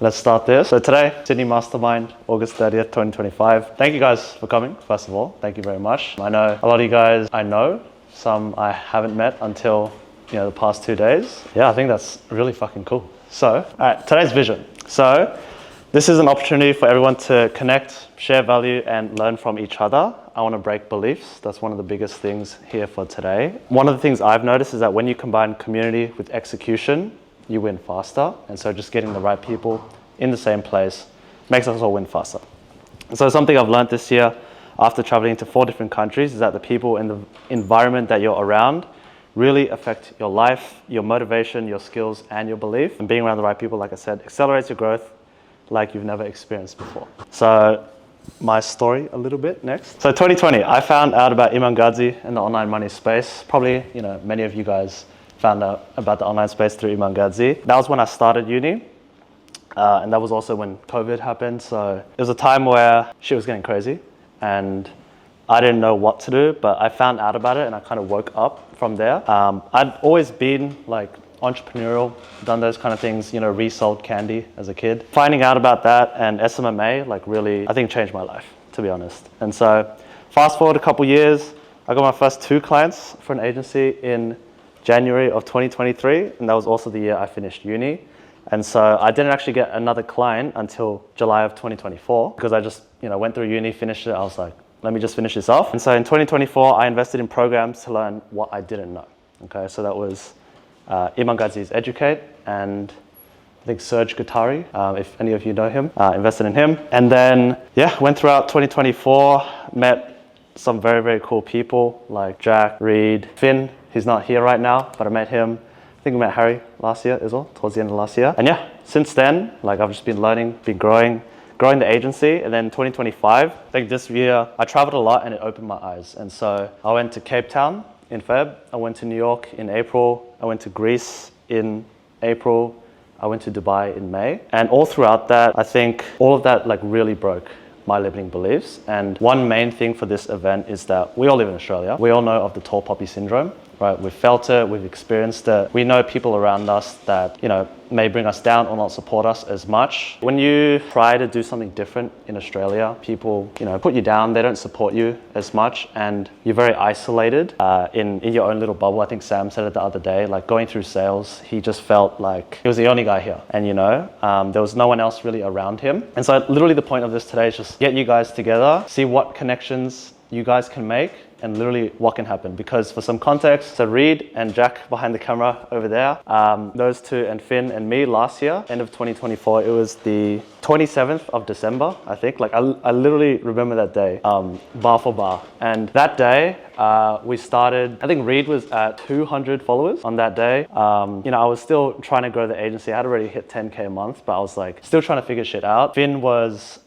Let's start this. So today, Sydney Mastermind, August 30th, 2025. Thank you guys for coming, first of all. Thank you very much. I know a lot of you guys I know, some I haven't met until the past 2 days. Yeah, I think that's really fucking cool. So, all right, today's vision. So, this is an opportunity for everyone to connect, share value, and learn from each other. I want to break beliefs. That's one of the biggest things here for today. One of the things I've noticed is that when you combine community with execution, you win faster. And so just getting the right people in the same place makes us all win faster. And so something I've learned this year after traveling to 4 different countries is that the people in the environment that you're around really affect your life, your motivation, your skills, and your belief. And being around the right people, like I said, accelerates your growth like you've never experienced before. So my story a little bit next. So 2020, I found out about Iman Gadzhi and the online money space. Probably, many of you guys found out about the online space through Iman Gadzhi. That was when I started uni. And that was also when COVID happened. So it was a time where shit was getting crazy and I didn't know what to do, but I found out about it and I kind of woke up from there. I'd always been like entrepreneurial, done those kind of things, resold candy as a kid. Finding out about that and SMMA really, I think, changed my life, to be honest. And so fast forward a couple years, I got my first 2 clients for an agency in January of 2023. And that was also the year I finished uni. And so I didn't actually get another client until July of 2024 because I just, went through uni, finished it. I was like, let me just finish this off. And so in 2024, I invested in programs to learn what I didn't know. Okay, so that was Iman Gadzhi's Educate and I think Serge Guattari, if any of you know him, invested in him. And then, went throughout 2024, met some very, very cool people like Jack, Reed, Finn. He's not here right now, but I met him. I think I met Harry last year as well, towards the end of last year. And since then, I've just been learning, been growing the agency. And then 2025, I think this year, I traveled a lot and it opened my eyes. And so I went to Cape Town in Feb, I went to New York in April, I went to Greece in April, I went to Dubai in May. And all throughout that, I think all of that really broke my limiting beliefs. And one main thing for this event is that we all live in Australia. We all know of the tall poppy syndrome, right? We've felt it, we've experienced it. We know people around us that, may bring us down or not support us as much. When you try to do something different in Australia, people, put you down, they don't support you as much and you're very isolated in your own little bubble. I think Sam said it the other day, going through sales, he just felt like he was the only guy here. And there was no one else really around him. And so literally the point of this today is just get you guys together, see what connections you guys can make and literally what can happen. Because for some context, so Reed and Jack behind the camera over there, those two and Finn and me last year, end of 2024, it was the 27th of December, I think. I literally remember that day, bar for bar. And that day, we started, I think Reed was at 200 followers on that day. I was still trying to grow the agency. I had already hit 10K a month, but I was still trying to figure shit out. Finn was,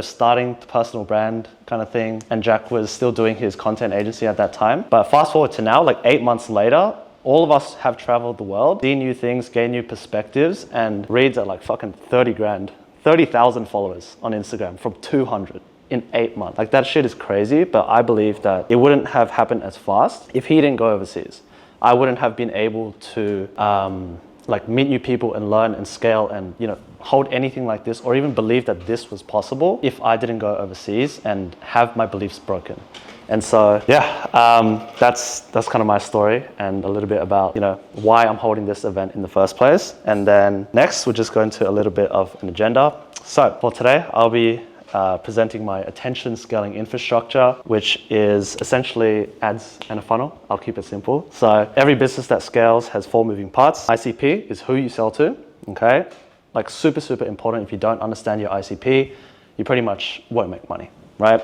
starting the personal brand kind of thing. And Jack was still doing his content agency at that time. But fast forward to now, 8 months later, all of us have traveled the world, seen new things, gained new perspectives, and Reed's at fucking 30 grand. 30,000 followers on Instagram from 200 in 8 months. That shit is crazy, but I believe that it wouldn't have happened as fast if he didn't go overseas. I wouldn't have been able to meet new people and learn and scale and hold anything like this or even believe that this was possible if I didn't go overseas and have my beliefs broken. And so, that's kind of my story and a little bit about, why I'm holding this event in the first place. And then next, we'll just go into a little bit of an agenda. So for today, I'll be presenting my attention scaling infrastructure, which is essentially ads and a funnel. I'll keep it simple. So every business that scales has 4 moving parts. ICP is who you sell to, okay? Super, super important. If you don't understand your ICP, you pretty much won't make money, right?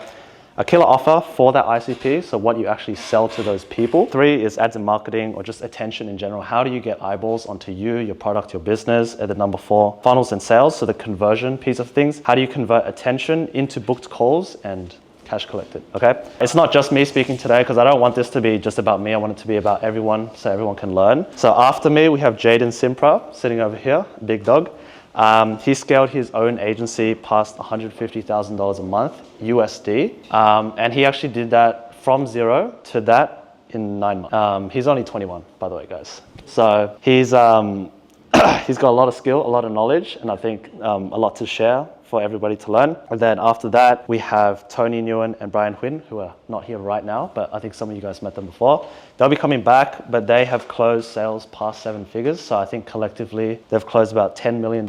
A killer offer for that ICP, so what you actually sell to those people. 3 is ads and marketing or just attention in general. How do you get eyeballs onto you, your product, your business? And then number 4, funnels and sales, so the conversion piece of things. How do you convert attention into booked calls and cash collected, okay? It's not just me speaking today because I don't want this to be just about me. I want it to be about everyone so everyone can learn. So after me, we have Jaden Simpra sitting over here, big dog. He scaled his own agency past $150,000 a month, USD. And he actually did that from 0 to that in 9 months. He's only 21, by the way, guys. So he's he's got a lot of skill, a lot of knowledge, and I think a lot to share for everybody to learn. And then after that, we have Tony Nguyen and Brian Huynh, who are not here right now, but I think some of you guys met them before. They'll be coming back, but they have closed sales past 7 figures. So I think collectively, they've closed about $10 million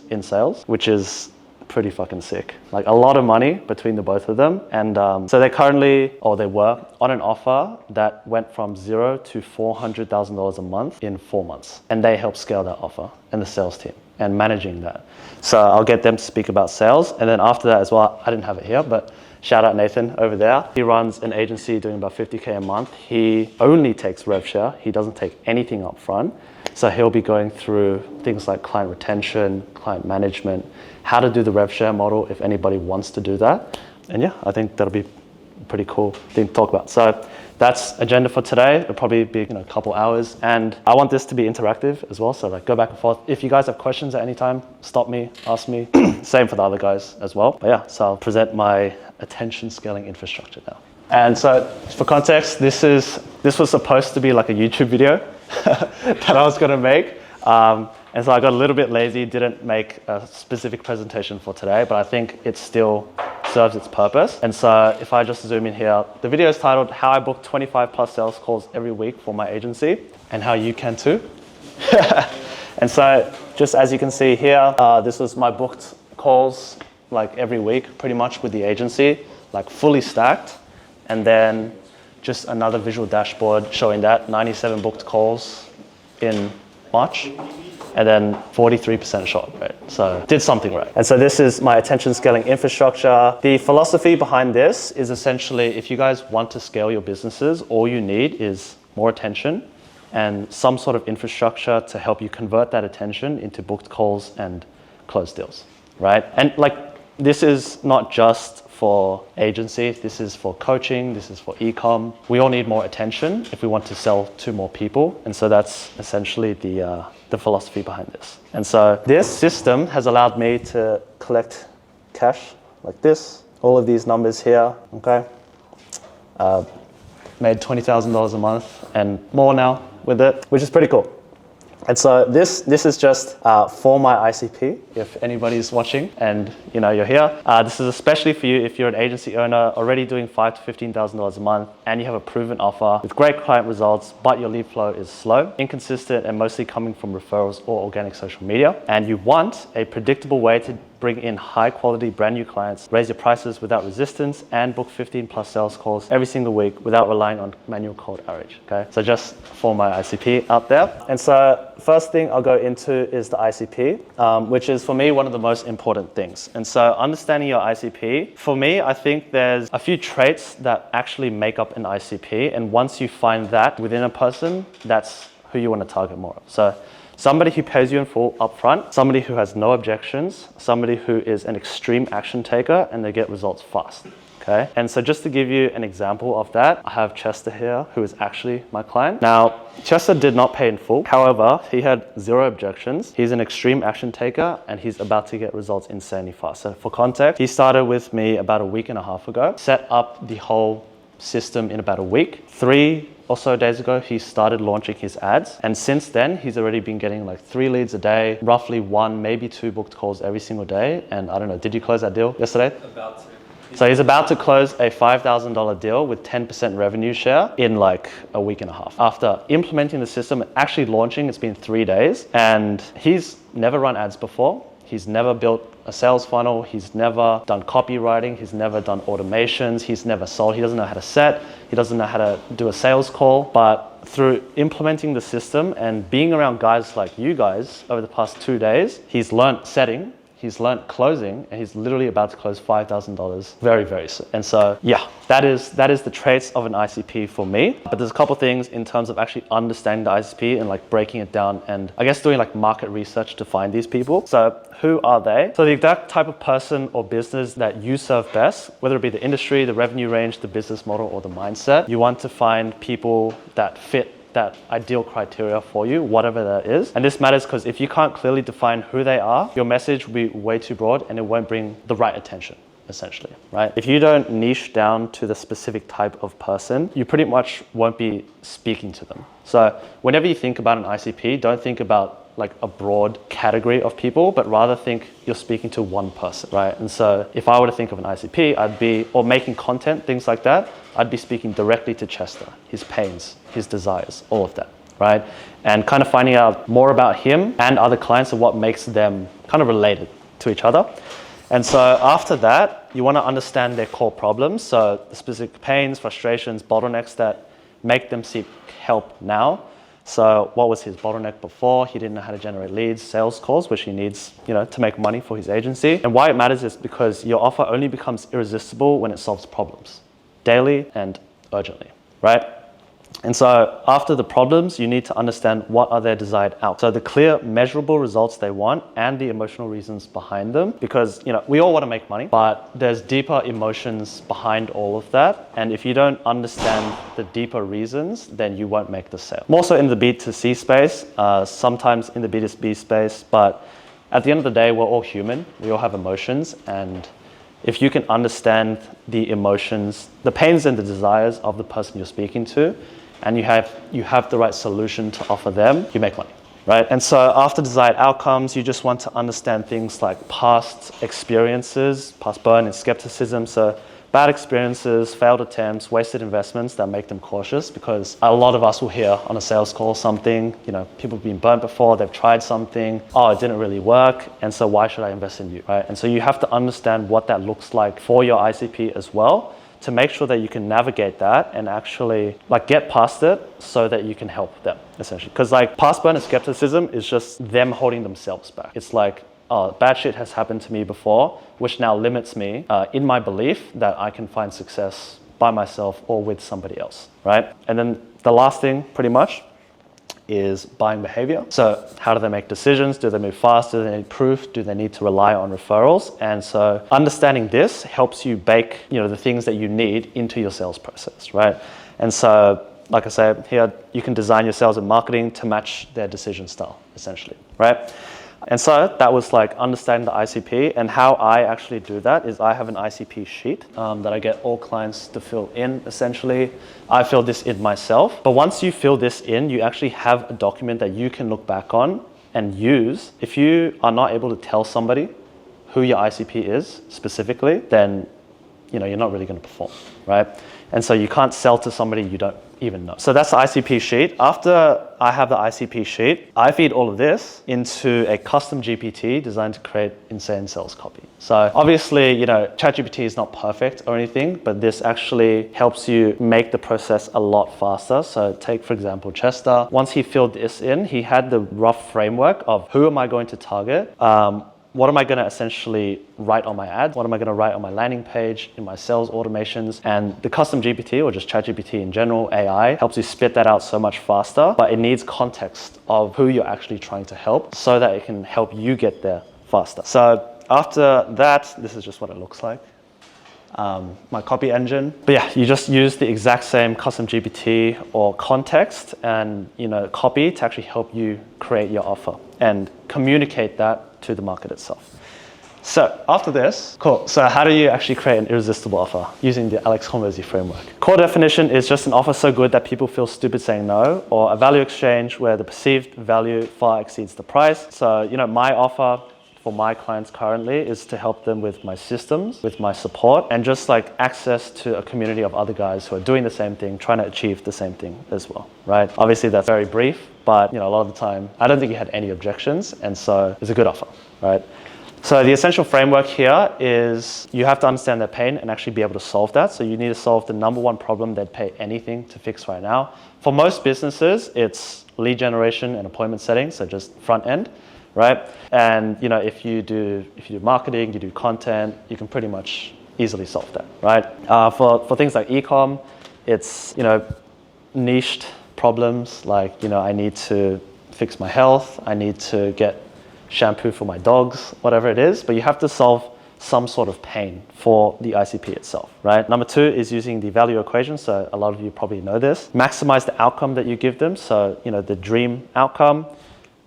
in sales, which is pretty fucking sick. Like a lot of money between the both of them. And so they were on an offer that went from $0 to $400,000 a month in 4 months. And they helped scale that offer and the sales team and managing that. So I'll get them to speak about sales. And then after that as well, I didn't have it here, but shout out Nathan over there. He runs an agency doing about 50K a month. He only takes revshare. He doesn't take anything up front. So he'll be going through things like client retention, client management, how to do the revshare model if anybody wants to do that. And yeah, I think that'll be a pretty cool thing to talk about. So that's agenda for today. It'll probably be a couple hours. And I want this to be interactive as well. So like go back and forth. If you guys have questions at any time, stop me, ask me. Same for the other guys as well. But yeah, so I'll present my attention scaling infrastructure now. And so for context, this was supposed to be like a YouTube video that I was gonna make. And so I got a little bit lazy, didn't make a specific presentation for today, but I think it still serves its purpose. And so if I just zoom in here, the video is titled How I Book 25 plus sales calls every week for my agency and how you can too. And so just as you can see here, this was my booked calls like every week, pretty much with the agency, like fully stacked. And then just another visual dashboard showing that 97 booked calls in March. And then 43% shot rate. So did something right. And so this is my attention scaling infrastructure. The philosophy behind this is essentially if you guys want to scale your businesses, all you need is more attention and some sort of infrastructure to help you convert that attention into booked calls and closed deals, right? And like this is not just for agency, this is for coaching, this is for e-com. We all need more attention if we want to sell to more people. And so that's essentially the philosophy behind this. And so this system has allowed me to collect cash like this, all of these numbers here, okay? Made $20,000 a month and more now with it, which is pretty cool. And so this is just for my ICP, if anybody's watching and you're here. This is especially for you if you're an agency owner already doing $5,000 to $15,000 a month and you have a proven offer with great client results, but your lead flow is slow, inconsistent, and mostly coming from referrals or organic social media. And you want a predictable way to bring in high quality brand new clients, raise your prices without resistance, and book 15 plus sales calls every single week without relying on manual cold outreach, okay? So just for my ICP out there. And so first thing I'll go into is the ICP, which is for me one of the most important things. And so understanding your ICP, for me, I think there's a few traits that actually make up an ICP. And once you find that within a person, that's who you want to target more of. So somebody who pays you in full upfront, somebody who has no objections, somebody who is an extreme action taker and they get results fast. Okay, and so just to give you an example of that, I have Chester here, who is actually my client. Now, Chester did not pay in full. However, he had 0 objections. He's an extreme action taker and he's about to get results insanely fast. So for context, he started with me about a week and a half ago, set up the whole system in about a week. 3 or so days ago, he started launching his ads. And since then, he's already been getting like 3 leads a day, roughly 1, maybe 2 booked calls every single day. And I don't know, did you close that deal yesterday? About to. So he's about to close a $5,000 deal with 10% revenue share in like a week and a half. After implementing the system and actually launching, it's been 3 days. And he's never run ads before. He's never built a sales funnel. He's never done copywriting. He's never done automations. He's never sold. He doesn't know how to set. He doesn't know how to do a sales call. But through implementing the system and being around guys like you guys over the past 2 days, he's learned setting, he's learned closing, and he's literally about to close $5,000 very, very soon. And so, yeah, that is the traits of an ICP for me. But there's a couple things in terms of actually understanding the ICP and like breaking it down and I guess doing like market research to find these people. So who are they? So the exact type of person or business that you serve best, whether it be the industry, the revenue range, the business model, or the mindset, you want to find people that fit that ideal criteria for you, whatever that is. And this matters because if you can't clearly define who they are, your message will be way too broad and it won't bring the right attention. essentially, right? If you don't niche down to the specific type of person, you pretty much won't be speaking to them. So whenever you think about an ICP, don't think about like a broad category of people, but rather think you're speaking to one person, right? And so if I were to think of an ICP, or making content, things like that, I'd be speaking directly to Chester, his pains, his desires, all of that, right? And kind of finding out more about him and other clients and what makes them kind of related to each other. And so after that, you want to understand their core problems. So the specific pains, frustrations, bottlenecks that make them seek help now. So what was his bottleneck before? He didn't know how to generate leads, sales calls, which he needs, to make money for his agency. And why it matters is because your offer only becomes irresistible when it solves problems, daily and urgently, right? And so after the problems, you need to understand what are their desired outcomes. So the clear, measurable results they want and the emotional reasons behind them. Because, we all want to make money, but there's deeper emotions behind all of that. And if you don't understand the deeper reasons, then you won't make the sale. More so in the B2C space, sometimes in the B2B space, but at the end of the day, we're all human. We all have emotions. And if you can understand the emotions, the pains and the desires of the person you're speaking to, and you have the right solution to offer them, you make money, right? And so after desired outcomes, you just want to understand things like past experiences, past burn and skepticism. So bad experiences, failed attempts, wasted investments that make them cautious, because a lot of us will hear on a sales call something, people have been burnt before, they've tried something, it didn't really work, and so why should I invest in you, right? And so you have to understand what that looks like for your ICP as well, to make sure that you can navigate that and actually get past it so that you can help them, essentially. Because past burn and skepticism is just them holding themselves back. It's like, bad shit has happened to me before, which now limits me in my belief that I can find success by myself or with somebody else, right? And then the last thing, pretty much, is buying behavior. So how do they make decisions? Do they move fast? Do they need proof? Do they need to rely on referrals? And so understanding this helps you bake, the things that you need into your sales process, right? And so, like I said, here you can design your sales and marketing to match their decision style, essentially, right? And so that was understanding the ICP, and how I actually do that is I have an ICP sheet that I get all clients to fill in, essentially. I fill this in myself, but once you fill this in, you actually have a document that you can look back on and use. If you are not able to tell somebody who your ICP is specifically, then you're not really going to perform, right? And so you can't sell to somebody you don't even know. So that's the ICP sheet. After I have the ICP sheet, I feed all of this into a custom GPT designed to create insane sales copy. So obviously, ChatGPT is not perfect or anything, but this actually helps you make the process a lot faster. So take, for example, Chester. Once he filled this in, he had the rough framework of who am I going to target? What am I going to essentially write on my ads? What am I going to write on my landing page, in my sales automations? And the custom GPT, or just ChatGPT in general, AI, helps you spit that out so much faster, but it needs context of who you're actually trying to help so that it can help you get there faster. So after that, this is just what it looks like. My copy engine. But yeah, you just use the exact same custom GPT or context and copy to actually help you create your offer and communicate that to the market itself. So after this, cool. So how do you actually create an irresistible offer using the Alex Hormozy framework? Core definition is just an offer so good that people feel stupid saying no, or a value exchange where the perceived value far exceeds the price. So my offer for my clients currently is to help them with my systems, with my support, and just access to a community of other guys who are doing the same thing, trying to achieve the same thing as well, right? Obviously that's very brief, but a lot of the time, I don't think he had any objections, and so it's a good offer, right? So the essential framework here is you have to understand their pain and actually be able to solve that. So you need to solve the number one problem they'd pay anything to fix right now. For most businesses, it's lead generation and appointment setting, so just front end, right? And if you do marketing, you do content, you can pretty much easily solve that, right? For things like e-com, it's niched problems like I need to fix my health, I need to get shampoo for my dogs, whatever it is, but you have to solve some sort of pain for the ICP itself, right? Number two is using the value equation. So a lot of you probably know this. Maximize the outcome that you give them. So the dream outcome,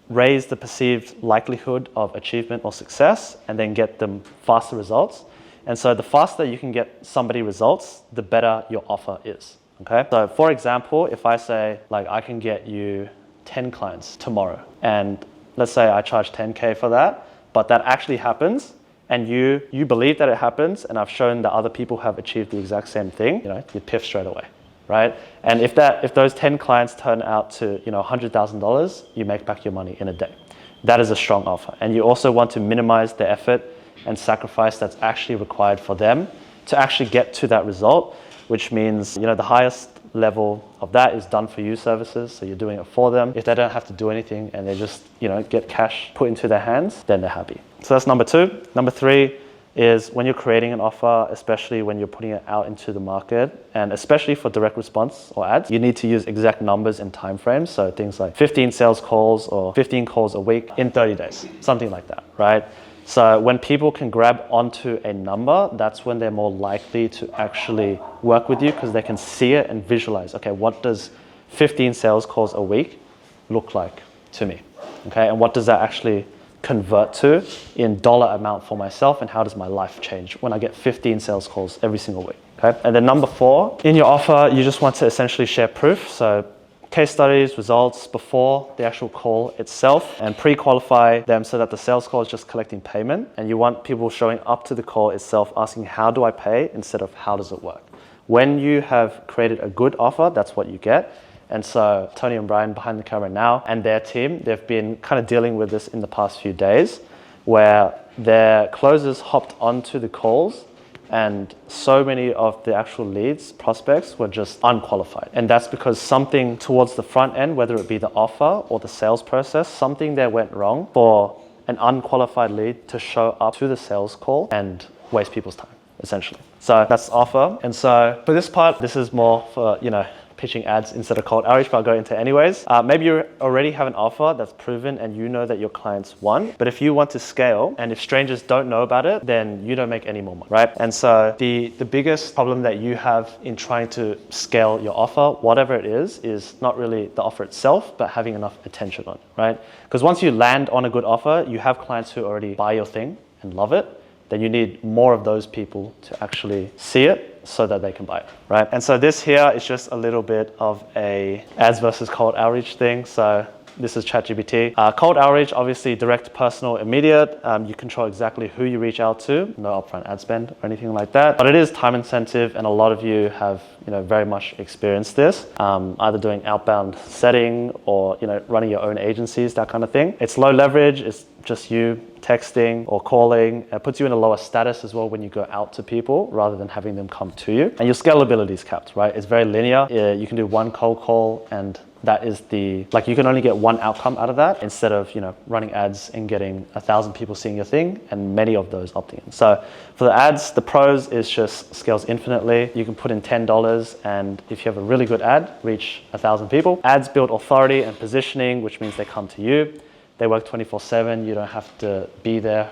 raise the perceived likelihood of achievement or success, and then get them faster results. And so the faster you can get somebody results, the better your offer is. Okay. So for example, if I say like I can get you 10 clients tomorrow, and let's say I charge 10K for that, but that actually happens, and you believe that it happens, and I've shown that other people have achieved the exact same thing, you piff straight away, right? And if those 10 clients turn out to $100,000, you make back your money in a day. That is a strong offer. And you also want to minimize the effort and sacrifice that's actually required for them to actually get to that result, which means the highest level of that is done for you services, so you're doing it for them. If they don't have to do anything and they just get cash put into their hands, then they're happy. So that's number 2. Number 3 is when you're creating an offer, especially when you're putting it out into the market, and especially for direct response or ads, you need to use exact numbers and timeframes. So things like 15 sales calls or 15 calls a week in 30 days, something like that, right? So when people can grab onto a number, that's when they're more likely to actually work with you, because they can see it and visualize, okay, what does 15 sales calls a week look like to me? Okay, and what does that actually convert to in dollar amount for myself, and how does my life change when I get 15 sales calls every single week? Okay, and then number 4, in your offer, you just want to essentially share proof. So case studies, results before the actual call itself, and pre-qualify them so that the sales call is just collecting payment. And you want people showing up to the call itself asking, how do I pay, instead of how does it work? When you have created a good offer, that's what you get. And so Tony and Brian behind the camera now, and their team, they've been kind of dealing with this in the past few days, where their closers hopped onto the calls, and so many of the actual leads, prospects, were just unqualified. And that's because something towards the front end, whether it be the offer or the sales process, something there went wrong for an unqualified lead to show up to the sales call and waste people's time, essentially. So that's the offer. And so for this part, this is more for, pitching ads instead of cold outreach, but I'll go into it anyways. Maybe you already have an offer that's proven and you know that your clients won, but if you want to scale and if strangers don't know about it, then you don't make any more money, right? And so the biggest problem that you have in trying to scale your offer, whatever it is not really the offer itself, but having enough attention on it, right? Because once you land on a good offer, you have clients who already buy your thing and love it, then you need more of those people to actually see it so that they can buy it, right? And so this here is just a little bit of a ads versus cold outreach thing. So this is ChatGPT. Cold outreach, obviously direct, personal, immediate. You control exactly who you reach out to, no upfront ad spend or anything like that. But it is time intensive, and a lot of you have very much experienced this, either doing outbound setting or running your own agencies, that kind of thing. It's low leverage. It's just you texting or calling. It puts you in a lower status as well when you go out to people rather than having them come to you. And your scalability is capped, right? It's very linear. You can do one cold call, and that is you can only get one outcome out of that, instead of running ads and getting 1,000 people seeing your thing and many of those opting in. So for the ads, the pros is just scales infinitely. You can put in $10, and if you have a really good ad, reach 1,000 people. Ads build authority and positioning, which means they come to you. They work 24/7. You don't have to be there,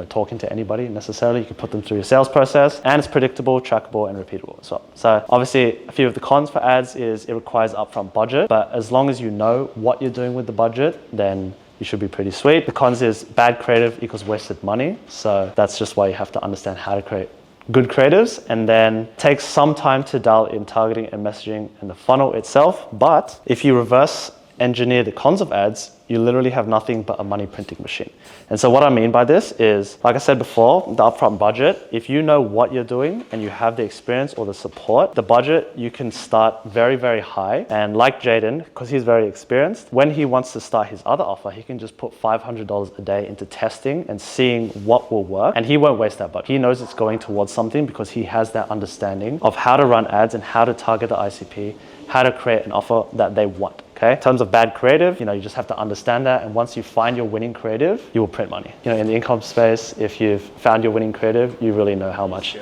talking to anybody necessarily. You can put them through your sales process, and it's predictable, trackable, and repeatable as well. So obviously, a few of the cons for ads is it requires upfront budget, but as long as you know what you're doing with the budget, then you should be pretty sweet. The cons is bad creative equals wasted money. So that's just why you have to understand how to create good creatives, and then takes some time to dial in targeting and messaging and the funnel itself. But if you reverse engineer the cons of ads, you literally have nothing but a money printing machine. And so what I mean by this is, like I said before, the upfront budget, if you know what you're doing and you have the experience or the support, the budget, you can start very, very high. And like Jaden, because he's very experienced, when he wants to start his other offer, he can just put $500 a day into testing and seeing what will work. And he won't waste that budget. He knows it's going towards something because he has that understanding of how to run ads and how to target the ICP, how to create an offer that they want. Okay. In terms of bad creative, you just have to understand that. And once you find your winning creative, you will print money. In the income space, if you've found your winning creative, you really know how much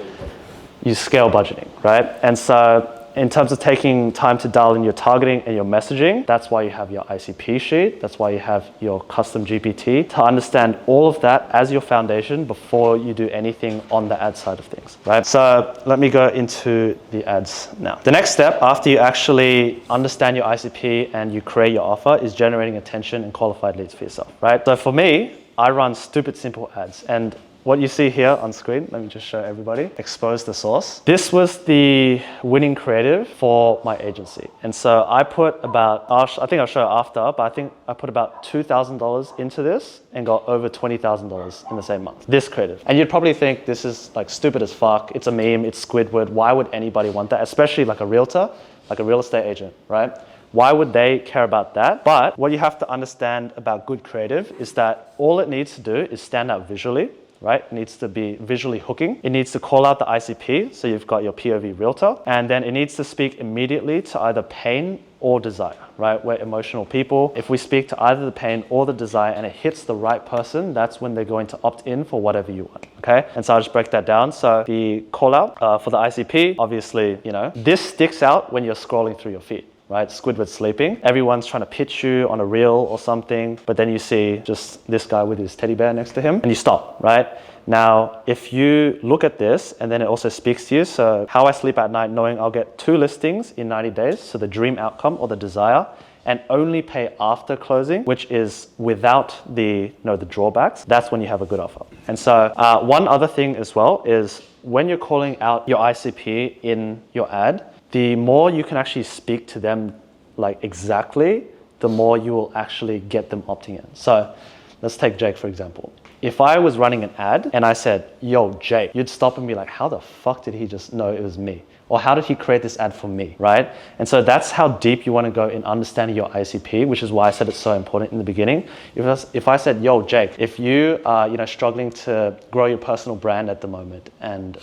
you scale budgeting, right? And so in terms of taking time to dial in your targeting and your messaging, that's why you have your ICP sheet. That's why you have your custom GPT, to understand all of that as your foundation before you do anything on the ad side of things, right? So let me go into the ads now. The next step after you actually understand your ICP and you create your offer is generating attention and qualified leads for yourself, right? So for me, I run stupid simple ads, and what you see here on screen, let me just show everybody, expose the source. This was the winning creative for my agency. And so I put about, I think I'll show after, but I think I put about $2,000 into this and got over $20,000 in the same month. This creative. And you'd probably think this is like stupid as fuck. It's a meme, it's Squidward. Why would anybody want that? Especially like a realtor, like a real estate agent, right? Why would they care about that? But what you have to understand about good creative is that all it needs to do is stand out visually, right? It needs to be visually hooking. It needs to call out the ICP, so you've got your POV realtor, and then it needs to speak immediately to either pain or desire, right? We're emotional people. If we speak to either the pain or the desire and it hits the right person, that's when they're going to opt in for whatever you want, okay? And so I'll just break that down. So the call out for the ICP, obviously, this sticks out when you're scrolling through your feed. Right? Squidward's sleeping. Everyone's trying to pitch you on a reel or something, but then you see just this guy with his teddy bear next to him and you stop, right? Now, if you look at this and then it also speaks to you, so how I sleep at night knowing I'll get 2 listings in 90 days, so the dream outcome or the desire, and only pay after closing, which is without the drawbacks, that's when you have a good offer. And so one other thing as well is when you're calling out your ICP in your ad, the more you can actually speak to them like exactly, the more you will actually get them opting in. So let's take Jake, for example. If I was running an ad and I said, yo, Jake, you'd stop and be like, how the fuck did he just know it was me? Or how did he create this ad for me, right? And so that's how deep you want to go in understanding your ICP, which is why I said it's so important in the beginning. If I said, yo, Jake, if you are struggling to grow your personal brand at the moment and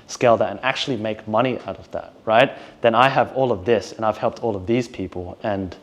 scale that and actually make money out of that, right? Then I have all of this and I've helped all of these people. And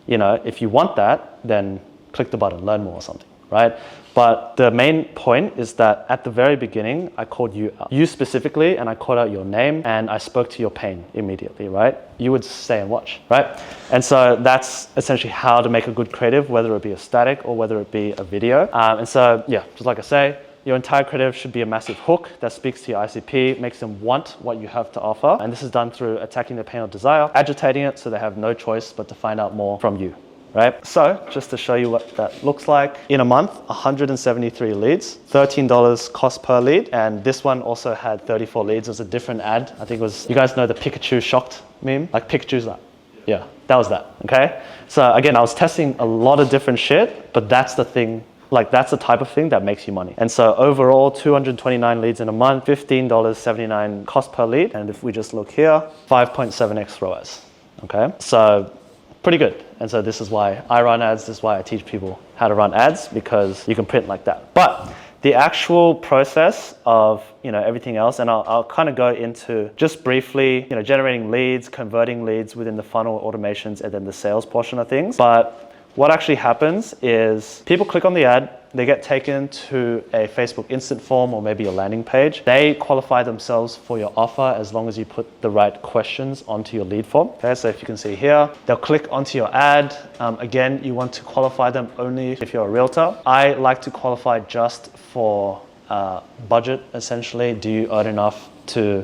if you want that, then click the button, learn more or something, right? But the main point is that at the very beginning, I called you out, you specifically, and I called out your name and I spoke to your pain immediately, right? You would stay and watch, right? And so that's essentially how to make a good creative, whether it be a static or whether it be a video. And so, yeah, just like I say, your entire creative should be a massive hook that speaks to your ICP, makes them want what you have to offer. And this is done through attacking their pain or desire, agitating it so they have no choice but to find out more from you, right? So just to show you what that looks like, in a month, 173 leads, $13 cost per lead. And this one also had 34 leads. It was a different ad. I think it was, you guys know the Pikachu shocked meme? Like Pikachu's like, yeah, that was that, okay? So again, I was testing a lot of different shit, but that's the thing. Like that's the type of thing that makes you money. And so overall, 229 leads in a month, $15.79 cost per lead. And if we just look here, 5.7x ROAS, okay? So pretty good. And so this is why I run ads. This is why I teach people how to run ads, because you can print like that. But the actual process of everything else, and I'll kind of go into just briefly, generating leads, converting leads within the funnel automations, and then the sales portion of things. But what actually happens is people click on the ad, they get taken to a Facebook instant form or maybe a landing page. They qualify themselves for your offer as long as you put the right questions onto your lead form. Okay, so if you can see here, they'll click onto your ad. Again, you want to qualify them only if you're a realtor. I like to qualify just for budget, essentially. Do you earn enough to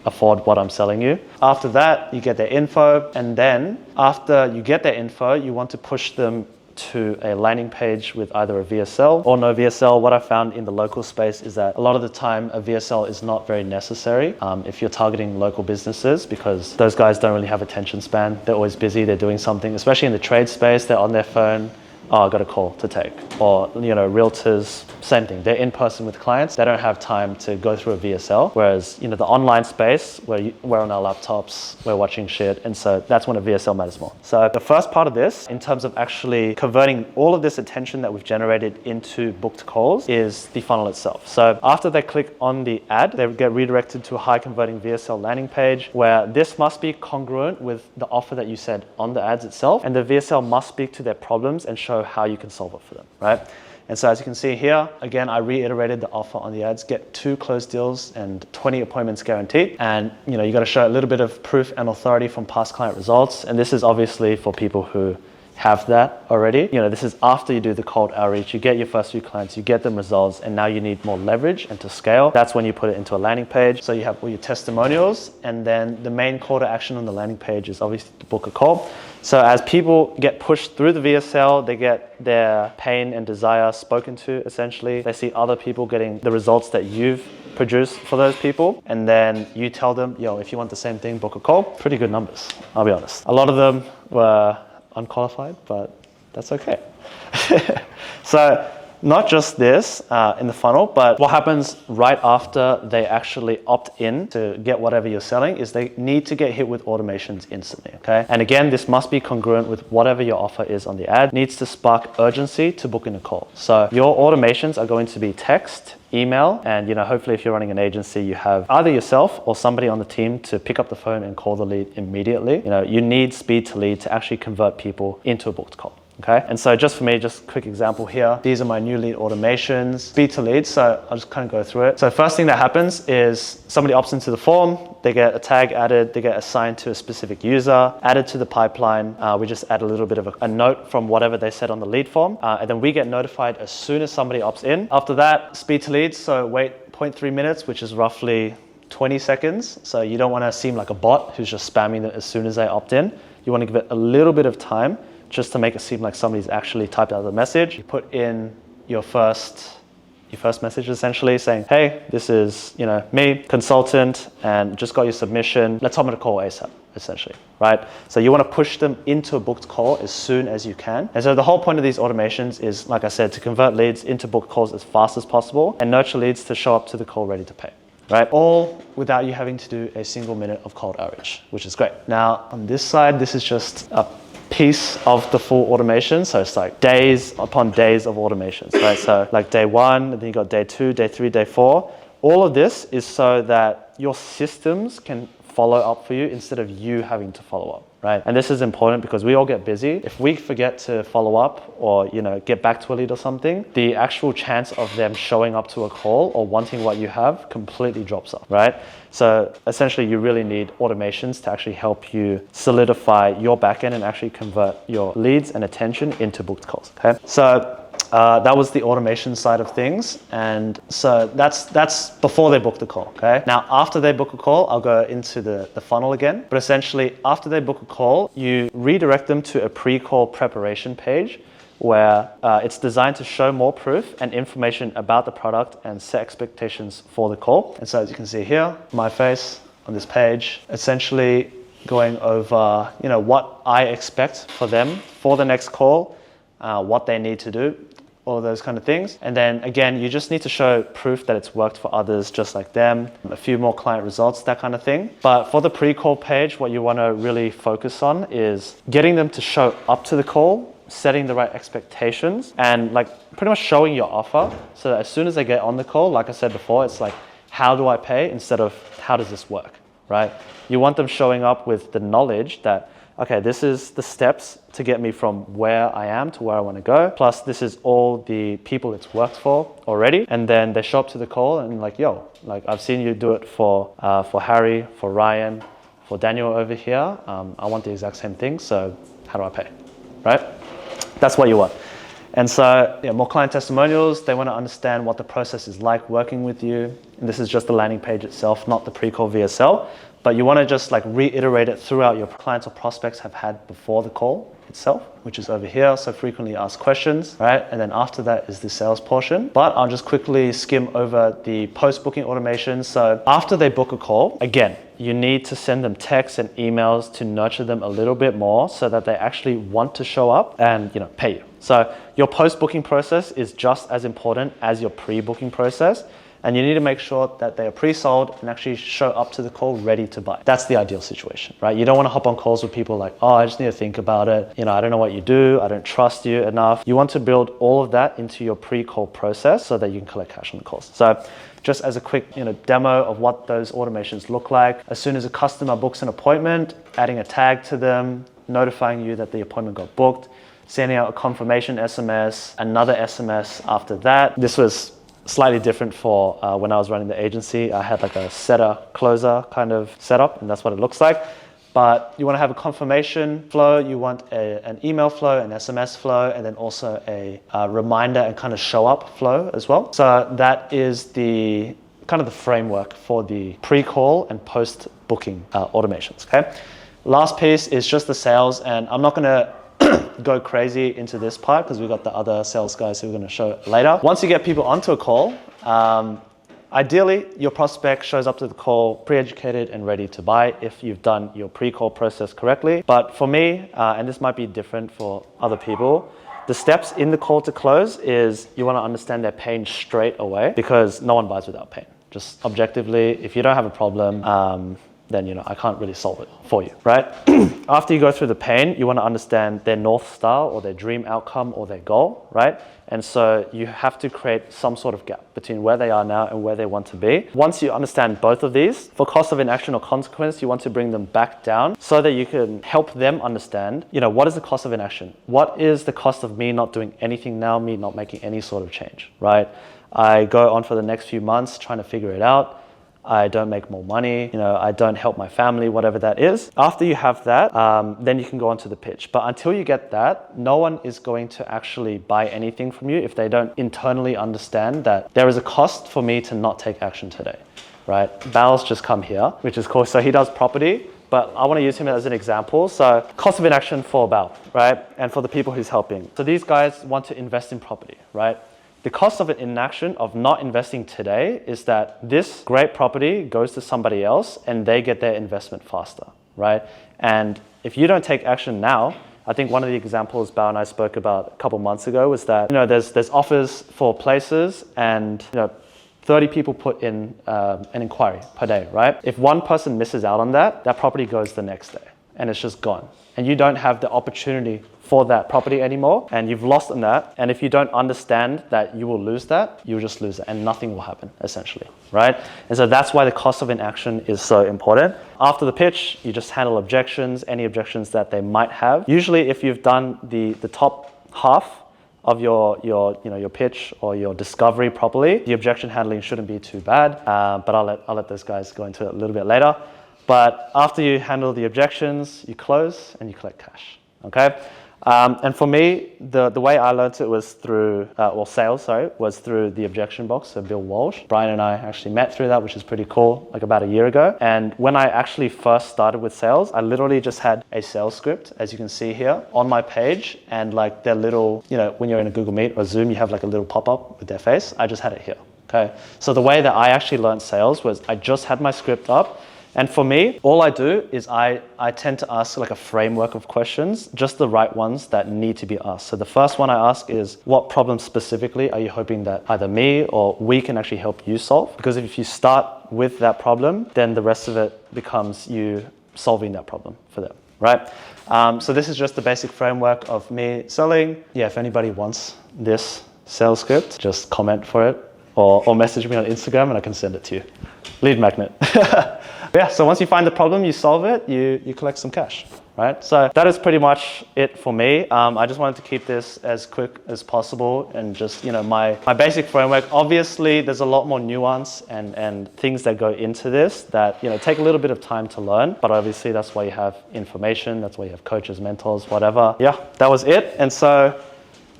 afford what I'm selling you? After that, you get their info, and then after you get their info, you want to push them to a landing page with either a VSL or no VSL. What I found in the local space is that a lot of the time a VSL is not very necessary if you're targeting local businesses, because those guys don't really have attention span. They're always busy, they're doing something, especially in the trade space, they're on their phone. Oh, I got a call to take. Or, realtors, same thing. They're in person with clients. They don't have time to go through a VSL. Whereas, the online space, we're on our laptops, we're watching shit. And so that's when a VSL matters more. So the first part of this, in terms of actually converting all of this attention that we've generated into booked calls, is the funnel itself. So after they click on the ad, they get redirected to a high converting VSL landing page, where this must be congruent with the offer that you said on the ads itself. And the VSL must speak to their problems and show how you can solve it for them, right? And so as you can see here, again, I reiterated the offer on the ads: get 2 closed deals and 20 appointments guaranteed. And you got to show a little bit of proof and authority from past client results. And this is obviously for people who have that already. This is after you do the cold outreach, you get your first few clients, you get them results, and now you need more leverage and to scale. That's when you put it into a landing page. So you have all your testimonials, and then the main call to action on the landing page is obviously to book a call. So as people get pushed through the VSL, they get their pain and desire spoken to, essentially. They see other people getting the results that you've produced for those people, and then you tell them, yo, if you want the same thing, book a call. Pretty good numbers, I'll be honest. A lot of them were unqualified, but that's okay. So not just this in the funnel, but what happens right after they actually opt in to get whatever you're selling is they need to get hit with automations instantly, okay? And again, this must be congruent with whatever your offer is on the ad. It needs to spark urgency to book in a call. So your automations are going to be text, email, and hopefully if you're running an agency, you have either yourself or somebody on the team to pick up the phone and call the lead immediately. You need speed to lead to actually convert people into a booked call. Okay, and so just for me, just a quick example here. These are my new lead automations, speed to lead. So I'll just kind of go through it. So first thing that happens is somebody opts into the form, they get a tag added, they get assigned to a specific user, added to the pipeline. We just add a little bit of a note from whatever they said on the lead form. And then we get notified as soon as somebody opts in. After that, speed to lead. So wait 0.3 minutes, which is roughly 20 seconds. So you don't want to seem like a bot who's just spamming it as soon as they opt in. You want to give it a little bit of time just to make it seem like somebody's actually typed out the message. You put in your first message essentially saying, hey, this is me, consultant, and just got your submission. Let's hop on a call ASAP, essentially, right? So you want to push them into a booked call as soon as you can. And so the whole point of these automations is, like I said, to convert leads into booked calls as fast as possible and nurture leads to show up to the call ready to pay. Right? All without you having to do a single minute of cold outreach, which is great. Now, on this side, this is just a piece of the full automation. So it's like days upon days of automations, right? So like day one, and then you got day 2, day 3, day 4. All of this is so that your systems can follow up for you instead of you having to follow up, right? And this is important because we all get busy. If we forget to follow up or get back to a lead or something, the actual chance of them showing up to a call or wanting what you have completely drops off, right? So essentially you really need automations to actually help you solidify your backend and actually convert your leads and attention into booked calls, okay? So that was the automation side of things. And so that's before they book the call, okay? Now, after they book a call, I'll go into the funnel again. But essentially, after they book a call, you redirect them to a pre-call preparation page where it's designed to show more proof and information about the product and set expectations for the call. And so as you can see here, my face on this page, essentially going over, what I expect for them for the next call, what they need to do, all of those kind of things. And then again, you just need to show proof that it's worked for others just like them, a few more client results, that kind of thing. But for the pre-call page, what you want to really focus on is getting them to show up to the call, setting the right expectations, and like pretty much showing your offer so that as soon as they get on the call, like I said before, it's like, how do I pay instead of how does this work, right? You want them showing up with the knowledge that, okay, this is the steps to get me from where I am to where I want to go. Plus, this is all the people it's worked for already. And then they show up to the call and like, yo, like I've seen you do it for Harry, for Ryan, for Daniel over here. I want the exact same thing. So how do I pay, right? That's what you want. And so more client testimonials, they want to understand what the process is like working with you. And this is just the landing page itself, not the pre-call VSL. But you want to just like reiterate it throughout your clients or prospects have had before the call itself, which is over here. So frequently asked questions, right? And then after that is the sales portion. But I'll just quickly skim over the post-booking automation. So after they book a call, again, you need to send them texts and emails to nurture them a little bit more so that they actually want to show up and pay you. So your post-booking process is just as important as your pre-booking process. And you need to make sure that they are pre-sold and actually show up to the call ready to buy. That's the ideal situation, right? You don't want to hop on calls with people like, oh, I just need to think about it. I don't know what you do. I don't trust you enough. You want to build all of that into your pre-call process so that you can collect cash on the calls. So just as a quick demo of what those automations look like, as soon as a customer books an appointment, adding a tag to them, notifying you that the appointment got booked, sending out a confirmation SMS, another SMS after that. This was slightly different for when I was running the agency. I had like a setter closer kind of setup, and that's what it looks like. but you want to have a confirmation flow, you want an email flow, an SMS flow, and then also a reminder and kind of show up flow as well. So that is the kind of the framework for the pre-call and post-booking automations, okay? Last piece is just the sales, and I'm not gonna go crazy into this part because we've got the other sales guys who we're gonna show later. Once you get people onto a call, ideally, your prospect shows up to the call pre-educated and ready to buy if you've done your pre-call process correctly. But for me, and this might be different for other people, the steps in the call to close is you want to understand their pain straight away, because no one buys without pain. Just objectively, if you don't have a problem, then I can't really solve it for you, right? After you go through the pain, you want to understand their North Star or their dream outcome or their goal, right? And so you have to create some sort of gap between where they are now and where they want to be. Once you understand both of these, for cost of inaction or consequence, you want to bring them back down so that you can help them understand, what is the cost of inaction? What is the cost of me not doing anything now, me not making any sort of change, right? I go on for the next few months trying to figure it out. I don't make more money, I don't help my family, whatever that is. After you have that, then you can go on to the pitch. But until you get that, no one is going to actually buy anything from you if they don't internally understand that there is a cost for me to not take action today, right? Bal's just come here, which is cool. So he does property, but I want to use him as an example. So cost of inaction for Bal, right? And for the people who's helping. So these guys want to invest in property, right? The cost of an inaction of not investing today is that this great property goes to somebody else and they get their investment faster, right? And if you don't take action now, I think one of the examples Bao and I spoke about a couple months ago was that, there's offers for places and, 30 people put in an inquiry per day, right? If one person misses out on that, that property goes the next day and it's just gone. And you don't have the opportunity for that property anymore, and you've lost on that. And if you don't understand that you will lose that, you'll just lose it and nothing will happen, essentially, right? And so that's why the cost of inaction is so important. After the pitch, you just handle objections, any objections that they might have. Usually if you've done the top half of your pitch or your discovery properly, the objection handling shouldn't be too bad, but I'll let those guys go into it a little bit later. But after you handle the objections, you close and you collect cash, okay? And for me, the way I learned it was through, was through the objection box, so Bill Walsh. Brian and I actually met through that, which is pretty cool, like about a year ago. And when I actually first started with sales, I literally just had a sales script, as you can see here, on my page. And like their little, when you're in a Google Meet or Zoom, you have like a little pop-up with their face. I just had it here, okay? So the way that I actually learned sales was I just had my script up. And for me, all I do is I tend to ask like a framework of questions, just the right ones that need to be asked. So the first one I ask is, what problem specifically are you hoping that either me or we can actually help you solve? Because if you start with that problem, then the rest of it becomes you solving that problem for them, right? So this is just the basic framework of me selling. Yeah, if anybody wants this sales script, just comment for it or message me on Instagram and I can send it to you. Lead magnet. Yeah, so once you find the problem, you solve it, you collect some cash, right? So that is pretty much it for me. I just wanted to keep this as quick as possible and just, my basic framework. Obviously, there's a lot more nuance and things that go into this that, take a little bit of time to learn, but obviously that's why you have information, that's why you have coaches, mentors, whatever. Yeah, that was it. And so,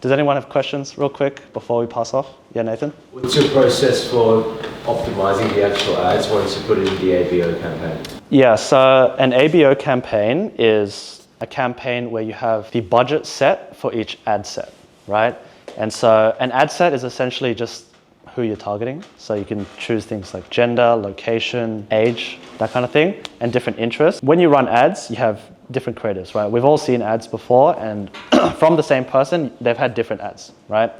does anyone have questions real quick before we pass off? Yeah, Nathan? What's your process for optimizing the actual ads once you put it in the ABO campaign? Yeah, so an ABO campaign is a campaign where you have the budget set for each ad set, right? And so an ad set is essentially just who you're targeting. So you can choose things like gender, location, age, that kind of thing, and different interests. When you run ads, you have different creators, right? We've all seen ads before, and from the same person, they've had different ads, right?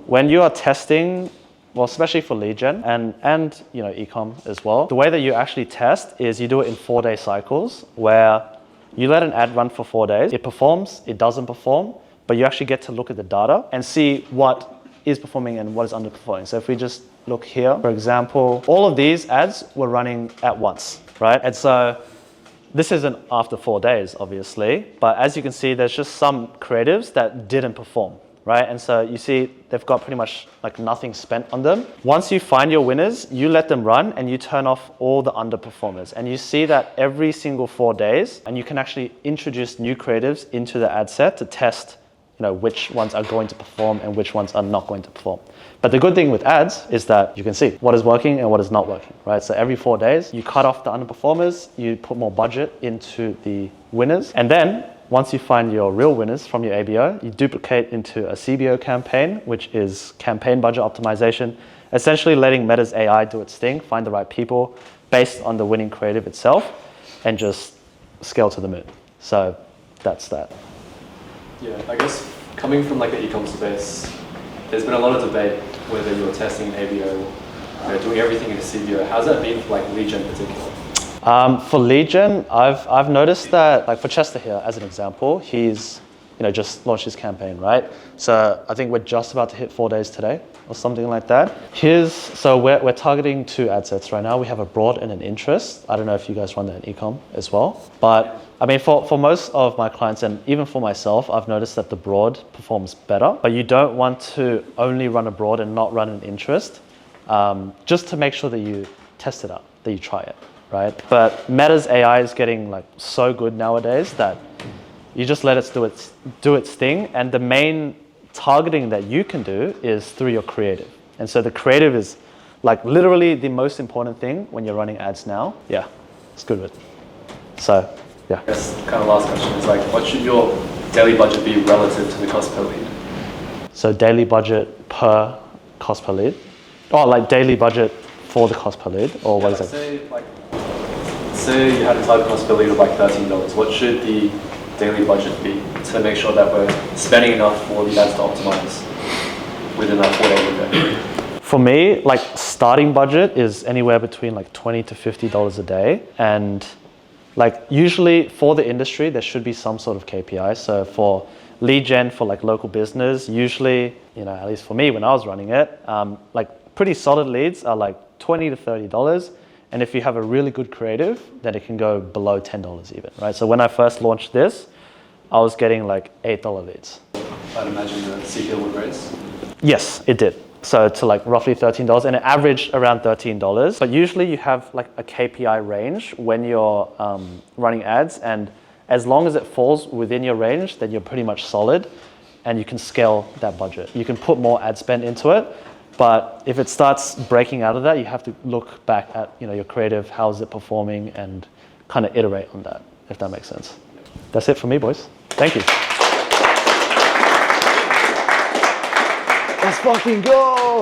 When you are testing, well, especially for lead gen and e-com as well, the way that you actually test is you do it in 4-day cycles where you let an ad run for 4 days. It performs, it doesn't perform, but you actually get to look at the data and see what is performing and what is underperforming. So if we just look here, for example, all of these ads were running at once, right? And so this isn't after 4 days, obviously, but as you can see, there's just some creatives that didn't perform, right? And so you see they've got pretty much like nothing spent on them. Once you find your winners, you let them run and you turn off all the underperformers. And you see that every single 4 days, and you can actually introduce new creatives into the ad set to test, which ones are going to perform and which ones are not going to perform. But the good thing with ads is that you can see what is working and what is not working, right? So every 4 days, you cut off the underperformers, you put more budget into the winners, and then once you find your real winners from your ABO, you duplicate into a CBO campaign, which is campaign budget optimization, essentially letting Meta's AI do its thing, find the right people based on the winning creative itself, and just scale to the moon. So that's that. Yeah, I guess coming from like the e-commerce space, there's been a lot of debate whether you're testing an ABO, doing everything in a CBO. How's that been for like lead gen in particular? For lead gen, I've noticed that, like for Chester here, as an example, he's just launched his campaign, right? So I think we're just about to hit 4 days today or something like that. So we're targeting 2 ad sets right now. We have a broad and an interest. I don't know if you guys run that in ecom as well, but I mean, for most of my clients and even for myself, I've noticed that the broad performs better, but you don't want to only run a broad and not run an interest, just to make sure that you test it out, that you try it, right? But Meta's AI is getting like so good nowadays that you just let it do its thing, and the main targeting that you can do is through your creative. And so the creative is like literally the most important thing when you're running ads now. Yeah, it's good with it. So, yeah. I guess kind of last question is like, what should your daily budget be relative to the cost per lead? So daily budget per cost per lead? Oh, like daily budget for the cost per lead? Or what is it? Say you had a target cost per lead of like $13. What should the daily budget be to make sure that we're spending enough for the ads to optimize within that 4-day window? For me, like starting budget is anywhere between like $20 to $50 a day. And like usually for the industry, there should be some sort of KPI. So for lead gen for like local business, usually, at least for me when I was running it, like pretty solid leads are like $20 to $30. And if you have a really good creative, then it can go below $10 even, right? So when I first launched this, I was getting like $8 leads. I'd imagine the CPL would raise? Yes, it did. So to like roughly $13, and it averaged around $13. But usually you have like a KPI range when you're running ads, and as long as it falls within your range, then you're pretty much solid, and you can scale that budget. You can put more ad spend into it, but if it starts breaking out of that, you have to look back at your creative, how is it performing, and kind of iterate on that, if that makes sense. That's it for me, boys. Thank you. Let's fucking go!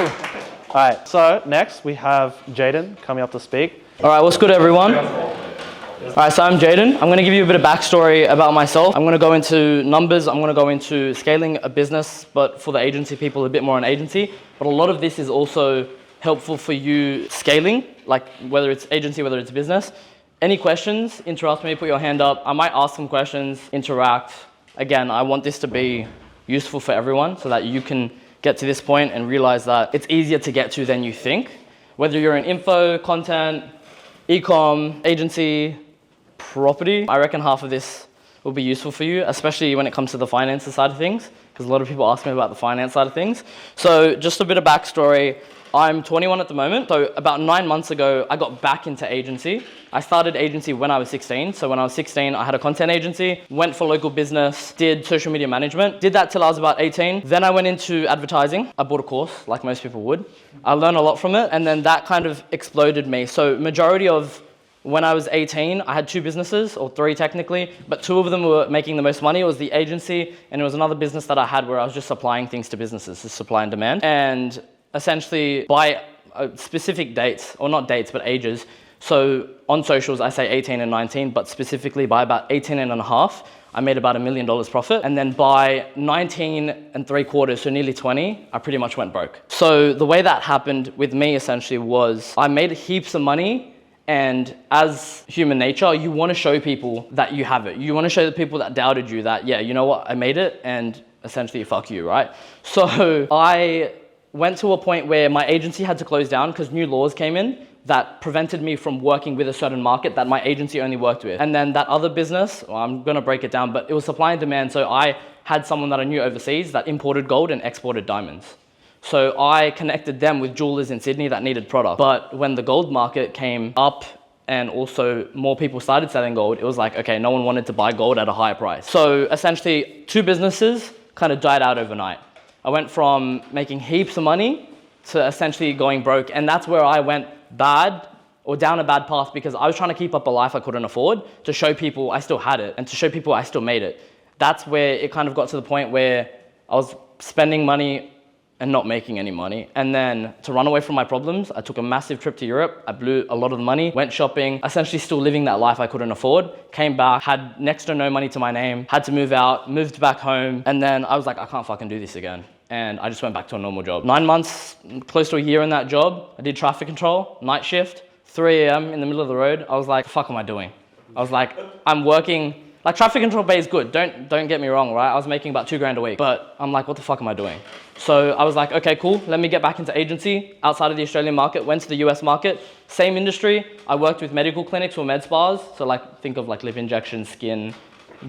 All right, so next we have Jaden coming up to speak. All right, what's good, everyone? All right, so I'm Jaden. I'm going to give you a bit of backstory about myself. I'm going to go into numbers. I'm going to go into scaling a business, but for the agency people, a bit more on agency. But a lot of this is also helpful for you scaling, like whether it's agency, whether it's business. Any questions, interrupt me, put your hand up. I might ask some questions, interact. Again, I want this to be useful for everyone so that you can get to this point and realize that it's easier to get to than you think. Whether you're in info, content, e-com, agency, property, I reckon half of this will be useful for you, especially when it comes to the finances side of things, because a lot of people ask me about the finance side of things. So just a bit of backstory. I'm 21 at the moment, so about 9 months ago, I got back into agency. I started agency when I was 16, so when I was 16, I had a content agency, went for local business, did social media management, did that till I was about 18. Then I went into advertising. I bought a course, like most people would. I learned a lot from it, and then that kind of exploded me. So majority of when I was 18, I had 2 businesses, or 3 technically, but 2 of them were making the most money. It was the agency, and it was another business that I had where I was just supplying things to businesses, just supply and demand. And essentially by specific dates, or not dates, but ages. So on socials, I say 18 and 19, but specifically by about 18 and a half, I made about $1 million profit. And then by 19 and 3/4, so nearly 20, I pretty much went broke. So the way that happened with me essentially was I made heaps of money. And as human nature, you want to show people that you have it. You want to show the people that doubted you that, yeah, you know what, I made it, and essentially fuck you, right? So I went to a point where my agency had to close down because new laws came in that prevented me from working with a certain market that my agency only worked with. And then that other business, well, I'm gonna break it down, but it was supply and demand. So I had someone that I knew overseas that imported gold and exported diamonds. So I connected them with jewelers in Sydney that needed product. But when the gold market came up and also more people started selling gold, it was like, okay, no one wanted to buy gold at a higher price. So essentially 2 businesses kind of died out overnight. I went from making heaps of money to essentially going broke. And that's where I went bad or down a bad path, because I was trying to keep up a life I couldn't afford to show people I still had it and to show people I still made it. That's where it kind of got to the point where I was spending money and not making any money. And then to run away from my problems, I took a massive trip to Europe. I blew a lot of the money, went shopping, essentially still living that life I couldn't afford, came back, had next to no money to my name, had to move out, moved back home. And then I was like, I can't fucking do this again. And I just went back to a normal job. 9 months, close to a year in that job. I did traffic control, night shift, 3 a.m. in the middle of the road. I was like, the fuck am I doing? I was like, I'm working, like traffic control pay is good. Don't get me wrong, right? I was making about $2 grand a week, but I'm like, what the fuck am I doing? So I was like, okay, cool. Let me get back into agency outside of the Australian market, went to the US market, same industry. I worked with medical clinics or med spas. So like, think of like lip injections, skin,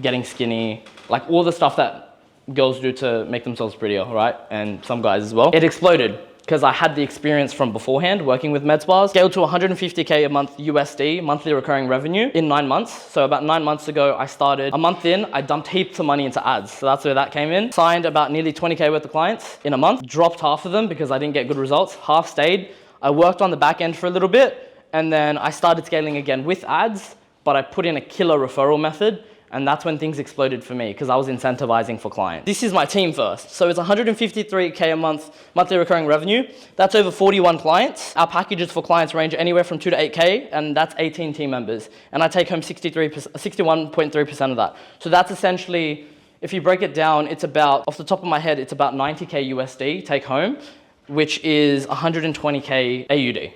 getting skinny, like all the stuff that girls do to make themselves prettier, right? And some guys as well. It exploded because I had the experience from beforehand working with med spas. Scaled to 150K a month USD, monthly recurring revenue in 9 months. So about 9 months ago, I started. A month in, I dumped heaps of money into ads. So that's where that came in. Signed about nearly 20K worth of clients in a month. Dropped half of them because I didn't get good results. Half stayed. I worked on the back end for a little bit. And then I started scaling again with ads, but I put in a killer referral method. And that's when things exploded for me because I was incentivizing for clients. This is my team first. So it's 153K a month, monthly recurring revenue. That's over 41 clients. Our packages for clients range anywhere from 2 to 8K, and that's 18 team members. And I take home 61.3% of that. So that's essentially, if you break it down, it's about, off the top of my head, it's about 90K USD take home, which is 120K AUD.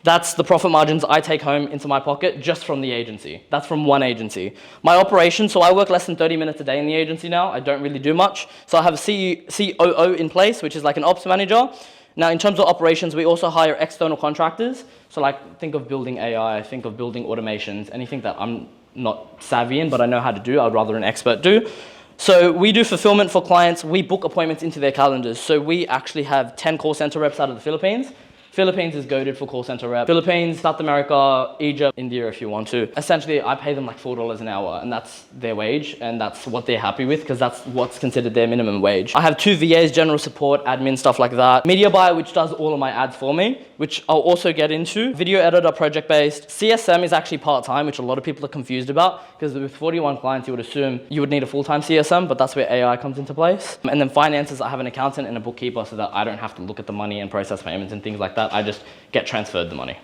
That's the profit margins I take home into my pocket just from the agency. That's from one agency. My operation, so I work less than 30 minutes a day in the agency now. I don't really do much. So I have a COO in place, which is like an ops manager. Now, in terms of operations, we also hire external contractors. So like, think of building AI, think of building automations, anything that I'm not savvy in, but I know how to do, I'd rather an expert do. So we do fulfillment for clients. We book appointments into their calendars. So we actually have 10 call center reps out of the Philippines. Philippines is goated for call center rep. Philippines, South America, Egypt, India if you want to. Essentially, I pay them like $4 an hour and that's their wage and that's what they're happy with because that's what's considered their minimum wage. I have 2 VAs, general support, admin, stuff like that. Media buyer, which does all of my ads for me, which I'll also get into. Video editor, project-based. CSM is actually part-time, which a lot of people are confused about because with 41 clients, you would assume you would need a full-time CSM, but that's where AI comes into place. And then finances, I have an accountant and a bookkeeper so that I don't have to look at the money and process payments and things like that. I just get transferred the money.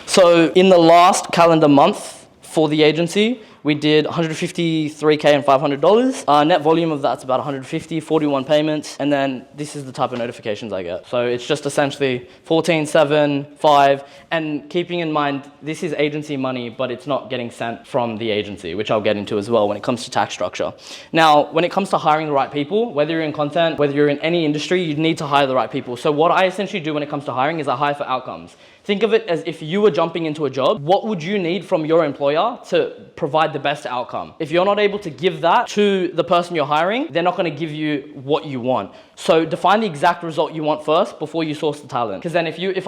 So in the last calendar month for the agency, we did $153K and $500. Net volume of that's about 150, 41 payments. And then this is the type of notifications I get. So it's just essentially 14, 7, 5. And keeping in mind, this is agency money, but it's not getting sent from the agency, which I'll get into as well when it comes to tax structure. Now, when it comes to hiring the right people, whether you're in content, whether you're in any industry, you need to hire the right people. So what I essentially do when it comes to hiring is I hire for outcomes. Think of it as if you were jumping into a job, what would you need from your employer to provide the best outcome? If you're not able to give that to the person you're hiring, they're not going to give you what you want. So define the exact result you want first before you source the talent. Because then if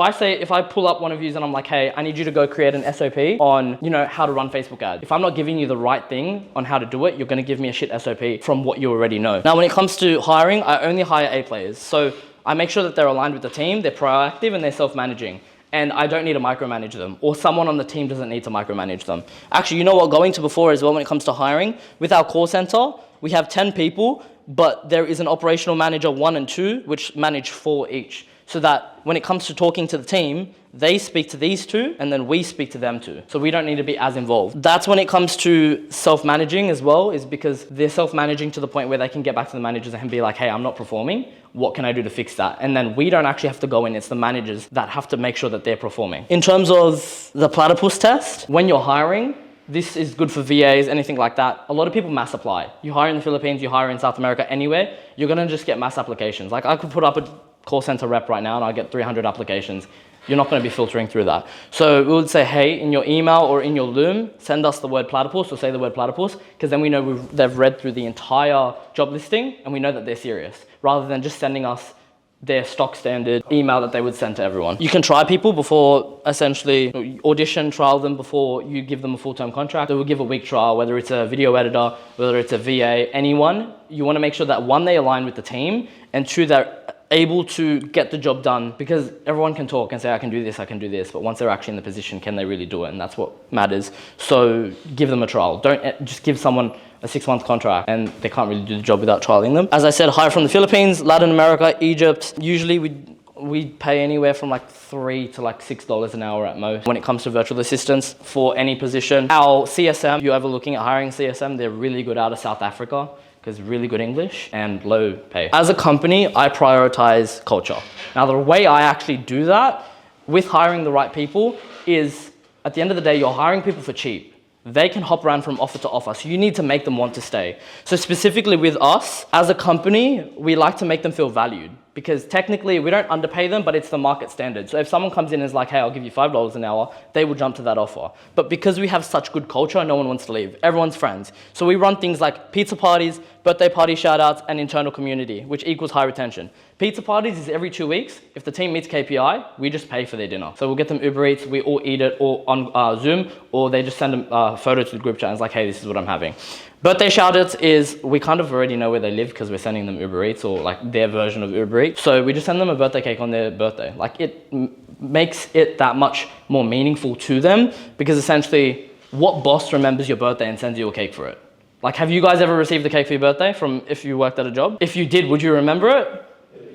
I pull up one of you and I'm like, hey, I need you to go create an SOP on, how to run Facebook ads. If I'm not giving you the right thing on how to do it, you're going to give me a shit SOP from what you already know. Now, when it comes to hiring, I only hire A players. So I make sure that they're aligned with the team, they're proactive and they're self-managing. And I don't need to micromanage them, or someone on the team doesn't need to micromanage them. Actually, you know what, going to before as well when it comes to hiring, with our call center, we have 10 people, but there is an operational manager 1 and 2, which manage 4 each. So that when it comes to talking to the team, they speak to these 2, and then we speak to them 2. So we don't need to be as involved. That's when it comes to self-managing as well, is because they're self-managing to the point where they can get back to the managers and be like, hey, I'm not performing. What can I do to fix that? And then we don't actually have to go in. It's the managers that have to make sure that they're performing. In terms of the platypus test, when you're hiring, this is good for VAs, anything like that. A lot of people mass apply. You hire in the Philippines, you hire in South America, anywhere, you're gonna just get mass applications. Like I could put up a call center rep right now and I'll get 300 applications. you're not going to be filtering through that. So we would say, hey, in your email or in your Loom, send us the word platypus or say the word platypus, because then we know they've read through the entire job listing and we know that they're serious, rather than just sending us their stock standard email that they would send to everyone. You can try people before, essentially audition, trial them before you give them a full-term contract. So we'll give a week trial, whether it's a video editor, whether it's a VA, anyone. You want to make sure that one, they align with the team, and two, they're able to get the job done, because everyone can talk and say, I can do this, but once they're actually in the position, can they really do it? And that's what matters. So give them a trial. Don't just give someone a 6-month contract and they can't really do the job without trialing them. As I said, hire from the Philippines, Latin America, Egypt. Usually we pay anywhere from like $3 to like $6 an hour at most when it comes to virtual assistants for any position. Our CSM, if you're ever looking at hiring CSM, they're really good out of South Africa, because really good English and low pay. As a company, I prioritize culture. Now, the way I actually do that with hiring the right people is, at the end of the day, you're hiring people for cheap. They can hop around from offer to offer, so you need to make them want to stay. So specifically with us, as a company, we like to make them feel valued, because technically we don't underpay them, but it's the market standard. So if someone comes in and is like, hey, I'll give you $5 an hour, they will jump to that offer. But because we have such good culture, no one wants to leave. Everyone's friends. So we run things like pizza parties, birthday party shout-outs, and internal community, which equals high retention. Pizza parties is every 2 weeks. If the team meets KPI, we just pay for their dinner. So we'll get them Uber Eats, we all eat it, or on Zoom, or they just send a photo to the group chat and it's like, hey, this is what I'm having. Birthday shout-outs is, we kind of already know where they live because we're sending them Uber Eats, or like their version of Uber Eats. So we just send them a birthday cake on their birthday. Like, it makes it that much more meaningful to them, because essentially, what boss remembers your birthday and sends you a cake for it? Like, have you guys ever received a cake for your birthday from if you worked at a job? If you did, would you remember it?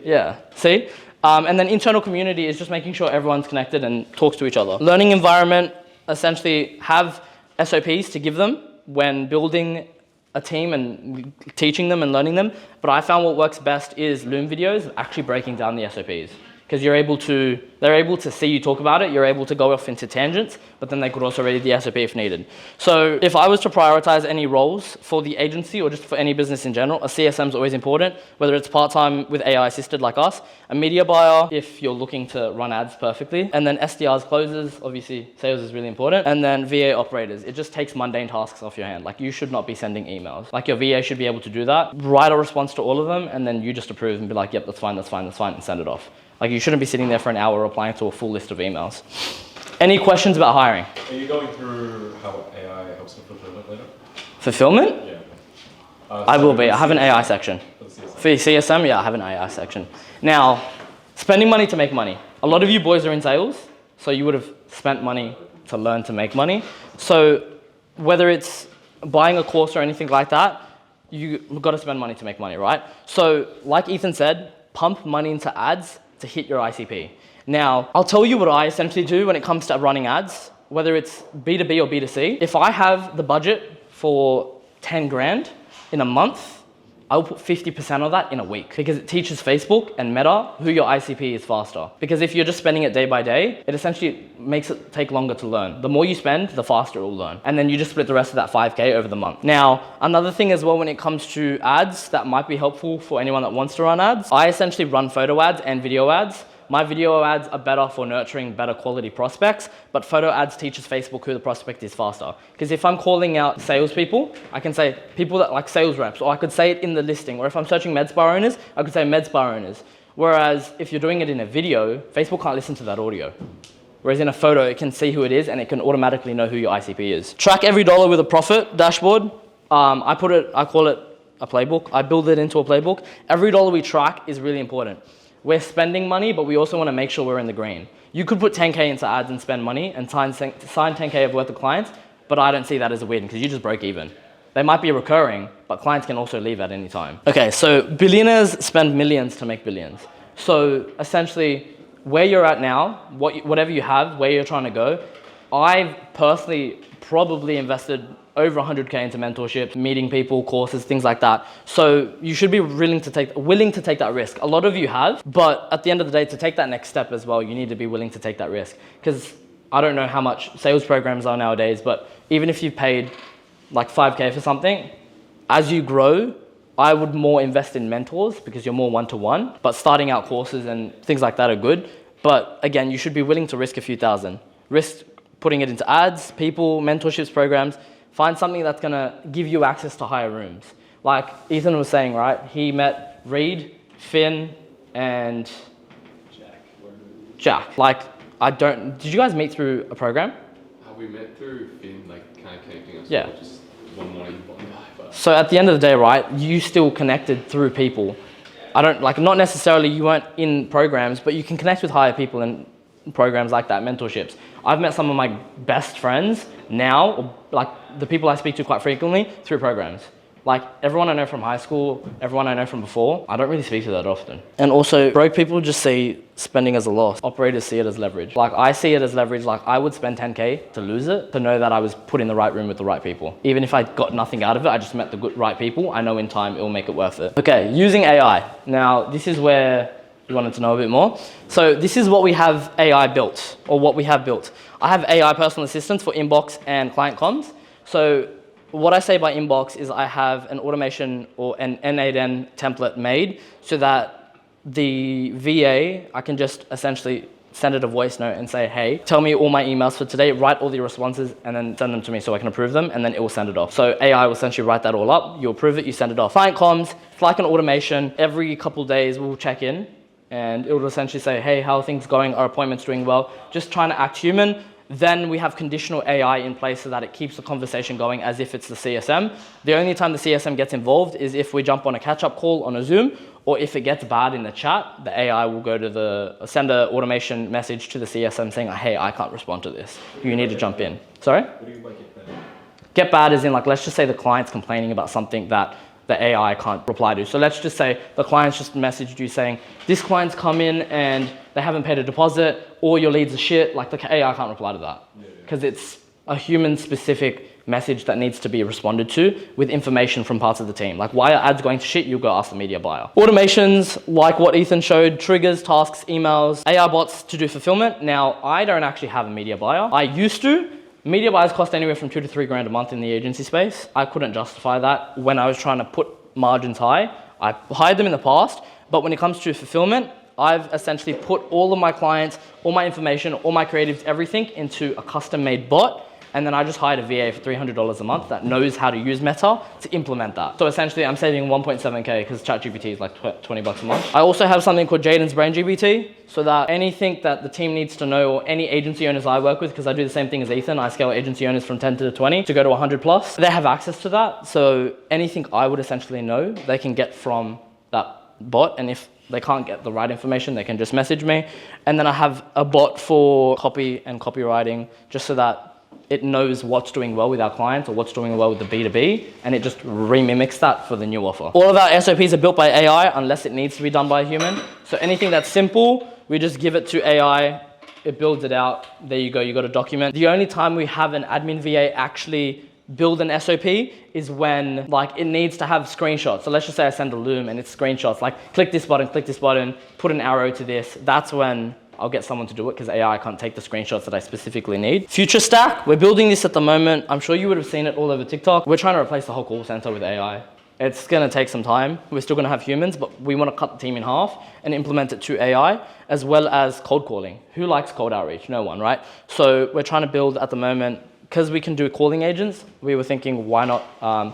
Yeah, see? And then internal community is just making sure everyone's connected and talks to each other. Learning environment, essentially have SOPs to give them when building a team and teaching them and learning them. But I found what works best is Loom videos actually breaking down the SOPs. Because they're able to see you talk about it, you're able to go off into tangents, but then they could also read the SOP if needed. So if I was to prioritize any roles for the agency or just for any business in general, a CSM is always important, whether it's part-time with AI assisted like us, a media buyer if you're looking to run ads perfectly, and then SDRs, closers, obviously sales is really important, and then VA operators. It just takes mundane tasks off your hand. Like, you should not be sending emails. Like, your VA should be able to do that, write a response to all of them, and then you just approve and be like, yep, that's fine, and send it off. Like, you shouldn't be sitting there for an hour replying to a full list of emails. Any questions about hiring? Are you going through how AI helps with fulfillment later? Fulfillment? Yeah. I will be. I have an AI section. For CSM, yeah, I have an AI section. Now, spending money to make money. A lot of you boys are in sales, so you would have spent money to learn to make money. So whether it's buying a course or anything like that, you've got to spend money to make money, right? So like Ethan said, pump money into ads to hit your ICP. Now, I'll tell you what I essentially do when it comes to running ads, whether it's B2B or B2C. If I have the budget for 10 grand in a month, I'll put 50% of that in a week, because it teaches Facebook and Meta who your ICP is faster. Because if you're just spending it day by day, it essentially makes it take longer to learn. The more you spend, the faster it will learn. And then you just split the rest of that 5K over the month. Now, another thing as well when it comes to ads that might be helpful for anyone that wants to run ads, I essentially run photo ads and video ads. My video ads are better for nurturing better quality prospects, but photo ads teaches Facebook who the prospect is faster. Because if I'm calling out salespeople, I can say people that like sales reps, or I could say it in the listing. Or if I'm searching med spa owners, I could say med spa owners. Whereas if you're doing it in a video, Facebook can't listen to that audio. Whereas in a photo, it can see who it is and it can automatically know who your ICP is. Track every dollar with a profit dashboard. I call it a playbook. I build it into a playbook. Every dollar we track is really important. We're spending money, but we also want to make sure we're in the green. You could put 10K into ads and spend money and sign 10K of worth of clients, but I don't see that as a win because you just broke even. They might be recurring, but clients can also leave at any time. Okay, so billionaires spend millions to make billions. So essentially, where you're at now, whatever you have, where you're trying to go, I've personally probably invested over 100K into mentorship, meeting people, courses, things like that. So you should be willing to take that risk. A lot of you have, but at the end of the day, to take that next step as well, you need to be willing to take that risk. Because I don't know how much sales programs are nowadays, but even if you've paid like 5K for something, as you grow, I would more invest in mentors because you're more one-to-one, but starting out courses and things like that are good. But again, you should be willing to risk a few thousand. Risk putting it into ads, people, mentorships, programs. Find something that's gonna give you access to higher rooms. Like Ethan was saying, right? He met Reed, Finn, and Jack. Like, did you guys meet through a program? We met through Finn, like, kind of connecting us. Yeah. Just one morning, one guy. But So at the end of the day, right, you still connected through people. Not necessarily you weren't in programs, but you can connect with higher people in programs like that, mentorships. I've met some of my best friends now, like the people I speak to quite frequently, through programs. Like everyone I know from high school, everyone I know from before, I don't really speak to that often. And also, broke people just see spending as a loss. Operators see it as leverage. Like I see it as leverage, like I would spend 10K to lose it, to know that I was put in the right room with the right people. Even if I got nothing out of it, I just met the right people, I know in time it will make it worth it. Okay, using AI. Now, this is where you wanted to know a bit more. So this is what we have AI built, or what we have built. I have AI personal assistants for inbox and client comms. So what I say by inbox is I have an automation or an N8N template made so that the VA, I can just essentially send it a voice note and say, hey, tell me all my emails for today, write all the responses, and then send them to me so I can approve them, and then it will send it off. So AI will essentially write that all up, you approve it, you send it off. Client comms, it's like an automation. Every couple of days we'll check in, and it will essentially say, hey, how are things going? Are appointments doing well? Just trying to act human. Then we have conditional AI in place so that it keeps the conversation going as if it's the CSM. The only time the CSM gets involved is if we jump on a catch-up call on a Zoom, or if it gets bad in the chat, the AI will go to send an automation message to the CSM saying, hey, I can't respond to this. You need to jump in. Sorry? what do you like get better? Get bad as in, like, let's just say the client's complaining about something that the AI can't reply to. So let's just say the client's just messaged you saying, this client's come in and they haven't paid a deposit, or your leads are shit. Like the AI can't reply to that because it's a human-specific message that needs to be responded to with information from parts of the team. Like, why are ads going to shit? You'll go ask the media buyer. Automations, like what Ethan showed, triggers, tasks, emails, AI bots to do fulfillment. Now, I don't actually have a media buyer. I used to. Media buyers cost anywhere from $2 to $3 grand a month in the agency space. I couldn't justify that when I was trying to put margins high. I hired them in the past, but when it comes to fulfillment, I've essentially put all of my clients, all my information, all my creatives, everything into a custom-made bot, and then I just hired a VA for $300 a month that knows how to use Meta to implement that. So essentially, I'm saving 1.7K because ChatGPT is like 20 bucks a month. I also have something called Jaden's Brain GPT, so that anything that the team needs to know, or any agency owners I work with, because I do the same thing as Ethan, I scale agency owners from 10 to 20 to go to 100 plus. They have access to that, so anything I would essentially know, they can get from that bot, and if they can't get the right information, they can just message me. And then I have a bot for copy and copywriting, just so that it knows what's doing well with our clients or what's doing well with the B2B, and it just remimics that for the new offer. All of our SOPs are built by AI unless it needs to be done by a human. So anything that's simple, we just give it to AI, it builds it out. There you go, you got a document. The only time we have an admin VA actually build an SOP is when like it needs to have screenshots. So let's just say I send a Loom and it's screenshots, like click this button, put an arrow to this. That's when I'll get someone to do it because AI can't take the screenshots that I specifically need. Future stack, we're building this at the moment. I'm sure you would have seen it all over TikTok. We're trying to replace the whole call center with AI. It's gonna take some time. We're still gonna have humans, but we wanna cut the team in half and implement it to AI, as well as cold calling. Who likes cold outreach? No one, right? So we're trying to build at the moment, because we can do calling agents, we were thinking, why not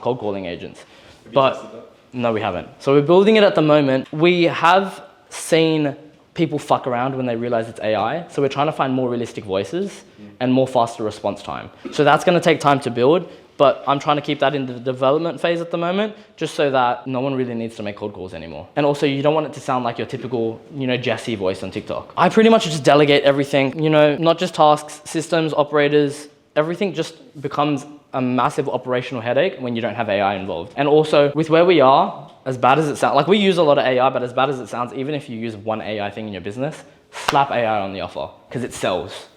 cold calling agents? But no, we haven't. So we're building it at the moment. We have seen people fuck around when they realize it's AI. So we're trying to find more realistic voices and more faster response time. So that's gonna take time to build, but I'm trying to keep that in the development phase at the moment, just so that no one really needs to make cold calls anymore. And also you don't want it to sound like your typical, Jesse voice on TikTok. I pretty much just delegate everything, not just tasks, systems, operators, everything just becomes a massive operational headache when you don't have AI involved. And also with where we are, as bad as it sounds, like we use a lot of AI, but as bad as it sounds, even if you use one AI thing in your business, slap AI on the offer because it sells.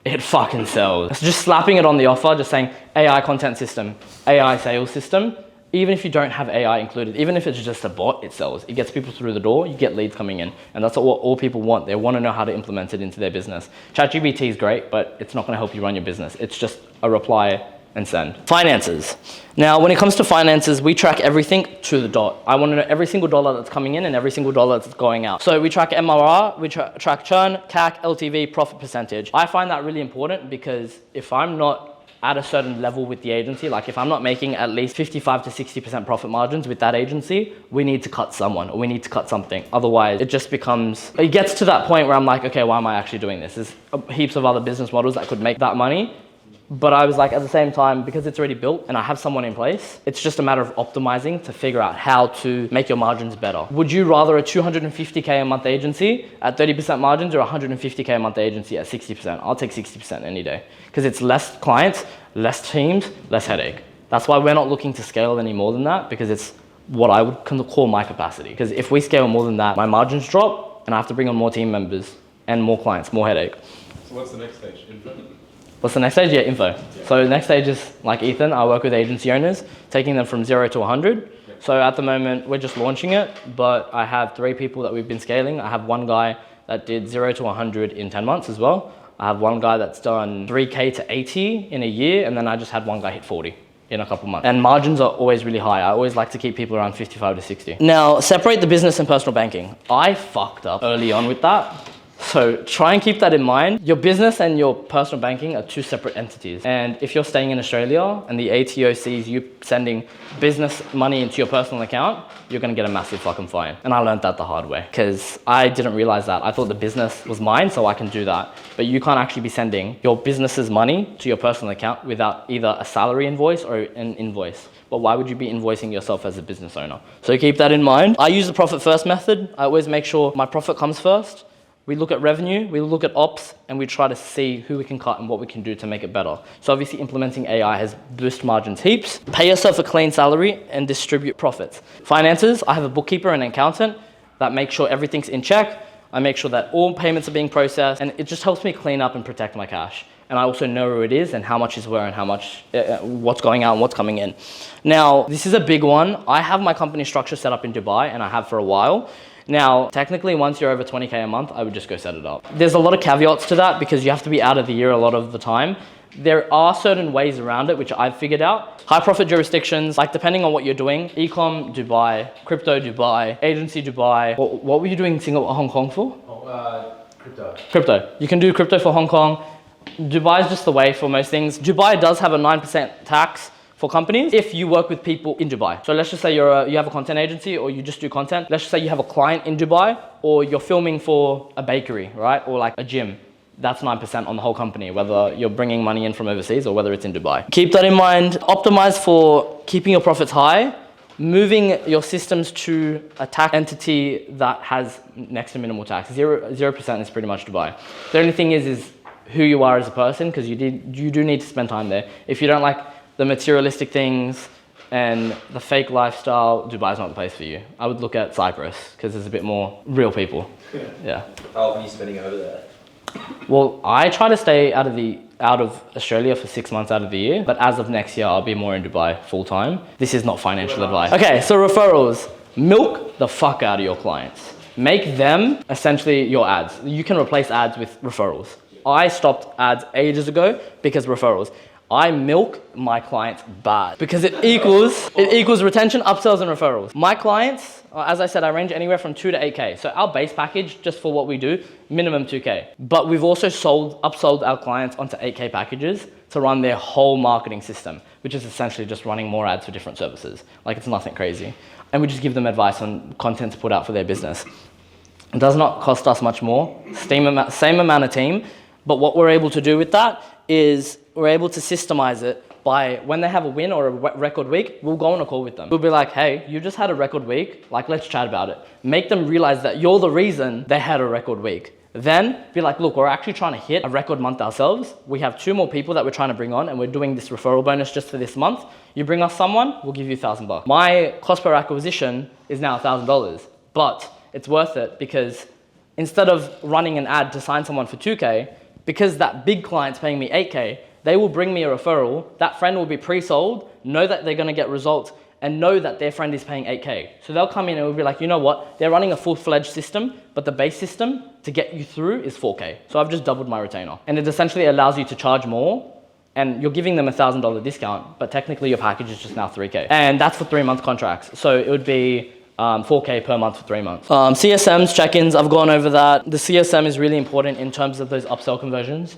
It fucking sells. It's just slapping it on the offer, just saying AI content system, AI sales system. Even if you don't have AI included, even if it's just a bot, it sells. It gets people through the door, you get leads coming in. And that's what all people want. They want to know how to implement it into their business. ChatGPT is great, but it's not going to help you run your business. It's just a reply and send. Finances. Now, when it comes to finances, we track everything to the dot. I want to know every single dollar that's coming in and every single dollar that's going out. So we track MRR, we track churn, CAC, LTV, profit percentage. I find that really important because if I'm not at a certain level with the agency, like if I'm not making at least 55 to 60% profit margins with that agency, we need to cut someone or we need to cut something. Otherwise, it just becomes, it gets to that point where I'm like, okay, why am I actually doing this? There's heaps of other business models that could make that money. But I was like, at the same time, because it's already built and I have someone in place, it's just a matter of optimizing to figure out how to make your margins better. Would you rather a 250K a month agency at 30% margins or 150K a month agency at 60%? I'll take 60% any day because it's less clients, less teams, less headache. That's why we're not looking to scale any more than that because it's what I would call my capacity. Because if we scale more than that, my margins drop and I have to bring on more team members and more clients, more headache. So what's the next stage? Info? What's the next stage? Yeah, info. Yeah. So the next stage is like Ethan, I work with agency owners, taking them from 0 to 100. Yeah. So at the moment, we're just launching it, but I have 3 people that we've been scaling. I have one guy that did 0 to 100 in 10 months as well. I have one guy that's done 3K to 80 in a year, and then I just had one guy hit 40 in a couple months. And margins are always really high. I always like to keep people around 55 to 60. Now, separate the business and personal banking. I fucked up early on with that. So try and keep that in mind. Your business and your personal banking are 2 separate entities. And if you're staying in Australia and the ATO sees you sending business money into your personal account, you're gonna get a massive fucking fine. And I learned that the hard way because I didn't realize that. I thought the business was mine, so I can do that. But you can't actually be sending your business's money to your personal account without either a salary invoice or an invoice. But why would you be invoicing yourself as a business owner? So keep that in mind. I use the profit first method. I always make sure my profit comes first. We look at revenue, we look at ops, and we try to see who we can cut and what we can do to make it better. So obviously implementing AI has boosted margins heaps. Pay yourself a clean salary and distribute profits. Finances, I have a bookkeeper and an accountant that make sure everything's in check. I make sure that all payments are being processed, and it just helps me clean up and protect my cash. And I also know where it is and how much is where and how much, what's going out and what's coming in. Now, this is a big one. I have my company structure set up in Dubai, and I have for a while. Now, technically, once you're over 20K a month, I would just go set it up. There's a lot of caveats to that because you have to be out of the year a lot of the time. There are certain ways around it, which I've figured out. High profit jurisdictions, like depending on what you're doing, e-com Dubai, crypto Dubai, agency Dubai. What were you doing Hong Kong for? Crypto. Crypto. You can do crypto for Hong Kong. Dubai is just the way for most things. Dubai does have a 9% tax for companies if you work with people in Dubai. So let's just say you have a content agency or you just do content. Let's just say you have a client in Dubai or you're filming for a bakery, right? Or like a gym. That's 9% on the whole company, whether you're bringing money in from overseas or whether it's in Dubai. Keep that in mind. Optimize for keeping your profits high, moving your systems to a tax entity that has next to minimal tax. 0% is pretty much Dubai. The only thing is who you are as a person, because you do need to spend time there. If you don't like the materialistic things and the fake lifestyle, Dubai's not the place for you. I would look at Cyprus because there's a bit more real people. Yeah. How often are you spending over there? Well, I try to stay out of Australia for 6 months out of the year, but as of next year, I'll be more in Dubai full time. This is not financial advice. Okay, so referrals. Milk the fuck out of your clients. Make them essentially your ads. You can replace ads with referrals. I stopped ads ages ago because referrals. I milk my clients bad because it equals retention, upsells, and referrals. My clients, as I said, I range anywhere from 2 to 8K. So our base package, just for what we do, minimum 2K. But we've also upsold our clients onto 8K packages to run their whole marketing system, which is essentially just running more ads for different services. Like it's nothing crazy. And we just give them advice on content to put out for their business. It does not cost us much more, same amount of team. But what we're able to do with that is we're able to systemize it by when they have a win or a record week, we'll go on a call with them. We'll be like, hey, you just had a record week, like let's chat about it. Make them realize that you're the reason they had a record week. Then be like, look, we're actually trying to hit a record month ourselves. We have 2 more people that we're trying to bring on and we're doing this referral bonus just for this month. You bring us someone, we'll give you $1,000. My cost per acquisition is now $1,000, but it's worth it because instead of running an ad to sign someone for 2K, because that big client's paying me 8K, they will bring me a referral. That friend will be pre-sold, know that they're gonna get results, and know that their friend is paying 8K. So they'll come in and we'll be like, you know what? They're running a full-fledged system, but the base system to get you through is 4K. So I've just doubled my retainer. And it essentially allows you to charge more and you're giving them $1,000 discount, but technically your package is just now $3K. And that's for 3-month contracts. So it would be $4K per month for 3 months. CSMs, check-ins, I've gone over that. The CSM is really important in terms of those upsell conversions,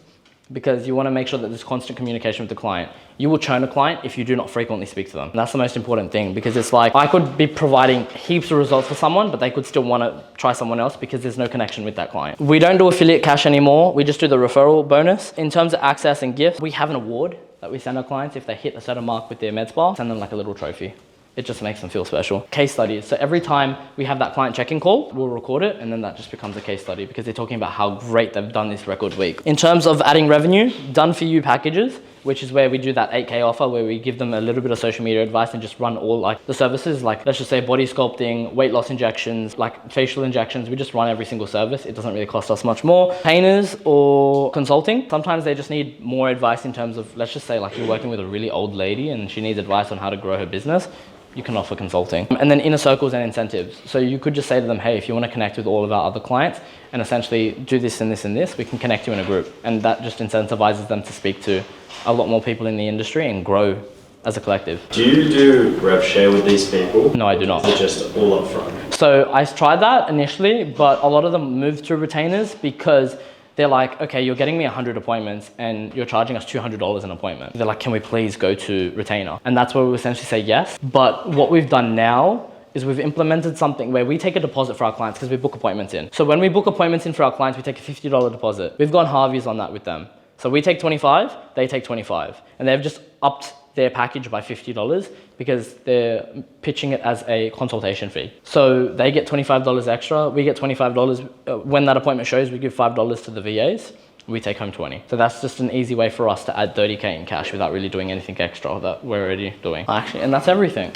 because you want to make sure that there's constant communication with the client. You will churn a client if you do not frequently speak to them. And that's the most important thing, because it's like, I could be providing heaps of results for someone, but they could still want to try someone else because there's no connection with that client. We don't do affiliate cash anymore. We just do the referral bonus. In terms of access and gifts, we have an award that we send our clients if they hit a certain mark with their med spa, send them like a little trophy. It just makes them feel special. Case studies. So every time we have that client check-in call, we'll record it, and then that just becomes a case study because they're talking about how great they've done this record week. In terms of adding revenue, done for you packages, which is where we do that 8K offer where we give them a little bit of social media advice and just run all like the services, like let's just say body sculpting, weight loss injections, like facial injections. We just run every single service. It doesn't really cost us much more. Trainers or consulting, sometimes they just need more advice in terms of, let's just say like you're working with a really old lady and she needs advice on how to grow her business. You can offer consulting. And then inner circles and incentives. So you could just say to them, hey, if you want to connect with all of our other clients and essentially do this and this and this, we can connect you in a group. And that just incentivizes them to speak to a lot more people in the industry and grow as a collective. Do you do rev share with these people? No, I do not. Is it just all up front? So I tried that initially, but a lot of them moved to retainers because they're like, okay, you're getting me 100 appointments and you're charging us $200 an appointment. They're like, can we please go to retainer? And that's where we essentially say yes. But what we've done now is we've implemented something where we take a deposit for our clients because we book appointments in. So when we book appointments in for our clients, we take a $50 deposit. We've gone halvies on that with them. So we take 25, they take 25. And they've just upped their package by $50 because they're pitching it as a consultation fee. So they get $25 extra, we get $25. When that appointment shows, we give $5 to the VAs, we take home 20. So that's just an easy way for us to add 30K in cash without really doing anything extra that we're already doing. Actually, and that's everything.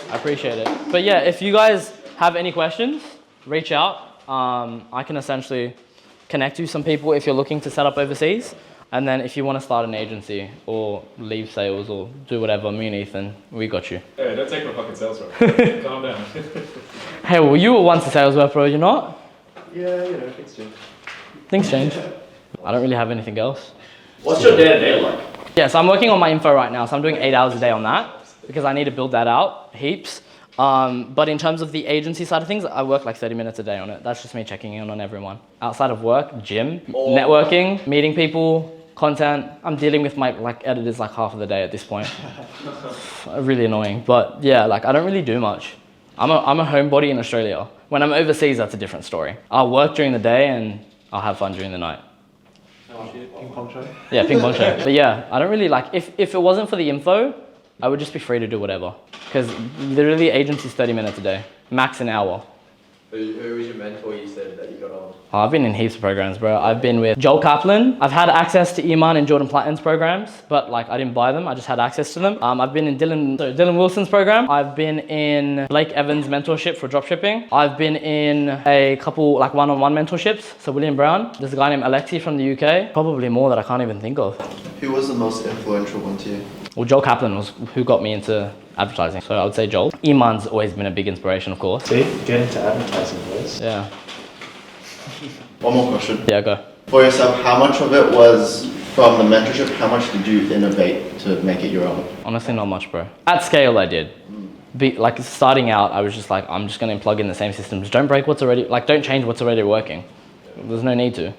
I appreciate it. But yeah, if you guys have any questions, reach out. I can essentially connect you some people if you're looking to set up overseas. And then if you want to start an agency or leave sales or do whatever, me and Ethan, we got you. Hey, don't take my fucking sales rep. Calm down. Hey, well, you were once a sales rep, bro, you're not? Yeah, you know, things change. Things change. I don't really have anything else. What's your day-to-day like? Yeah, so I'm working on my info right now. So I'm doing 8 hours a day on that because I need to build that out heaps. But in terms of the agency side of things, I work like 30 minutes a day on it. That's just me checking in on everyone. Outside of work, gym, networking, meeting people, content. I'm dealing with my editors like half of the day at this point. Really annoying. But yeah, like I don't really do much. I'm a homebody in Australia. When I'm overseas, that's a different story. I'll work during the day and I'll have fun during the night. Ping pong show? Yeah, ping pong show. But yeah, I don't really like, if it wasn't for the info, I would just be free to do whatever. Because literally agency's 30 minutes a day, max an hour. Who was your mentor you said that you got on? Oh, I've been in heaps of programs, bro. I've been with Joel Kaplan. I've had access to Iman and Jordan Platin's programs, but like I didn't buy them. I just had access to them. I've been in Dylan Wilson's program. I've been in Blake Evans' mentorship for dropshipping. I've been in a couple like one-on-one mentorships. So William Brown, there's a guy named Alexi from the UK. Probably more that I can't even think of. Who was the most influential one to you? Well, Joel Kaplan was who got me into advertising. So I would say Joel. Iman's always been a big inspiration, of course. See, get into advertising, boys. Yeah. One more question. Yeah, go. For yourself, how much of it was from the mentorship? How much did you innovate to make it your own? Honestly, not much, bro. At scale, I did. Like starting out, I was just like, I'm just gonna plug in the same systems. Don't break what's already, like don't change what's already working. There's no need to.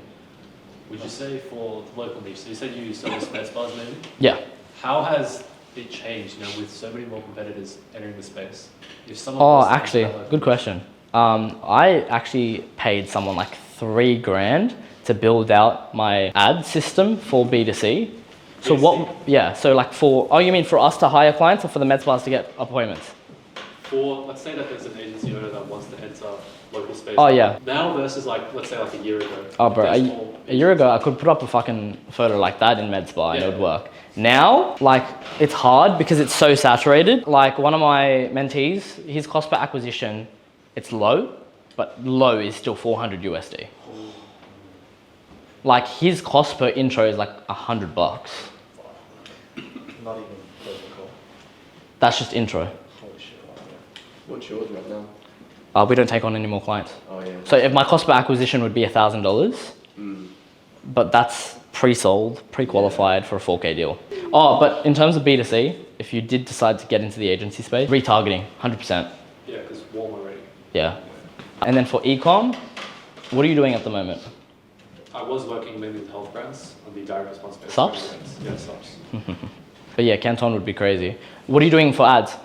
Would you say for the local niche, so you said you service med spas maybe? Yeah. How has it changed, with so many more competitors entering the space? If someone Oh, actually, good question. I actually paid someone like $3,000 to build out my ad system for B2C. So so like you mean for us to hire clients or for the med spas to get appointments? Let's say that there's an agency owner that wants to enter local space. Oh, yeah. Now versus let's say a year ago. Oh, bro, a year ago I could put up a fucking photo like that in med spa and it would work. Now, it's hard because it's so saturated. Like one of my mentees, his cost per acquisition, it's low, but low is still 400 USD. Like his cost per intro is like $100. Not even protocol. That's just intro. Holy shit. What's yours right now? We don't take on any more clients. Oh yeah. So if my cost per acquisition would be $1,000, But that's pre-sold, pre-qualified for a 4K deal. Oh, but in terms of B2C, if you did decide to get into the agency space, retargeting, 100%. Yeah, because warm already. Yeah. And then for e-com, what are you doing at the moment? I was working mainly with health brands on the direct response basis. Subs? Yeah, subs. But yeah, Canton would be crazy. What are you doing for ads?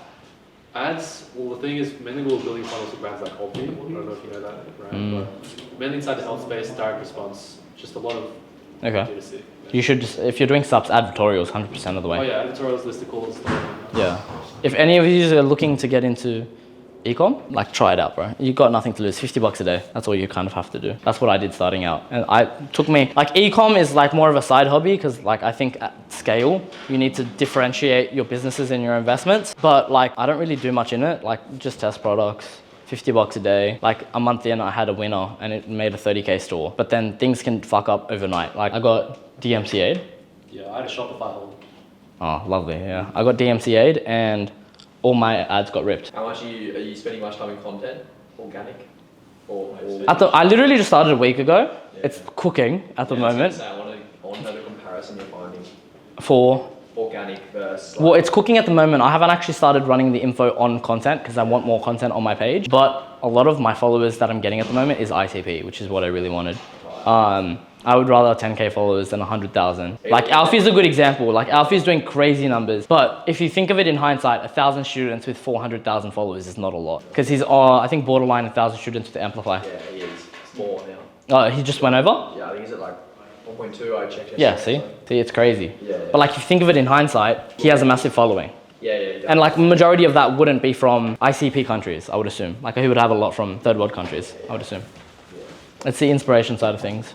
Ads, well, the thing is, mainly we were building funnels for brands like Holby. I don't know if you know that brand, but mainly inside the health space, direct response, just a lot of Okay. D2C. You should just, if you're doing subs, advertorials 100% of the way. Oh yeah, editorials, listicles, stuff like that. Yeah. If any of you are looking to get into e-com, like try it out, bro. You got nothing to lose. $50 a day. That's all you kind of have to do. That's what I did starting out. And like e-com is like more of a side hobby because like I think at scale, you need to differentiate your businesses and your investments. But like I don't really do much in it. Like just test products. $50 a day. Like a month in, I had a winner and it made a 30K store. But then things can fuck up overnight. Like I got DMCA'd. Yeah, I had a Shopify hold. Oh, lovely. Yeah. I got DMCA'd and all my ads got ripped. How much are you spending much time in content? Organic? Or I literally just started a week ago. Yeah. It's cooking at the moment. I want to know the comparison you're finding. For? Organic versus... Well, it's cooking at the moment. I haven't actually started running the info on content because I want more content on my page. But a lot of my followers that I'm getting at the moment is ICP, which is what I really wanted. I would rather 10K followers than 100,000. Like Alfie's a good example. Like Alfie's doing crazy numbers. But if you think of it in hindsight, 1,000 students with 400,000 followers is not a lot. Because he's, I think, borderline 1,000 students with Amplify. Yeah, he is. It's more now. Oh, he just went over? Yeah, I think he's at like 1.2. I checked yesterday. Yeah, see? See, it's crazy. Yeah. But like if you think of it in hindsight, he has a massive following. Yeah. And like majority of that wouldn't be from ICP countries, I would assume. Like he would have a lot from third world countries, I would assume. It's the inspiration side of things.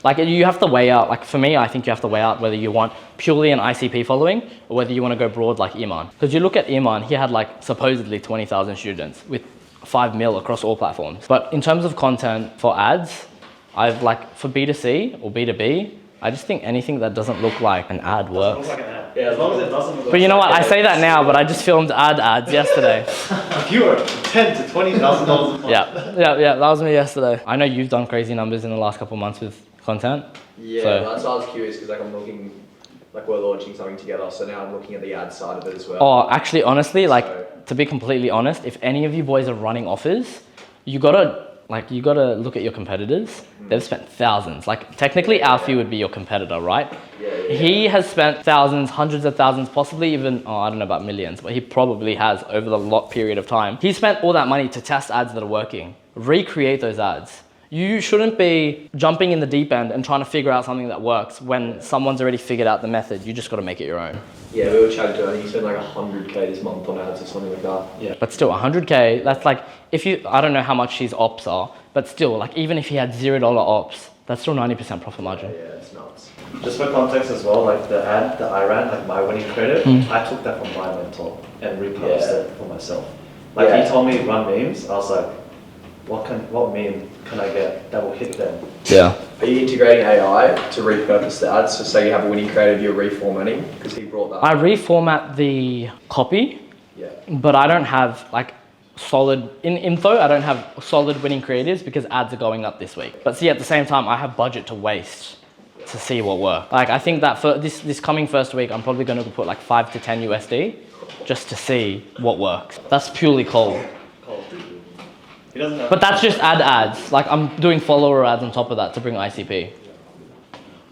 Like you have to weigh out, like for me, I think you have to weigh out whether you want purely an ICP following or whether you want to go broad like Iman. Because you look at Iman, he had like supposedly 20,000 students with 5 mil across all platforms. But in terms of content for ads, I've like for B2C or B2B, I just think anything that doesn't look like an ad works. Yeah, as long as it doesn't look But you know what, I say that now, but I just filmed ads yesterday. If you were $10,000 to $20,000 a month. Yeah, that was me yesterday. I know you've done crazy numbers in the last couple of months with content. Yeah, so. that's why I was curious because like I'm looking, like we're launching something together, so now I'm looking at the ad side of it as well. Oh, actually, honestly, like to be completely honest, if any of you boys are running offers, you gotta look at your competitors. They've spent thousands. Like technically, Alfie would be your competitor, right? Yeah. He has spent thousands, hundreds of thousands, possibly even, I don't know about millions, but he probably has over the lot period of time. He spent all that money to test ads that are working. Recreate those ads. You shouldn't be jumping in the deep end and trying to figure out something that works when someone's already figured out the method. You just got to make it your own. Yeah, we were chatting to, I think he spent like 100K this month on ads or something like that. Yeah. But still, 100K, that's like, I don't know how much his ops are, but still, like even if he had $0 ops, that's still 90% profit margin. Yeah, it's nuts. Just for context as well, like the ad that I ran, like my winning credit, I took that from my mentor and repurposed it for myself. Like he told me run memes, I was like, what meme can I get that will hit them? Yeah. Are you integrating AI to repurpose the ads? So say you have a winning creative, you're reformatting, because he brought that. I reformat the copy, but I don't have like solid, in info, I don't have solid winning creatives because ads are going up this week. But see, at the same time, I have budget to waste to see what works. Like I think that for this coming first week, I'm probably going to put like 5 to 10 USD just to see what works. That's purely cold. But that's just ads. Like I'm doing follower ads on top of that to bring ICP.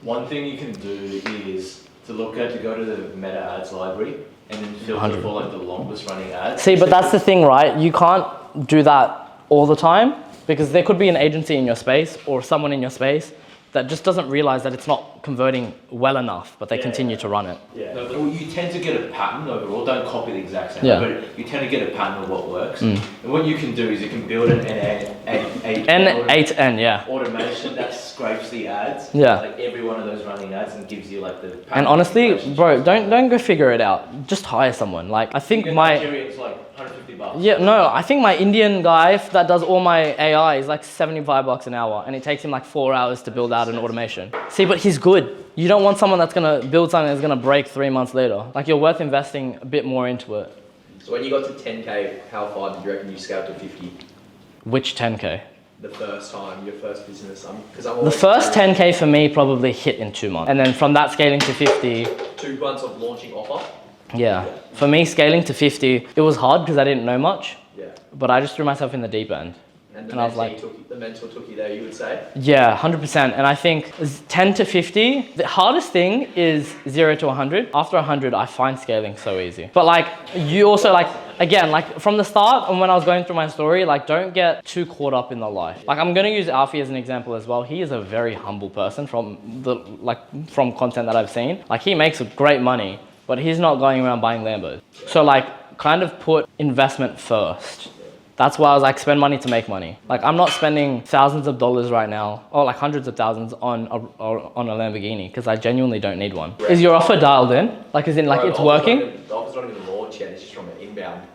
One thing you can do is to go to the meta ads library and then filter for like the longest running ads. See, but that's the thing, right? You can't do that all the time because there could be an agency in your space or someone in your space that just doesn't realize that it's not converting well enough, but they continue to run it. Yeah. Well, you tend to get a pattern overall. Don't copy the exact same, but you tend to get a pattern of what works. And what you can do is you can build an N8N, automation that scrapes the ads. Yeah. Like every one of those running ads and gives you like the pattern. And honestly, bro, don't go figure it out. Just hire someone. Like I think It's like $150. Yeah, no, I think my Indian guy that does all my AI is like $75 an hour and it takes him like 4 hours to build out an automation. See, but he's good. You don't want someone that's gonna build something that's gonna break 3 months later. Like you're worth investing a bit more into it. So when you got to 10K, how far did you reckon you scaled to 50? Which 10K? the first time, your first business? Because I'm The first 10K for me probably hit in 2 months. And then from that scaling to 50, 2 months of launching offer. yeah. For me, scaling to 50, it was hard because I didn't know much, Yeah. but I just threw myself in the deep end. And I was like, the mentor took you there, you would say? yeah, 100%. And I think 10 to 50, the hardest thing is 0 to 100. After 100, I find scaling so easy. But like, you also like, again, like from the start and when I was going through my story, like don't get too caught up in the life. Like I'm gonna use Alfie as an example as well. He is a very humble person from content that I've seen. Like he makes great money, but he's not going around buying Lambos. So like kind of put investment first. That's why I was like, spend money to make money. Like I'm not spending thousands of dollars right now, or like hundreds of thousands on a Lamborghini, because I genuinely don't need one. Right. Is your offer dialed in? Like is in like, it's working? The offer's not even launched yet, it's just from an inbound.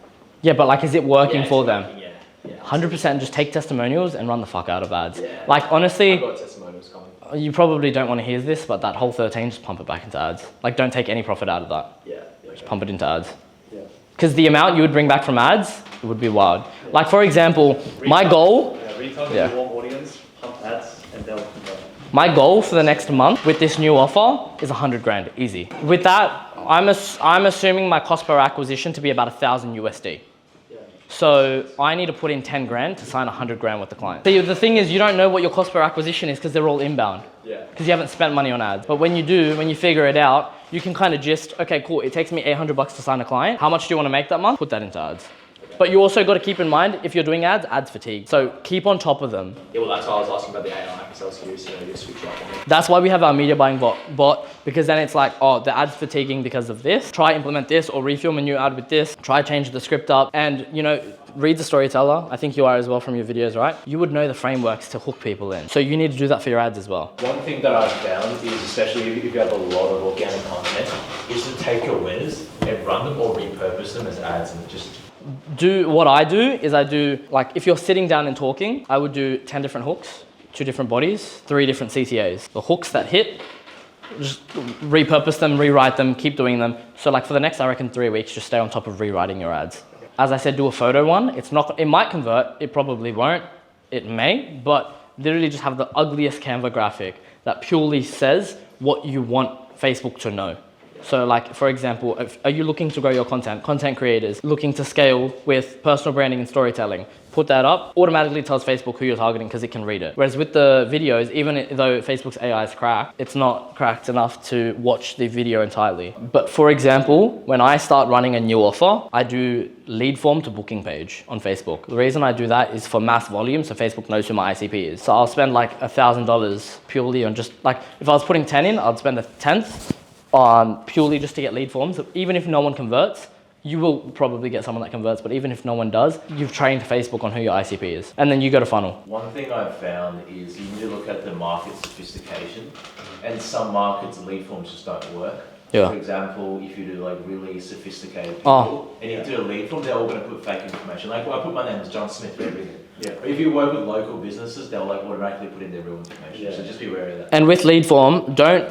Yeah, but like, is it working for them? Yeah. 100% just take testimonials and run the fuck out of ads. Yeah. Like honestly, I've got testimonials coming. You probably don't want to hear this, but that whole 13, just pump it back into ads. Like don't take any profit out of that. Yeah. Just pump it into ads. Yeah. Because the amount you would bring back from ads, it would be wild. Like for example, my goal, Retail, warm audience, pump ads, and they'll convert. My goal for the next month with this new offer is 100 grand, easy. With that, I'm assuming my cost per acquisition to be about 1,000 USD. So I need to put in 10 grand to sign 100 grand with the client. See, the thing is you don't know what your cost per acquisition is because they're all inbound. Yeah. Because you haven't spent money on ads. But when you do, when you figure it out, you can kind of just, okay, cool, it takes me 800 bucks to sign a client. How much do you want to make that month? Put that into ads. But you also got to keep in mind, if you're doing ads fatigue. So keep on top of them. Yeah, well, that's why I was asking about the AI, because I was curious to know your switch up on it. That's why we have our media buying bot, because then it's like, oh, the ad's fatiguing because of this. Try implement this or refilm a new ad with this. Try change the script up and, you know, read the storyteller. I think you are as well from your videos, right? You would know the frameworks to hook people in. So you need to do that for your ads as well. One thing that I've found is, especially if you have a lot of organic content, is to take your winners and run them or repurpose them as ads and just do what I do is I do, like if you're sitting down and talking, I would do 10 different hooks, 2 different bodies, 3 different CTAs. The hooks that hit, just repurpose them, rewrite them, keep doing them. So like for the next, I reckon 3 weeks, just stay on top of rewriting your ads. As I said, do a photo one. It might convert, it probably won't, it may, but literally just have the ugliest Canva graphic that purely says what you want Facebook to know. So like, for example, are you looking to grow your content creators, looking to scale with personal branding and storytelling? Put that up, automatically tells Facebook who you're targeting because it can read it. Whereas with the videos, even though Facebook's AI is cracked, it's not cracked enough to watch the video entirely. But for example, when I start running a new offer, I do lead form to booking page on Facebook. The reason I do that is for mass volume, so Facebook knows who my ICP is. So I'll spend like $1,000 purely on just like, if I was putting 10 in, I'd spend 1/10 purely just to get lead forms. Even if no one converts, you will probably get someone that converts, but even if no one does, you've trained Facebook on who your ICP is. And then you go to funnel. One thing I've found is you need to look at the market sophistication, and some markets lead forms just don't work. Yeah. For example, if you do like really sophisticated people, and you do a lead form, they're all going to put fake information. Like I put my name as John Smith for everything. Yeah. But if you work with local businesses, they'll like automatically put in their real information. Yeah. So just be wary of that. And with lead form, don't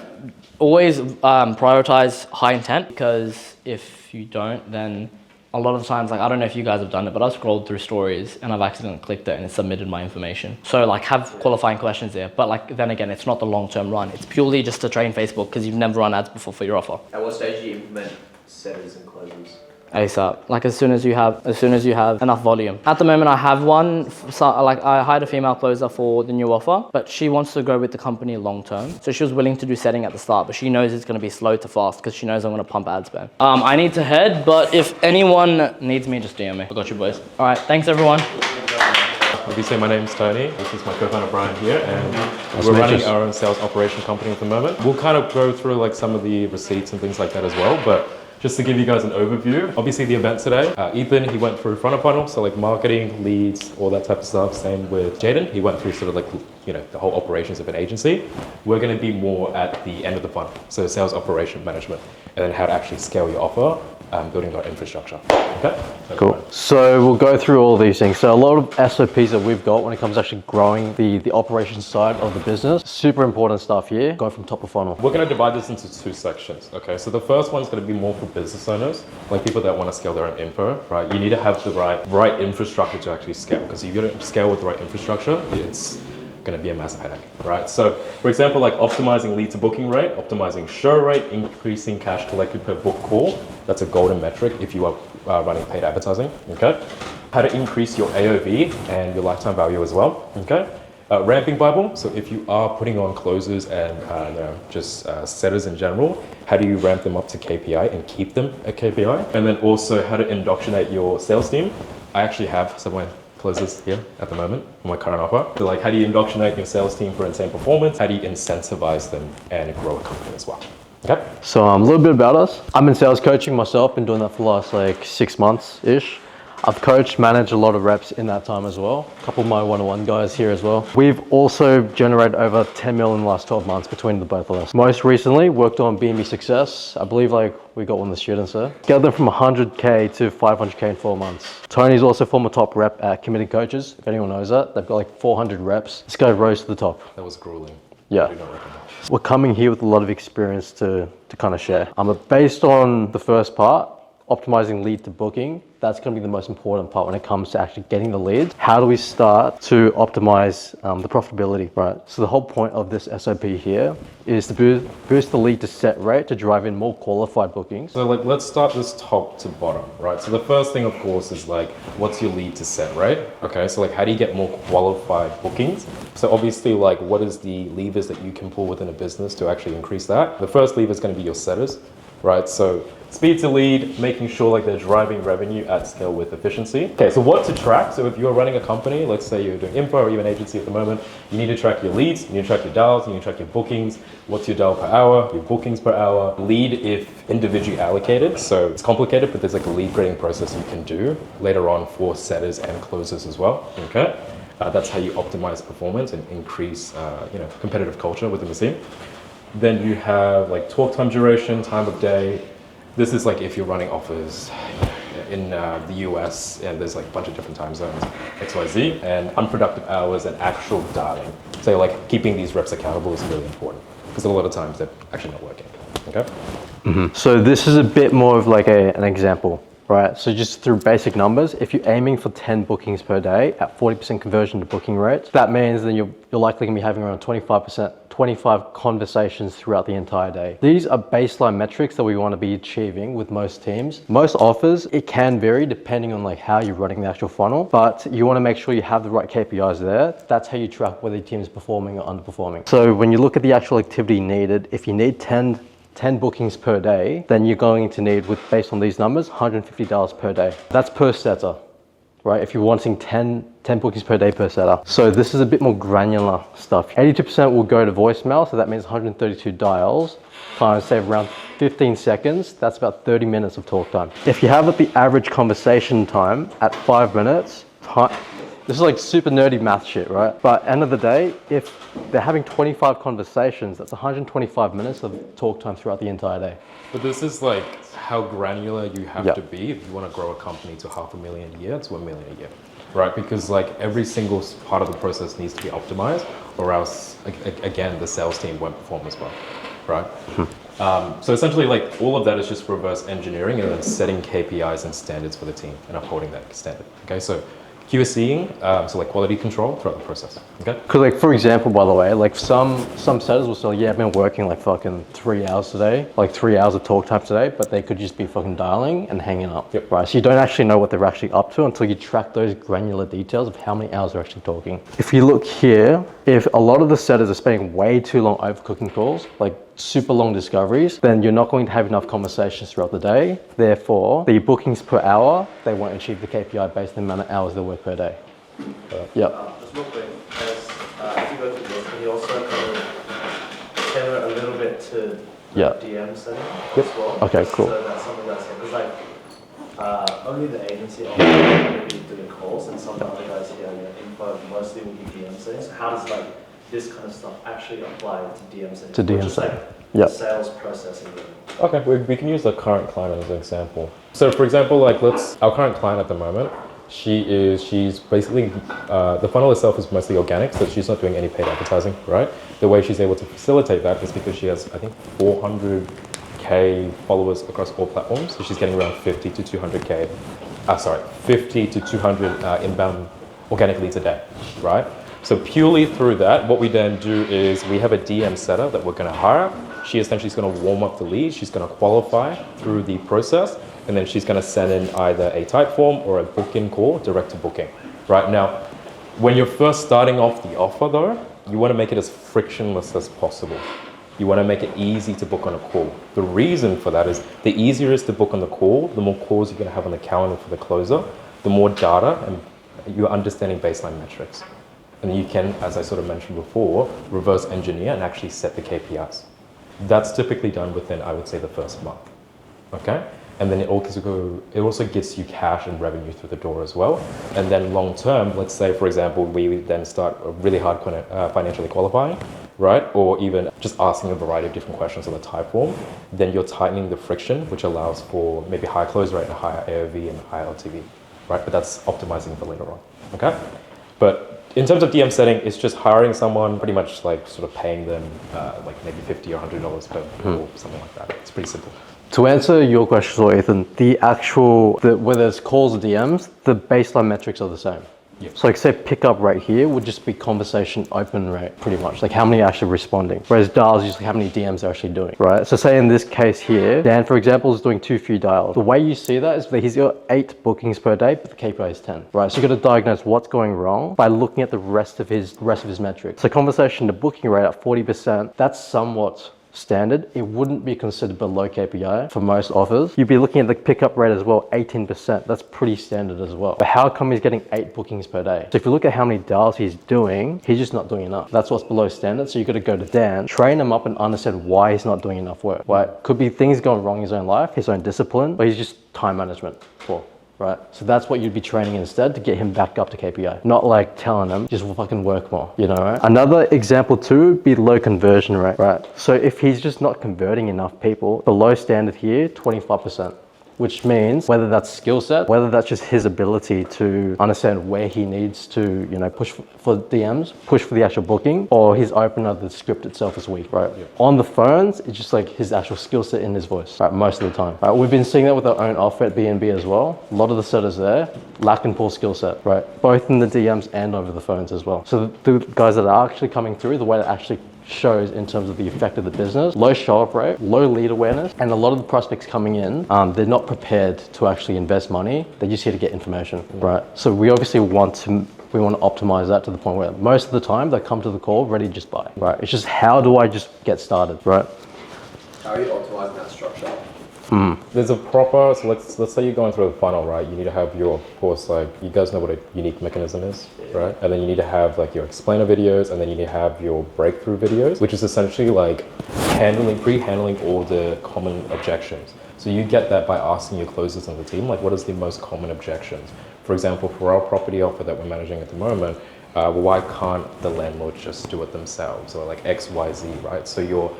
always prioritize high intent, because if you don't, then a lot of times, like I don't know if you guys have done it, but I've scrolled through stories and I've accidentally clicked it and it submitted my information. So like have qualifying questions there, but like then again, it's not the long-term run. It's purely just to train Facebook because you've never run ads before for your offer. At what stage do you implement setters and closers? ASAP, like as soon as you have enough volume. At the moment I have one, so like I hired a female closer for the new offer, but she wants to go with the company long term. So she was willing to do setting at the start, but she knows it's gonna be slow to fast because she knows I'm gonna pump ad spend. I need to head, but if anyone needs me, just DM me. I got you boys. All right, thanks everyone. Like you say, my name's Tony. This is my co-founder Brian here, and we're running our own sales operation company at the moment. We'll kind of go through like some of the receipts and things like that as well, but just to give you guys an overview, obviously the event today, Ethan, he went through front of funnel, so like marketing, leads, all that type of stuff. Same with Jaden, he went through sort of like, you know, the whole operations of an agency. We're gonna be more at the end of the funnel, so sales operation management, and then how to actually scale your offer building our infrastructure. Okay? Cool. So we'll go through all these things. So a lot of SOPs that we've got when it comes to actually growing the operations side of the business. Super important stuff here, going from top of funnel. We're going to divide this into 2 sections. Okay, so the first one's going to be more for business owners, like people that want to scale their own info, right? You need to have the right infrastructure to actually scale, because if you don't scale with the right infrastructure, it's going to be a massive headache, right? So for example, like optimizing lead to booking rate, optimizing show rate, increasing cash collected per book call. That's a golden metric if you are running paid advertising, okay? How to increase your AOV and your lifetime value as well, okay? Ramping Bible, so if you are putting on closers and just setters in general, how do you ramp them up to KPI and keep them at KPI? And then also how to indoctrinate your sales team. I actually have some of my closers here at the moment on my current offer. So like, how do you indoctrinate your sales team for insane performance? How do you incentivize them and grow a company as well? Okay. So a little bit about us. I'm in sales coaching myself, been doing that for the last like 6 months-ish. I've coached, managed a lot of reps in that time as well. A couple of my one-on-one guys here as well. We've also generated over 10 mil in the last 12 months between the both of us. Most recently, worked on B&B Success. I believe like we got one of the students there. Scaled them from 100K to 500K in 4 months. Tony's also former top rep at Committed Coaches, if anyone knows that. They've got like 400 reps. This guy rose to the top. That was grueling. Yeah. I do not recommend. We're coming here with a lot of experience to kind of share. Based on the first part, optimizing lead to booking, that's going to be the most important part when it comes to actually getting the leads. How do we start to optimize the profitability, right? So the whole point of this SOP here is to boost the lead to set rate to drive in more qualified bookings. So like, let's start this top to bottom, right? So the first thing, of course, is like, what's your lead to set rate? Okay, so like, how do you get more qualified bookings? So obviously, like, what is the levers that you can pull within a business to actually increase that? The first lever is going to be your setters, right? So speed to lead, making sure like they're driving revenue at scale with efficiency. Okay, so what to track? So if you're running a company, let's say you're doing info or even agency at the moment, you need to track your leads, you need to track your dials, you need to track your bookings. What's your dial per hour, your bookings per hour, lead if individually allocated. So it's complicated, but there's like a lead grading process you can do later on for setters and closers as well, okay? That's how you optimize performance and increase competitive culture within the team. Then you have like talk time duration, time of day. This is like if you're running offers in the US and there's like a bunch of different time zones, XYZ, and unproductive hours and actual dialing. So like keeping these reps accountable is really important because a lot of times they're actually not working, okay? Mm-hmm. So this is a bit more of like an example, right? So just through basic numbers, if you're aiming for 10 bookings per day at 40% conversion to booking rates, that means then you're likely gonna be having around 25 conversations throughout the entire day. These are baseline metrics that we want to be achieving with most teams. Most offers, it can vary depending on like how you're running the actual funnel, but you want to make sure you have the right KPIs there. That's how you track whether your team is performing or underperforming. So when you look at the actual activity needed, if you need 10 bookings per day, then you're going to need, based on these numbers, $150 per day. That's per setter, right? If you're wanting 10 bookings per day per setter. So this is a bit more granular stuff. 82% will go to voicemail, so that means 132 dials. Clients save around 15 seconds. That's about 30 minutes of talk time. If you have the average conversation time at 5 minutes, this is like super nerdy math shit, right? But end of the day, if they're having 25 conversations, that's 125 minutes of talk time throughout the entire day. But this is like how granular you have to be if you want to grow a company to $500,000 a year to $1 million a year, right? Because like every single part of the process needs to be optimized, or else again the sales team won't perform as well, right? So essentially, like all of that is just reverse engineering and then setting KPIs and standards for the team and upholding that standard. Okay, so QSCing, so like quality control throughout the process, okay? Because like, for example, by the way, like some setters will say, yeah, I've been working like fucking 3 hours today, like 3 hours of talk time today, but they could just be fucking dialing and hanging up, right? So you don't actually know what they're actually up to until you track those granular details of how many hours they're actually talking. If you look here, if a lot of the setters are spending way too long overcooking calls, like super long discoveries, then you're not going to have enough conversations throughout the day. Therefore, the bookings per hour, they won't achieve the KPI based on the amount of hours they work per day. Just real quick, as you go through this, can you also kind of tailor it a little bit to DM setting as well? Okay, cool. So that's something that's here. Because like, only the agency are going to be doing calls, and some of the other guys here, info mostly will be DM settings. So how does like this kind of stuff actually apply to DM settings? To DM settings. Yep. Sales processing. Okay, we can use the current client as an example. So for example, like our current client at the moment, she's basically, the funnel itself is mostly organic, so she's not doing any paid advertising, right? The way she's able to facilitate that is because she has, I think, 400K followers across all platforms. So she's getting around 50 to 200 inbound organic leads a day, right? So purely through that, what we then do is we have a DM setter that we're gonna hire. She essentially is gonna warm up the lead, she's gonna qualify through the process, and then she's gonna send in either a type form or a book-in call, direct to booking. Right now, when you're first starting off the offer though, you wanna make it as frictionless as possible. You wanna make it easy to book on a call. The reason for that is the easier it is to book on the call, the more calls you're gonna have on the calendar for the closer, the more data and you're understanding baseline metrics. And you can, as I sort of mentioned before, reverse engineer and actually set the KPIs. That's typically done within, I would say, the first month, okay? And then it also gets you cash and revenue through the door as well. And then long term, let's say, for example, we then start really hard financially qualifying, right? Or even just asking a variety of different questions on the type form, then you're tightening the friction, which allows for maybe higher close rate and higher AOV and higher LTV, right? But that's optimizing for later on, okay? But in terms of DM setting, it's just hiring someone, pretty much like sort of paying them like maybe $50 or $100 per call, something like that. It's pretty simple. To answer your question, Ethan, whether it's calls or DMs, the baseline metrics are the same. Yep. So like say pickup rate here would just be conversation open rate, pretty much. Like how many are actually responding. Whereas dials usually how many DMs they're actually doing, right? So say in this case here, Dan, for example, is doing 2 few dials. The way you see that is that he's got 8 bookings per day, but the KPI is 10, right? So you got to diagnose what's going wrong by looking at the rest of his metrics. So conversation to booking rate at 40%, that's somewhat standard. It wouldn't be considered below KPI for most offers. You'd be looking at the pickup rate as well, 18%. That's pretty standard as well. But how come he's getting 8 bookings per day? So if you look at how many dials he's doing, he's just not doing enough. That's what's below standard. So you got to go to Dan, train him up and understand why he's not doing enough work, right? Could be things going wrong in his own life, his own discipline, or he's just time management for. Right? So that's what you'd be training instead to get him back up to KPI. Not like telling him, just fucking work more, you know, right? Another example too would be low conversion rate, right? So if he's just not converting enough people, the low standard here, 25%. Which means whether that's skill set, whether that's just his ability to understand where he needs to, you know, push for DMs, push for the actual booking, or his opener, the script itself is weak, right? Yeah. On the phones, it's just like his actual skill set in his voice, right? Most of the time. Right? We've been seeing that with our own offer at BNB as well. A lot of the setters there lack in poor skill set, right? Both in the DMs and over the phones as well. So the guys that are actually coming through, the way that actually shows in terms of the effect of the business, low show-up rate, low lead awareness, and a lot of the prospects coming in, they're not prepared to actually invest money. They're just here to get information, right? So we obviously want to optimize that to the point where most of the time they come to the call ready to just buy, right? It's just how do I just get started, right? How are you optimizing that structure? There's a proper, so let's say you're going through a funnel, right? You need to have your, of course, like, you guys know what a unique mechanism is, right? And then you need to have like your explainer videos, and then you need to have your breakthrough videos, which is essentially like pre-handling all the common objections. So you get that by asking your closers on the team, like what is the most common objections? For example, for our property offer that we're managing at the moment, why can't the landlords just do it themselves? Or like X, Y, Z, right? So you're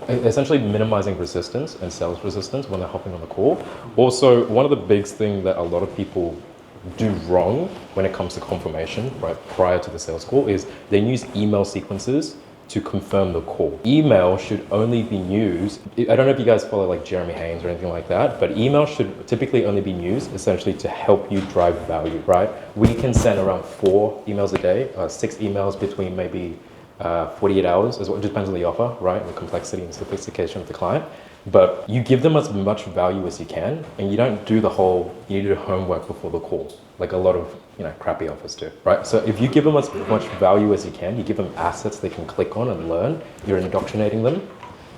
essentially minimizing resistance and sales resistance when they're hopping on the call. Also, one of the big things that a lot of people do wrong when it comes to confirmation, right, prior to the sales call is they use email sequences to confirm the call. Email should only be used, I don't know if you guys follow like Jeremy Haynes or anything like that, but email should typically only be used essentially to help you drive value, right? We can send around 4 emails a day, 6 emails between maybe 48 hours, as well. It depends on the offer, right? The complexity and sophistication of the client. But you give them as much value as you can, and you don't do you do homework before the call, like a lot of, you know, crappy offers do, right? So if you give them as much value as you can, you give them assets they can click on and learn, you're indoctrinating them,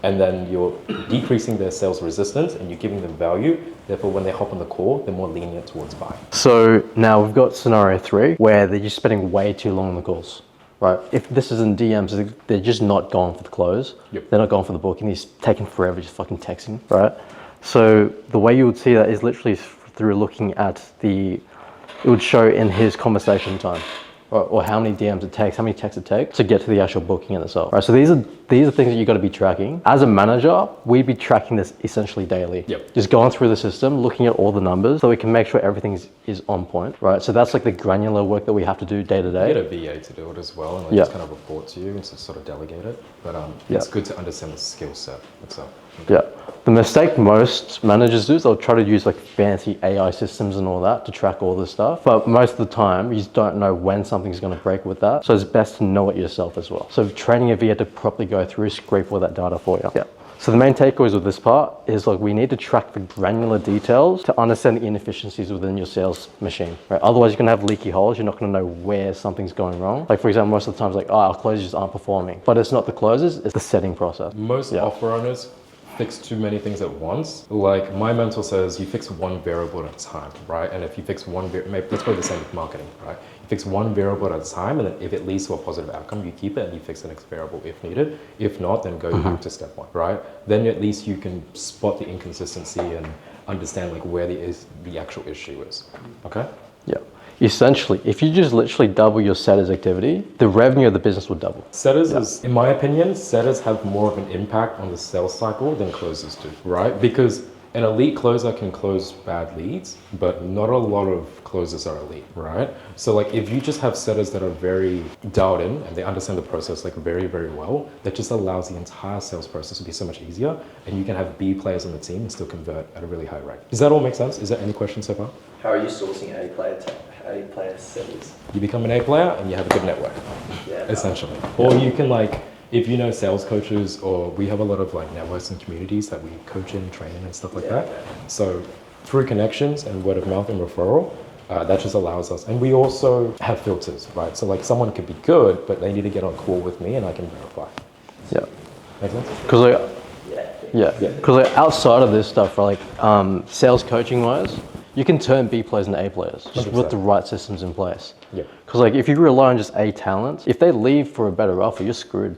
and then you're decreasing their sales resistance and you're giving them value. Therefore, when they hop on the call, they're more lenient towards buying. So now we've got scenario 3 where they're just spending way too long on the calls. Right. If this is in DMs, they're just not going for the close. Yep. They're not going for the booking. He's taking forever just fucking texting. Right. So the way you would see that is literally through looking at it would show in his conversation time. or how many DMs it takes, how many texts it takes to get to the actual booking in itself, right? So these are things that you got to be tracking. As a manager, we'd be tracking this essentially daily. Yep. Just going through the system, looking at all the numbers so we can make sure everything is on point, right? So that's like the granular work that we have to do day to day. Get a VA to do it as well, and like Yeah. just kind of report to you and just sort of delegate it. But it's good to understand the skill set itself. Yeah. The mistake most managers do is they'll try to use like fancy AI systems and all that to track all this stuff. But most of the time, you just don't know when something's going to break with that. So it's best to know it yourself as well. So training a VA to properly go through, scrape all that data for you. Yeah. So the main takeaways with this part is like we need to track the granular details to understand the inefficiencies within your sales machine, right? Otherwise you're gonna have leaky holes, you're not gonna know where something's going wrong. Like for example, most of the times like, oh, our closers aren't performing. But it's not the closers, it's the setting process. Most offer owners fix too many things at once. Like my mentor says, you fix one variable at a time, right? And if you fix one, maybe that's probably the same with marketing, right? You fix one variable at a time, and then if it leads to a positive outcome, you keep it and you fix the next variable if needed. If not, then go back to step one, right? Then at least you can spot the inconsistency and understand like where the actual issue is, okay? Yeah. Essentially, if you just literally double your setters activity, the revenue of the business would double. Setters is, in my opinion, setters have more of an impact on the sales cycle than closers do, right? Because an elite closer can close bad leads, but not a lot of closers are elite, right? So like if you just have setters that are very dialed in and they understand the process like very, very well, that just allows the entire sales process to be so much easier, and you can have B players on the team and still convert at a really high rate. Does that all make sense? Is there any questions so far? How are you sourcing A-player setters? You become an A player and you have a good network, essentially. Or you can like, if you know sales coaches, or we have a lot of like networks and communities that we coach in, train in and stuff like that. So through connections and word of mouth and referral, that just allows us. And we also have filters, right? So like someone could be good, but they need to get on call with me and I can verify. Yeah. Make sense? Because like outside of this stuff, like sales coaching wise, you can turn B players into A players just 100%. with the right systems in place. Yeah. Because like if you rely on just A talent, if they leave for a better offer, you're screwed.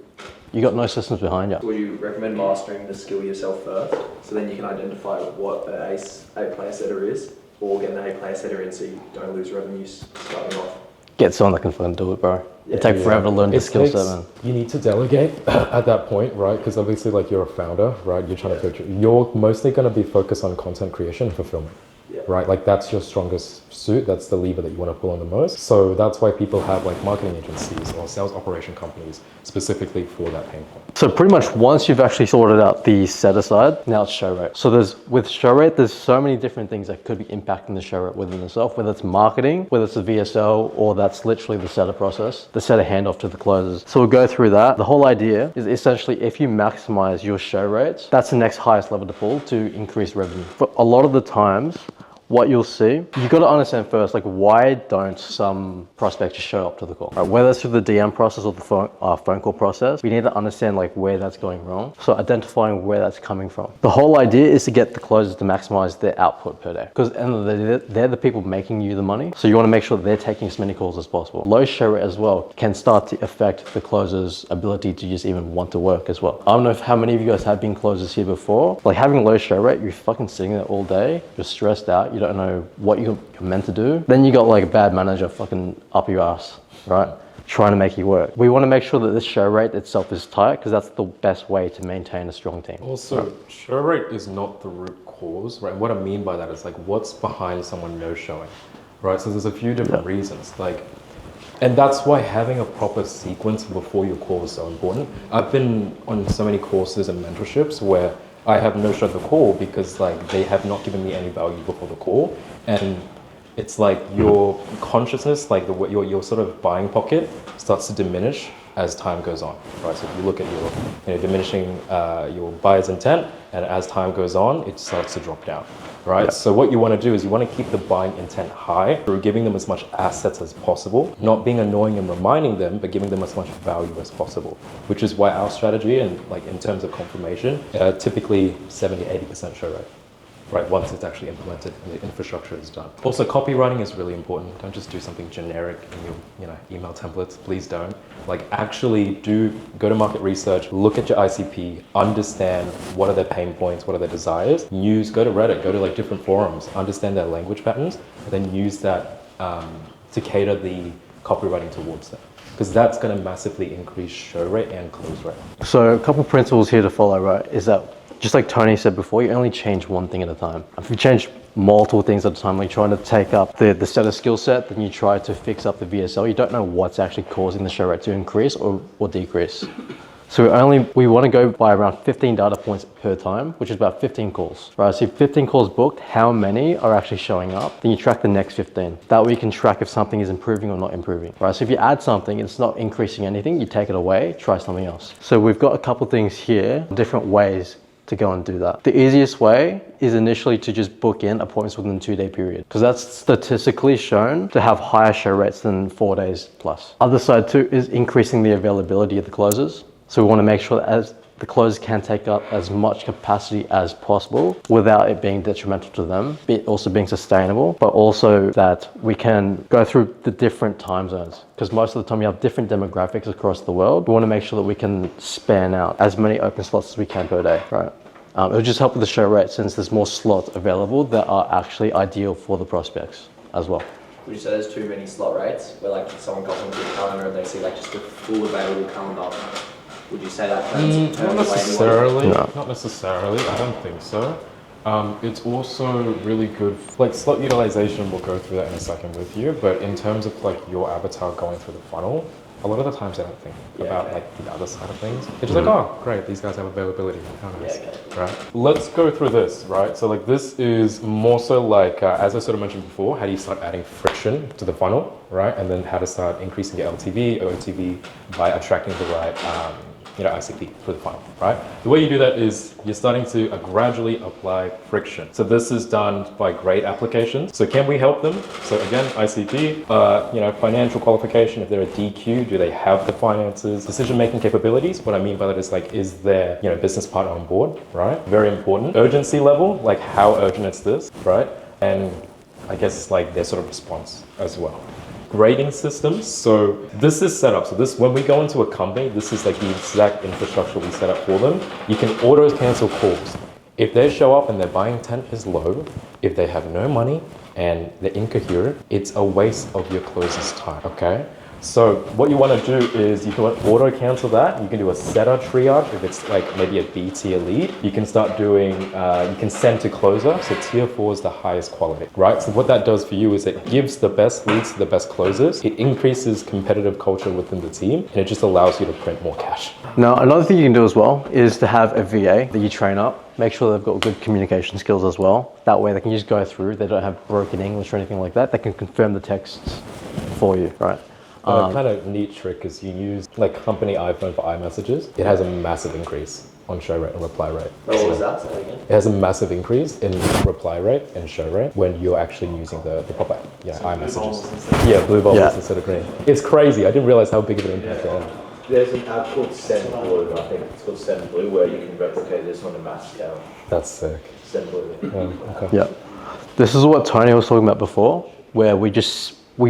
You got no systems behind you. Would you recommend mastering the skill yourself first, so then you can identify what an A player setter is, or get an A player setter in so you don't lose revenues starting off? Get someone that can fucking do it, bro. It takes forever to learn the skill set, man. You need to delegate at that point, right? Because obviously like you're a founder, right? You're trying to coach. You're mostly going to be focused on content creation and fulfillment. Right, like that's your strongest suit. That's the lever that you want to pull on the most. So that's why people have like marketing agencies or sales operation companies specifically for that pain point. So pretty much once you've actually sorted out the setter side, now it's show rate. So with show rate, there's so many different things that could be impacting the show rate within itself, whether it's marketing, whether it's the VSL, or that's literally the setter process, the setter handoff to the closers. So we'll go through that. The whole idea is essentially if you maximize your show rates, that's the next highest level to pull to increase revenue. For a lot of the times, what you'll see, you got to understand first, like why don't some prospects just show up to the call? Right? Whether it's through the DM process or the phone call process, we need to understand like where that's going wrong. So identifying where that's coming from. The whole idea is to get the closers to maximize their output per day. Because at the end of the day, they're the people making you the money. So you want to make sure that they're taking as many calls as possible. Low show rate as well can start to affect the closer's ability to just even want to work as well. I don't know how many of you guys have been closers here before. Like having low show rate, you're fucking sitting there all day, you're stressed out, you don't know what you're meant to do. Then you got like a bad manager fucking up your ass, right? Trying to make you work. We want to make sure that this show rate itself is tight because that's the best way to maintain a strong team. Also, show rate is not the root cause, right? What I mean by that is like what's behind someone no showing, right? So there's a few different reasons, like, and that's why having a proper sequence before your call is so important. I've been on so many courses and mentorships where I have no show the call because like they have not given me any value before the call, and it's like your consciousness, like your sort of buying pocket starts to diminish as time goes on, right? So if you look at your diminishing your buyer's intent, and as time goes on, it starts to drop down, right? Yeah. So what you want to do is you want to keep the buying intent high through giving them as much assets as possible, not being annoying and reminding them, but giving them as much value as possible, which is why our strategy and like in terms of confirmation, typically 70-80% show rate. Right, once it's actually implemented and the infrastructure is done. Also, copywriting is really important. Don't just do something generic in your email templates. Please don't. Like actually do go to market research, look at your ICP, understand what are their pain points, what are their desires. Go to Reddit, go to like different forums, understand their language patterns, and then use that to cater the copywriting towards that. Because that's going to massively increase show rate and close rate. So a couple principles here to follow, right, is that just like Tony said before, you only change one thing at a time. If you change multiple things at a time, like trying to take up the setter skill set, then you try to fix up the VSL, you don't know what's actually causing the show rate to increase or decrease. So we want to go by around 15 data points per time, which is about 15 calls, right? So if 15 calls booked, how many are actually showing up? Then you track the next 15. That way you can track if something is improving or not improving, right? So if you add something, it's not increasing anything, you take it away, try something else. So we've got a couple things here, different ways to go and do that. The easiest way is initially to just book in appointments within a 2-day period, because that's statistically shown to have higher show rates than 4 days plus. Other side too is increasing the availability of the closers. So we want to make sure that as the closers can take up as much capacity as possible without it being detrimental to them, it also being sustainable, but also that we can go through the different time zones. Because most of the time we have different demographics across the world. We want to make sure that we can span out as many open slots as we can per day, right? It will just help with the show rate since there's more slots available that are actually ideal for the prospects as well. Would you say there's too many slot rates where like someone goes onto the calendar and they see like just a full available calendar? Would you say that turns not away necessarily. No. Not necessarily. I don't think so. It's also really good. Like slot utilization, we'll go through that in a second with you. But in terms of like your avatar going through the funnel, a lot of the times they don't think about like the other side of things. They're just like, oh, great, these guys have availability. How nice, right? Let's go through this, right? So like this is more so like, as I sort of mentioned before, how do you start adding friction to the funnel, right? And then how to start increasing your LTV, OTV by attracting the right ICP through the funnel, right? The way you do that is you're starting to gradually apply friction. So this is done by great applications. So can we help them? So again, ICP, financial qualification, if they're a DQ, do they have the finances, decision-making capabilities? What I mean by that is like, is their business partner on board, right? Very important. Urgency level, like how urgent is this, right? And I guess like their sort of response as well. Grading systems. So this is set up. So this, when we go into a company, this is like the exact infrastructure we set up for them. You can auto cancel calls. If they show up and their buying intent is low, if they have no money and they're incoherent, it's a waste of your closer's time, okay? So what you want to do is you can auto cancel that. You can do a setter triage if it's like maybe a B tier lead. You can start doing, you can send to closer. So tier 4 is the highest quality, right? So what that does for you is it gives the best leads to the best closers. It increases competitive culture within the team and it just allows you to print more cash. Now, another thing you can do as well is to have a VA that you train up. Make sure they've got good communication skills as well. That way they can just go through. They don't have broken English or anything like that. They can confirm the texts for you, right? A kind of neat trick is you use like company iPhone for iMessages. It has a massive increase on show rate and reply rate. What was that? Say that again. It has a massive increase in reply rate and show rate when you're actually using the proper iMessages. Blue bubbles instead of green. It's crazy. I didn't realize how big of an impact it had. There's an app called SendBlue, I think it's called SendBlue, where you can replicate this on a mass scale. That's sick. SendBlue. Yeah. This is what Tony was talking about before, where we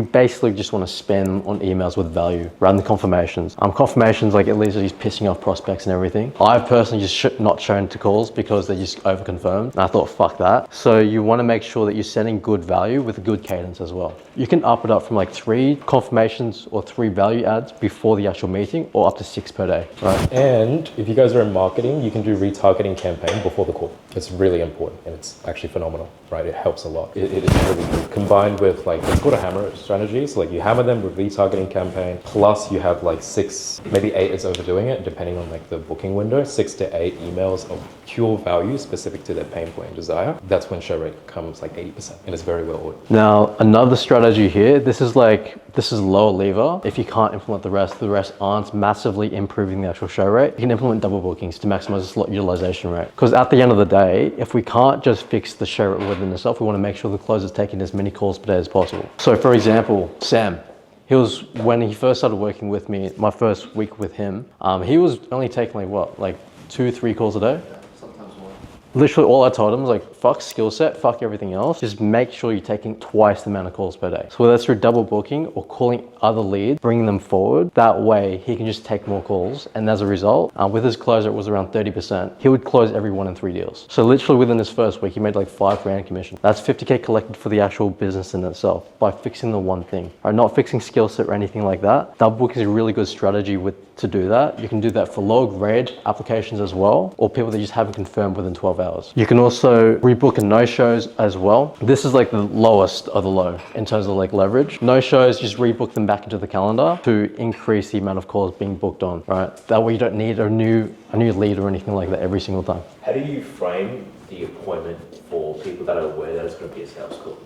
basically just want to spend on emails with value rather than confirmations. Confirmations, like at least are just pissing off prospects and everything. I've personally just not shown to calls because they just over-confirmed. And I thought, fuck that. So you want to make sure that you're sending good value with a good cadence as well. You can up it up from like 3 confirmations or 3 value adds before the actual meeting or up to 6 per day, right? And if you guys are in marketing, you can do retargeting campaign before the call. It's really important and it's actually phenomenal, right? It helps a lot. It is really good. Combined with like, it's called a hammer strategy. So like you hammer them with retargeting campaign, plus you have like 6, maybe 8 is overdoing it, depending on like the booking window, 6 to 8 emails of pure value specific to their pain point and desire. That's when show rate comes like 80% and it's very well ordered. Now, another strategy here, this is lower lever. If you can't implement the rest aren't massively improving the actual show rate, you can implement double bookings to maximize the slot utilization rate. Because at the end of the day, if we can't just fix the show rate within itself, we want to make sure the closer's taking as many calls per day as possible. So for example, Sam, when he first started working with me, my first week with him, he was only taking like 2-3 calls a day? Sometimes more. Literally all I told him was like, fuck skill set, fuck everything else. Just make sure you're taking twice the amount of calls per day. So whether that's through double booking or calling other leads, bringing them forward, that way he can just take more calls. And as a result, with his close rate was around 30%. He would close every 1 in 3 deals. So literally within his first week, he made like 5 grand commission. That's 50K collected for the actual business in itself by fixing the one thing, right? Not fixing skill set or anything like that. Double booking is a really good strategy to do that. You can do that for low grade applications as well, or people that just haven't confirmed within 12 hours. You can also rebook and no-shows as well. This is like the lowest of the low in terms of like leverage. No-shows, just rebook them back into the calendar to increase the amount of calls being booked on, right? That way you don't need a new lead or anything like that every single time. How do you frame the appointment for people that are aware that it's going to be a sales call?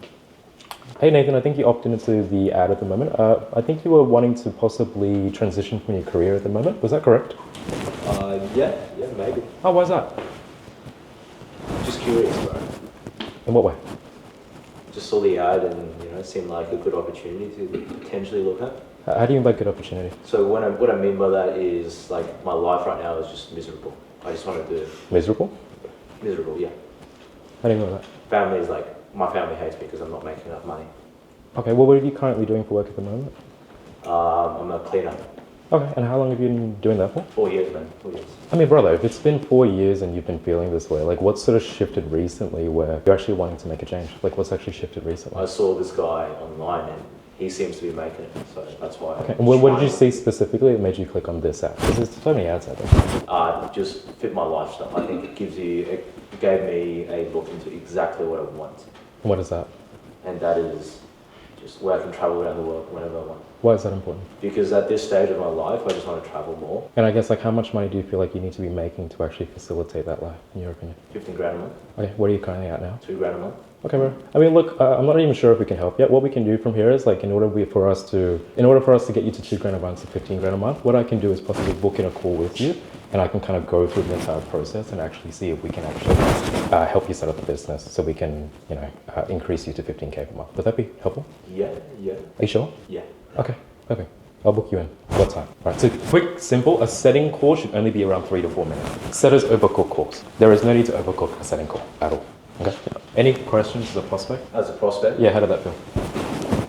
Hey Nathan, I think you opted into the ad at the moment. I think you were wanting to possibly transition from your career at the moment. Was that correct? Yeah, maybe. Oh, why is that? Just curious, bro. In what way? Just saw the ad and it seemed like a good opportunity to potentially look at. How do you mean by good opportunity? So what I mean by that is like my life right now is just miserable. I just want to do Miserable? miserable, yeah. How do you mean by that? Family is like my family hates me because I'm not making enough money. Okay, well, what are you currently doing for work at the moment? I'm a cleaner. Okay, and how long have you been doing that for? 4 years, man. 4 years. I mean, brother, if it's been 4 years and you've been feeling this way, like what sort of shifted recently where you're actually wanting to make a change? Like what's actually shifted recently? I saw this guy online and he seems to be making it, so that's why. Okay, and what did you see specifically that made you click on this ad? Because there's so many ads out there. Just fit my lifestyle. I think it gave me a look into exactly what I want. What is that? And that is just where I can travel around the world whenever I want. Why is that important? Because at this stage of my life, I just want to travel more. And I guess like how much money do you feel like you need to be making to actually facilitate that life, in your opinion? 15 grand a month. Okay, what are you currently at now? 2 grand a month. Okay, bro. I mean, look, I'm not even sure if we can help yet. What we can do from here is like, in order for us to get you to 2 grand a month to 15 grand a month, what I can do is possibly book in a call with you, and I can kind of go through the entire process and actually see if we can actually help you set up a business so we can, increase you to 15K per month. Would that be helpful? Yeah. Are you sure? Yeah. Okay, perfect. I'll book you in. What time? Right, so quick, simple, a setting call should only be around 3 to 4 minutes. Setters overcook calls. There is no need to overcook a setting call at all. Okay. Any questions as a prospect? As a prospect? Yeah, how did that feel?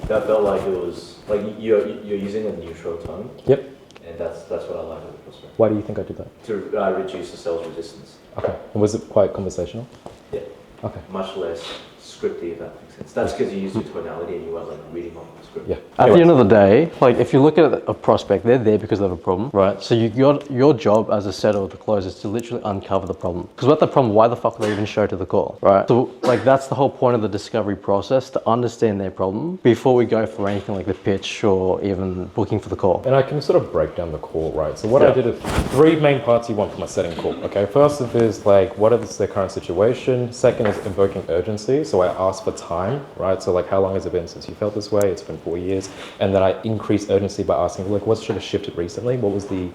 That felt like it was, like you're using a neutral tone. Yep. And that's what I like as a prospect. Why do you think I did that? To reduce the sales resistance. Okay. And was it quite conversational? Yeah. Okay. Much less scripty, if that makes sense. That's because you use your tonality and you weren't like reading off the script. Yeah. At the end of the day, like if you look at a prospect, they're there because they have a problem, right? So your job as a setter or the closer is to literally uncover the problem. Because without the problem, why the fuck would they even show to the call, right? So like that's the whole point of the discovery process, to understand their problem before we go for anything like the pitch or even booking for the call. And I can sort of break down the call, right? So what I did is 3 main parts you want from a setting call, okay? First is like, what is their current situation? Second is invoking urgency. So I ask for time, right? So like, how long has it been since you felt this way? It's been 4 years. And then I increase urgency by asking, like, what should have shifted recently? What was the,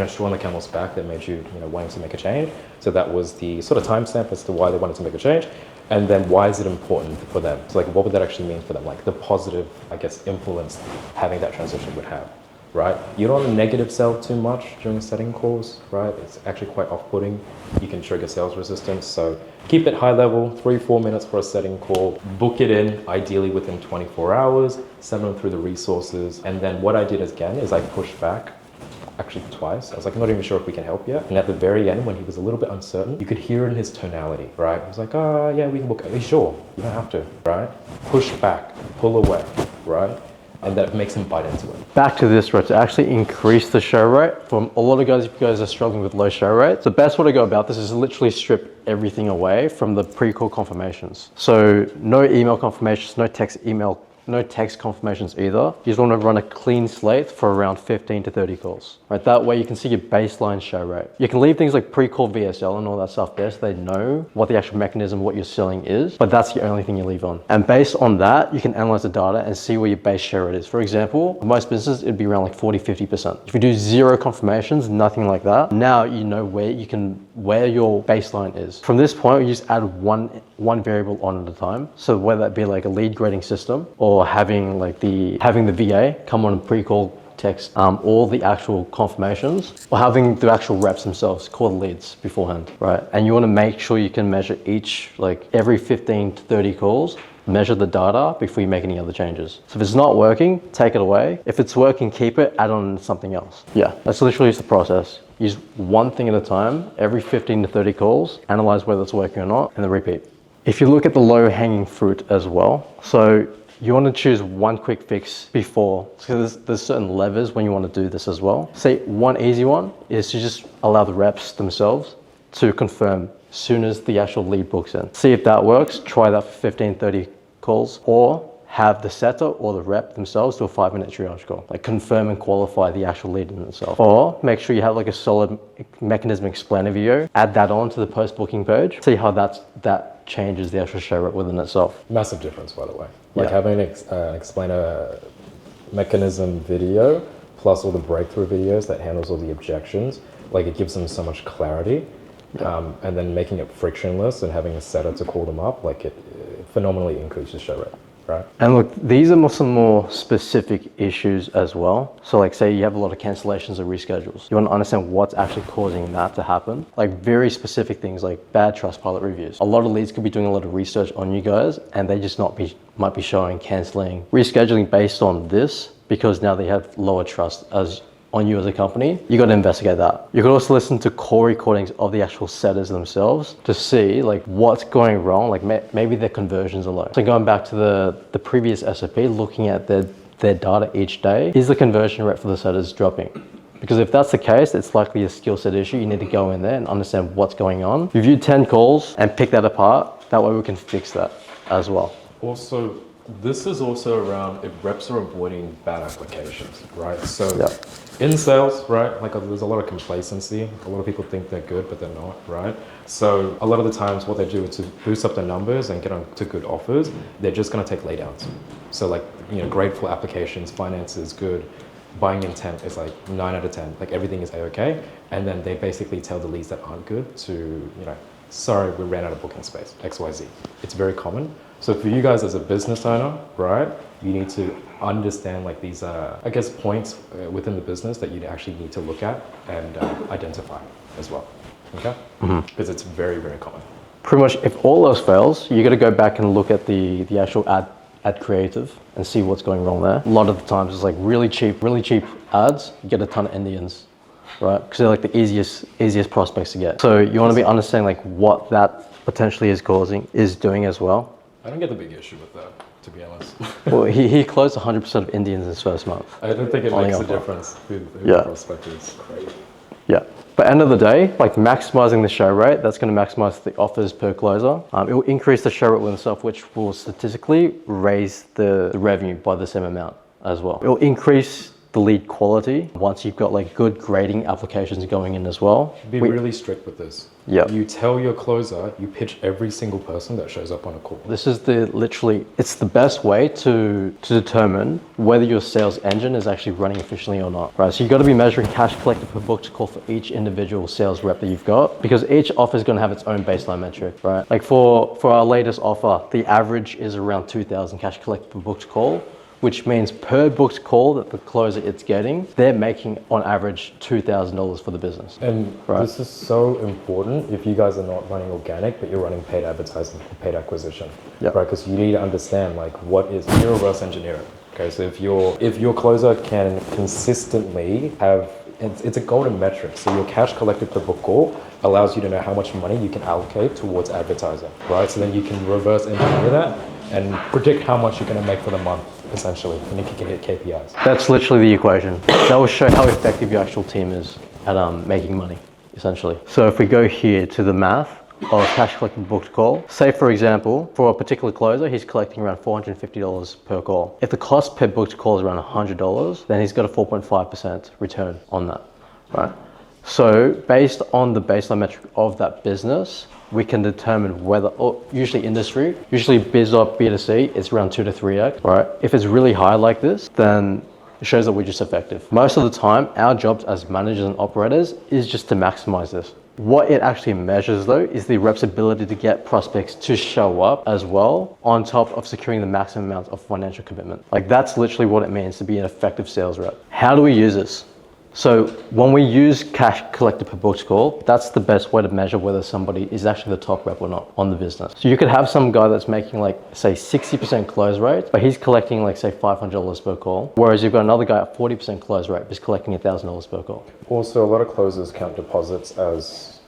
straw on the camel's back that made you, wanting to make a change? So that was the sort of timestamp as to why they wanted to make a change. And then why is it important for them? So like, what would that actually mean for them? Like the positive, I guess, influence having that transition would have, right? You don't want to negative sell too much during setting calls, right? It's actually quite off-putting. You can trigger sales resistance. So keep it high level, 3-4 minutes for a setting call, book it in, ideally within 24 hours, send them through the resources. And then what I did again is I pushed back actually twice. I was like, I'm not even sure if we can help yet. And at the very end, when he was a little bit uncertain, you could hear in his tonality, right? He was like, yeah, we can book it. Are you sure? You don't have to, right? Push back, pull away, right? And that makes him bite into it. Back to this, right, to actually increase the show rate. From a lot of guys, if you guys are struggling with low show rates, the best way to go about this is literally strip everything away from the pre-call confirmations. So no email confirmations, no text confirmations either. You just want to run a clean slate for around 15 to 30 calls, right? That way you can see your baseline show rate. You can leave things like pre-call VSL and all that stuff there so they know what the actual mechanism, what you're selling is, but that's the only thing you leave on. And based on that, you can analyze the data and see where your base show rate is. For example, most businesses, it'd be around like 40-50%. If you do 0 confirmations, nothing like that, now you know where your baseline is. From this point, you just add one variable on at a time. So whether that be like a lead grading system or having the VA come on and pre-call text all the actual confirmations, or having the actual reps themselves call the leads beforehand, right? And you want to make sure you can measure each, like every 15 to 30 calls, measure the data before you make any other changes. So if it's not working, take it away. If it's working, keep it, add on something else. Yeah, that's literally just the process. Use one thing at a time, every 15 to 30 calls, analyze whether it's working or not, and then repeat. If you look at the low hanging fruit as well, so you want to choose one quick fix before, so there's certain levers when you want to do this as well. Say one easy one is to just allow the reps themselves to confirm as soon as the actual lead books in. See if that works, try that for 15, 30 calls, or have the setter or the rep themselves do a 5-minute triage call, like confirm and qualify the actual lead in itself. Or make sure you have like a solid mechanism explainer video, add that on to the post-booking page, see how that changes the actual show rate within itself. Massive difference, by the way. Like having an explainer mechanism video plus all the breakthrough videos that handles all the objections, like it gives them so much clarity. And then making it frictionless and having a setter to call them up, like it phenomenally increases show rate. Right. And look, these are some more specific issues as well. So like say you have a lot of cancellations or reschedules. You want to understand what's actually causing that to happen. Like very specific things like bad Trustpilot reviews. A lot of leads could be doing a lot of research on you guys and they just might be showing canceling, rescheduling based on this because now they have lower trust on you as a company. You got to investigate that. You could also listen to call recordings of the actual setters themselves to see like what's going wrong, like maybe their conversions are low. So going back to the previous SOP, looking at their data each day, is the conversion rate for the setters dropping? Because if that's the case, it's likely a skill set issue. You need to go in there and understand what's going on. Review 10 calls and pick that apart. That way we can fix that as well. Also, this is also around if reps are avoiding bad applications, right? So in sales, right, like there's a lot of complacency. A lot of people think they're good, but they're not, right? So a lot of the times what they do is to boost up the numbers and get on to good offers, they're just gonna take laydowns. So like, grateful applications, finance is good, buying intent is like 9 out of 10, like everything is A-okay. And then they basically tell the leads that aren't good to, sorry, we ran out of booking space, XYZ. It's very common. So for you guys as a business owner, right, you need to understand like these, points within the business that you actually need to look at and identify as well, okay? Because it's very, very common. Pretty much if all else fails, you got to go back and look at the actual ad creative and see what's going wrong there. A lot of the times it's like really cheap ads, you get a ton of Indians, right? Because they're like the easiest prospects to get. So you want to be understanding like what that potentially is doing as well. I don't get the big issue with that, to be honest. Well, he closed 100% of Indians in his first month. I don't think it makes a difference who the prospect is. Yeah, but end of the day, like maximizing the show rate, that's going to maximize the offers per closer. It will increase the show rate within itself, which will statistically raise the revenue by the same amount as well. It will increase the lead quality once you've got like good grading applications going in as well. Be really strict with this. Yeah. You tell your closer, you pitch every single person that shows up on a call. This is it's the best way to determine whether your sales engine is actually running efficiently or not, right? So you've got to be measuring cash collected per booked call for each individual sales rep that you've got, because each offer is going to have its own baseline metric, right? Like for our latest offer, the average is around 2,000 cash collected per booked call, which means per booked call that the closer it's getting, they're making on average $2,000 for the business. And this is so important if you guys are not running organic, but you're running paid advertising, paid acquisition, right? Because you need to understand like you're reverse engineering. Okay, so if your closer can consistently have, it's a golden metric. So your cash collected per book call allows you to know how much money you can allocate towards advertising, right? So then you can reverse engineer that and predict how much you're going to make for the month, essentially, and if you can hit KPIs. That's literally the equation. That will show how effective your actual team is at making money, essentially. So if we go here to the math of cash collected booked call, say for example, for a particular closer, he's collecting around $450 per call. If the cost per booked call is around $100, then he's got a 4.5% return on that, right? So based on the baseline metric of that business, we can determine whether, usually biz op B2C, it's around 2 to 3x, right? If it's really high like this, then it shows that we're just effective. Most of the time, our jobs as managers and operators is just to maximize this, What it actually measures though is the rep's ability to get prospects to show up as well, on top of securing the maximum amount of financial commitment. Like that's literally what it means to be an effective sales rep. How do we use this? So when we use cash collected per booked call, that's the best way to measure whether somebody is actually the top rep or not on the business. So you could have some guy that's making like, say 60% close rate, but he's collecting like say $500 per call. Whereas you've got another guy at 40% close rate, who's collecting $1,000 per call. Also, a lot of closers count deposits as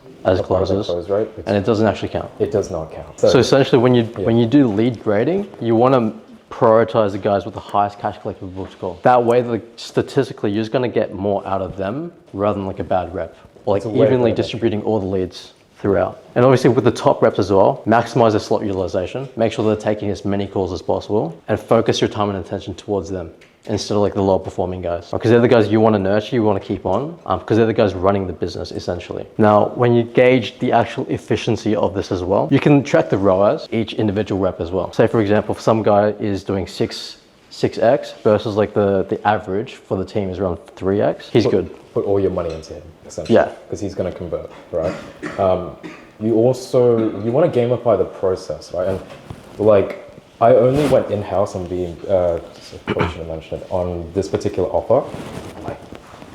closes, close rate, and it doesn't actually count. It does not count. So essentially when you do lead grading, you want to prioritize the guys with the highest cash collected per booked call. That way, statistically, you're just going to get more out of them rather than like a bad rep, or like evenly distributing all the leads throughout. And obviously with the top reps as well, maximize their slot utilization, make sure they're taking as many calls as possible, and focus your time and attention towards them instead of like the lower performing guys. Because they're the guys you want to nurture, you want to keep on, because they're the guys running the business essentially. Now, when you gauge the actual efficiency of this as well, you can track the ROAS, each individual rep as well. Say for example, if some guy is doing 6x versus like the average for the team is around 3x, he's good. Put all your money into him, essentially. Yeah. Because he's going to convert, right? You want to gamify the process, right? And like, I only went in-house on being, probably should have mentioned it, on this particular offer like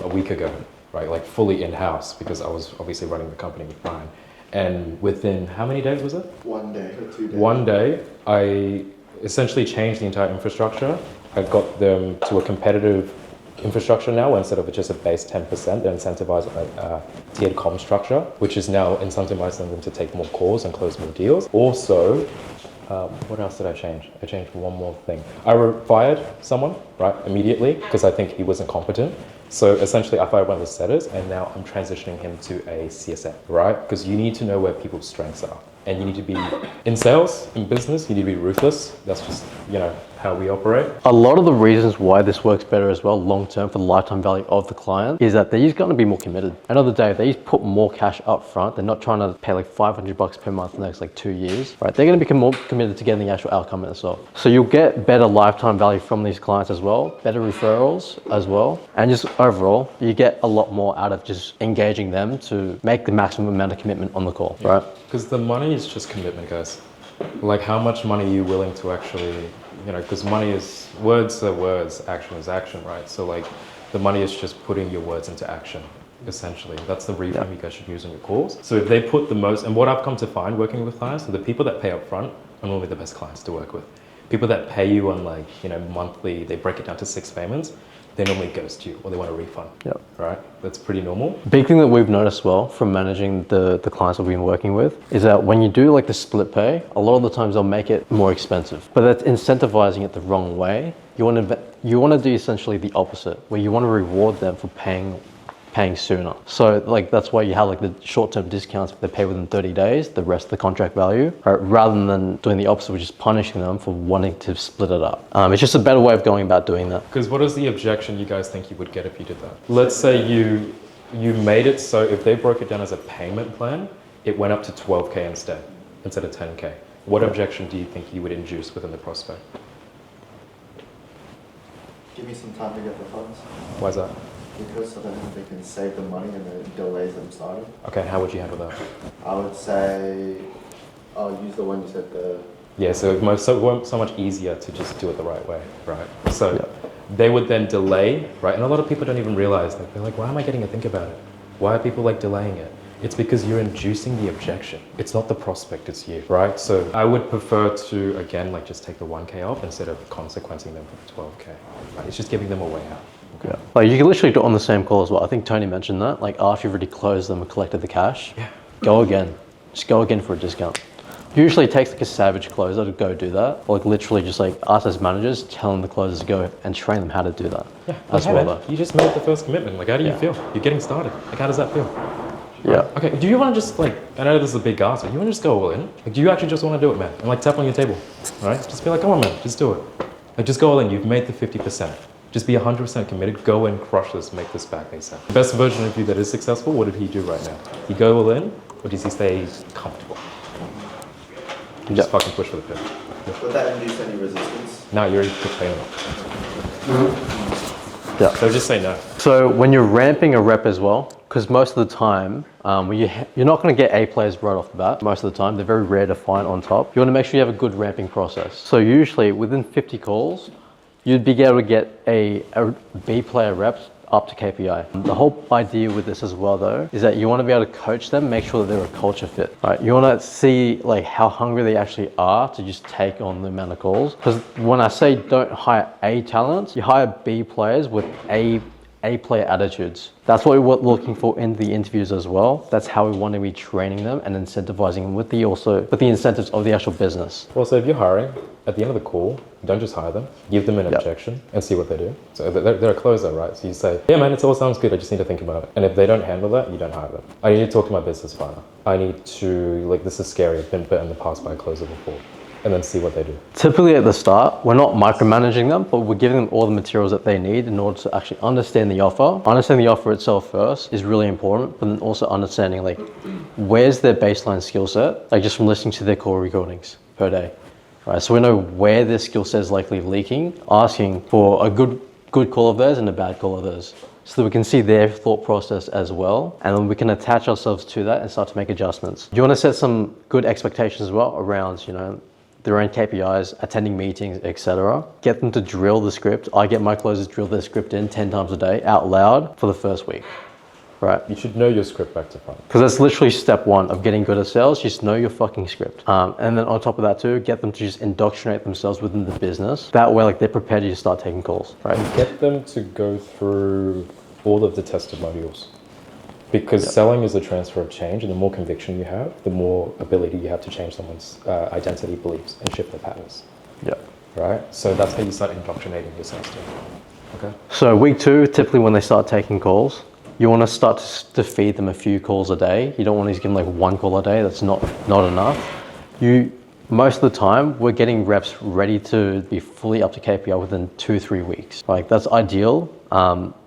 a week ago, right? Like fully in-house, because I was obviously running the company with Brian. And within, how many days was it? 1 day or 2 days. 1 day, I essentially changed the entire infrastructure. I got them to a competitive infrastructure now. Instead of just a base 10%, they're incentivized a tiered comm structure, which is now incentivizing them to take more calls and close more deals. Also, what else did I change? I changed one more thing. I fired someone, right, immediately, because I think he wasn't competent. So essentially, I fired one of the setters, and now I'm transitioning him to a CSM, right? Because you need to know where people's strengths are. And you need to be, in sales, in business, you need to be ruthless. That's just, how we operate. A lot of the reasons why this works better as well, long-term for the lifetime value of the client, is that they're just going to be more committed. End of the day, they just put more cash up front. They're not trying to pay like $500 per month for the next like 2 years, right? They're going to become more committed to getting the actual outcome itself. So you'll get better lifetime value from these clients as well, better referrals as well. And just overall, you get a lot more out of just engaging them to make the maximum amount of commitment on the call, right? Because the money is just commitment, guys. Like how much money are you willing to actually, because money is, words are words, action is action, right? So like the money is just putting your words into action, essentially. That's the reframe you guys should use in your calls. So if they put the most, and what I've come to find working with clients, are the people that pay up front are normally the best clients to work with. People that pay you on like, monthly, they break it down to 6 payments, they normally ghost you or they want a refund, right? That's pretty normal. Big thing that we've noticed well from managing the clients that we've been working with is that when you do like the split pay, a lot of the times they'll make it more expensive, but that's incentivizing it the wrong way. You want to do essentially the opposite, where you want to reward them for paying sooner. So like that's why you have like the short-term discounts if they pay within 30 days, the rest of the contract value, right? Rather than doing the opposite, which is punishing them for wanting to split it up. It's just a better way of going about doing that. Because what is the objection you guys think you would get if you did that? Let's say you made it so if they broke it down as a payment plan, it went up to 12K instead of 10K. What objection do you think you would induce within the prospect? Give me some time to get the funds. Why is that? Because so then they can save the money and it delays them starting. Okay, how would you handle that? I would say, I'll use the one you said, Yeah, so it won't so much easier to just do it the right way, right? So they would then delay, right? And a lot of people don't even realize, they're like, why am I getting to think about it? Why are people like delaying it? It's because you're inducing the objection. It's not the prospect, it's you, right? So I would prefer to, again, like just take the 1K off instead of consequencing them for the 12K, right? It's just giving them a way out. Yeah. Like you can literally do it on the same call as well. I think Tony mentioned that. Like after you've already closed them and collected the cash, go again. Just go again for a discount. Usually it takes like a savage closer to go do that. Or like literally just like us as managers telling the closers to go and train them how to do that. Yeah. As well though. You just made the first commitment. Like how do you feel? You're getting started. Like how does that feel? Yeah. Okay, do you want to just like, I know this is a big answer, you want to just go all in? Like do you actually just want to do it, man? And like tap on your table, right? Just be like, come on man, just do it. Like just go all in, you've made the 50%. Just be 100% committed, go and crush this, make this back ASAP. The best version of you that is successful, what did he do right now? Did he go all in, or does he stay comfortable? Just fucking push for the pin. Would that induce any resistance? No, you're already playing it. Yeah. They'll just say no. So when you're ramping a rep as well, because most of the time, you're not going to get A players right off the bat. Most of the time, they're very rare to find on top. You want to make sure you have a good ramping process. So usually within 50 calls, you'd be able to get a B player rep up to KPI. The whole idea with this as well though, is that you want to be able to coach them, make sure that they're a culture fit, right? You want to see like how hungry they actually are to just take on the amount of calls. Because when I say don't hire A talents, you hire B players with A player attitudes. That's what we're looking for in the interviews as well. That's how we want to be training them and incentivizing them with the incentives of the actual business. Well, so if you're hiring, at the end of the call, don't just hire them. Give them an objection and see what they do. So they're a closer, right? So you say, yeah, man, it all sounds good. I just need to think about it. And if they don't handle that, you don't hire them. I need to talk to my business partner. I need to, like, this is scary. I've been bit in the past by a closer before. And then see what they do. Typically at the start, we're not micromanaging them, but we're giving them all the materials that they need in order to actually understand the offer. Understanding the offer itself first is really important, but then also understanding like where's their baseline skill set, like just from listening to their call recordings per day. Right, so we know where their skill set is likely leaking, asking for a good call of theirs and a bad call of theirs, so that we can see their thought process as well, and then we can attach ourselves to that and start to make adjustments. You want to set some good expectations as well around, their own KPIs, attending meetings, etc. Get them to drill the script. I get my closers drill their script in 10 times a day out loud for the first week, right? You should know your script back to front. Because that's literally step one of getting good at sales. Just know your fucking script. And then on top of that too, get them to just indoctrinate themselves within the business. That way, like they're prepared to start taking calls, right? Get them to go through all of the testimonials. Because selling is a transfer of change, and the more conviction you have, the more ability you have to change someone's identity, beliefs, and shift their patterns. Yeah. Right? So that's how you start indoctrinating your sales team. Okay? So week 2, typically when they start taking calls, you want to start to feed them a few calls a day. You don't want to give them like one call a day. That's not enough. Most of the time, we're getting reps ready to be fully up to KPI within 2-3 weeks. Like that's ideal.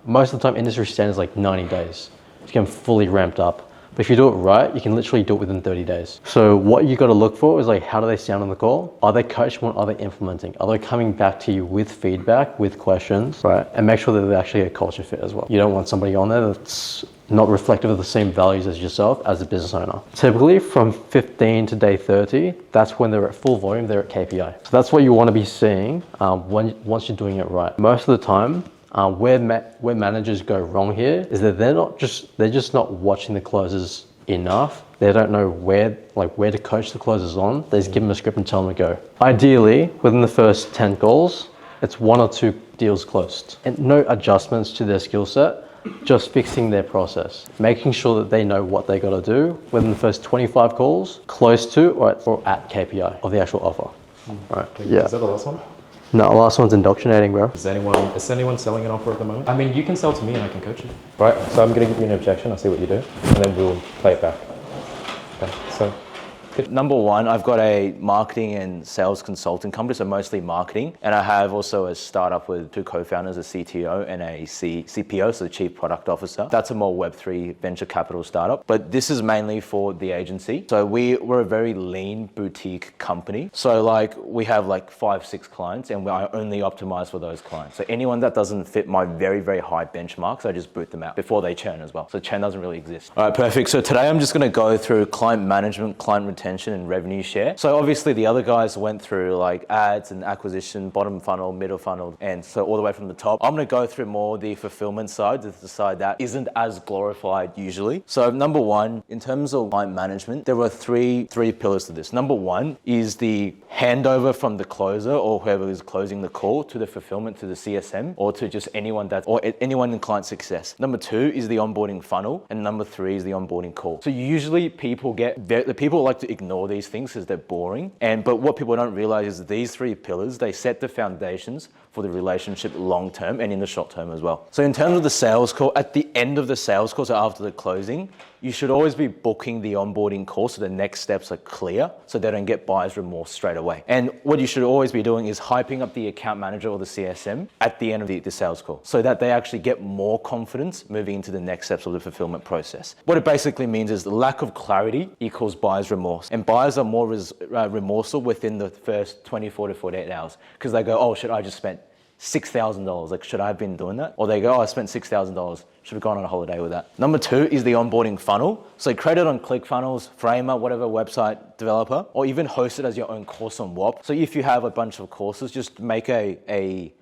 Most of the time, industry standard is like 90 days. To get them fully ramped up. But if you do it right, you can literally do it within 30 days. So what you got to look for is like, how do they sound on the call? Are they coachable? Are they implementing? Are they coming back to you with feedback, with questions, right? And make sure that they're actually a culture fit as well. You don't want somebody on there that's not reflective of the same values as yourself as a business owner. Typically from 15 to day 30, that's when they're at full volume, they're at KPI. So that's what you want to be seeing once you're doing it right. Most of the time, where managers go wrong here is that they're just not watching the closers enough. They don't know where to coach the closers on. They just give them a script and tell them to go. Ideally, within the first 10 calls, it's 1 or 2 deals closed. And no adjustments to their skill set, just fixing their process. Making sure that they know what they got to do within the first 25 calls, close to or at KPI of the actual offer. Right. Yeah. Is that the last one? No, last one's indoctrinating, bro. Is anyone selling an offer at the moment? I mean, you can sell to me and I can coach you. Right, so I'm gonna give you an objection, I'll see what you do, and then we'll play it back. Okay, so. Number one, I've got a marketing and sales consulting company, so mostly marketing. And I have also a startup with 2 co-founders, a CTO and a CPO, so the Chief Product Officer. That's a more Web3 venture capital startup. But this is mainly for the agency. So we're a very lean boutique company. So we have 5-6 clients and I only optimize for those clients. So anyone that doesn't fit my very, very high benchmarks, I just boot them out before they churn as well. So churn doesn't really exist. All right, perfect. So today I'm just gonna go through client management, client retention, and revenue share. So obviously the other guys went through ads and acquisition, bottom funnel, middle funnel, and so all the way from the top. I'm gonna go through more the fulfillment side, the side that isn't as glorified usually. So number one, in terms of client management, there were three pillars to this. Number one is the handover from the closer or whoever is closing the call to the fulfillment to the CSM or to just anyone in client success. Number 2 is the onboarding funnel, and number 3 is the onboarding call. So usually people like to ignore these things because they're boring. But what people don't realize is that these 3 pillars, they set the foundations for the relationship long term and in the short term as well. So in terms of the sales call, at the end of the sales call, so after the closing, you should always be booking the onboarding call so the next steps are clear so they don't get buyer's remorse straight away. And what you should always be doing is hyping up the account manager or the CSM at the end of the sales call so that they actually get more confidence moving into the next steps of the fulfillment process. What it basically means is the lack of clarity equals buyer's remorse. And buyers are more remorseful within the first 24 to 48 hours because they go, oh shit, I just spent $6,000. Like, should I have been doing that? Or they go, oh, I spent $6,000. Should have gone on a holiday with that. Number 2 is the onboarding funnel. So create it on ClickFunnels, Framer, whatever website developer, or even host it as your own course on WOP. So if you have a bunch of courses, just make a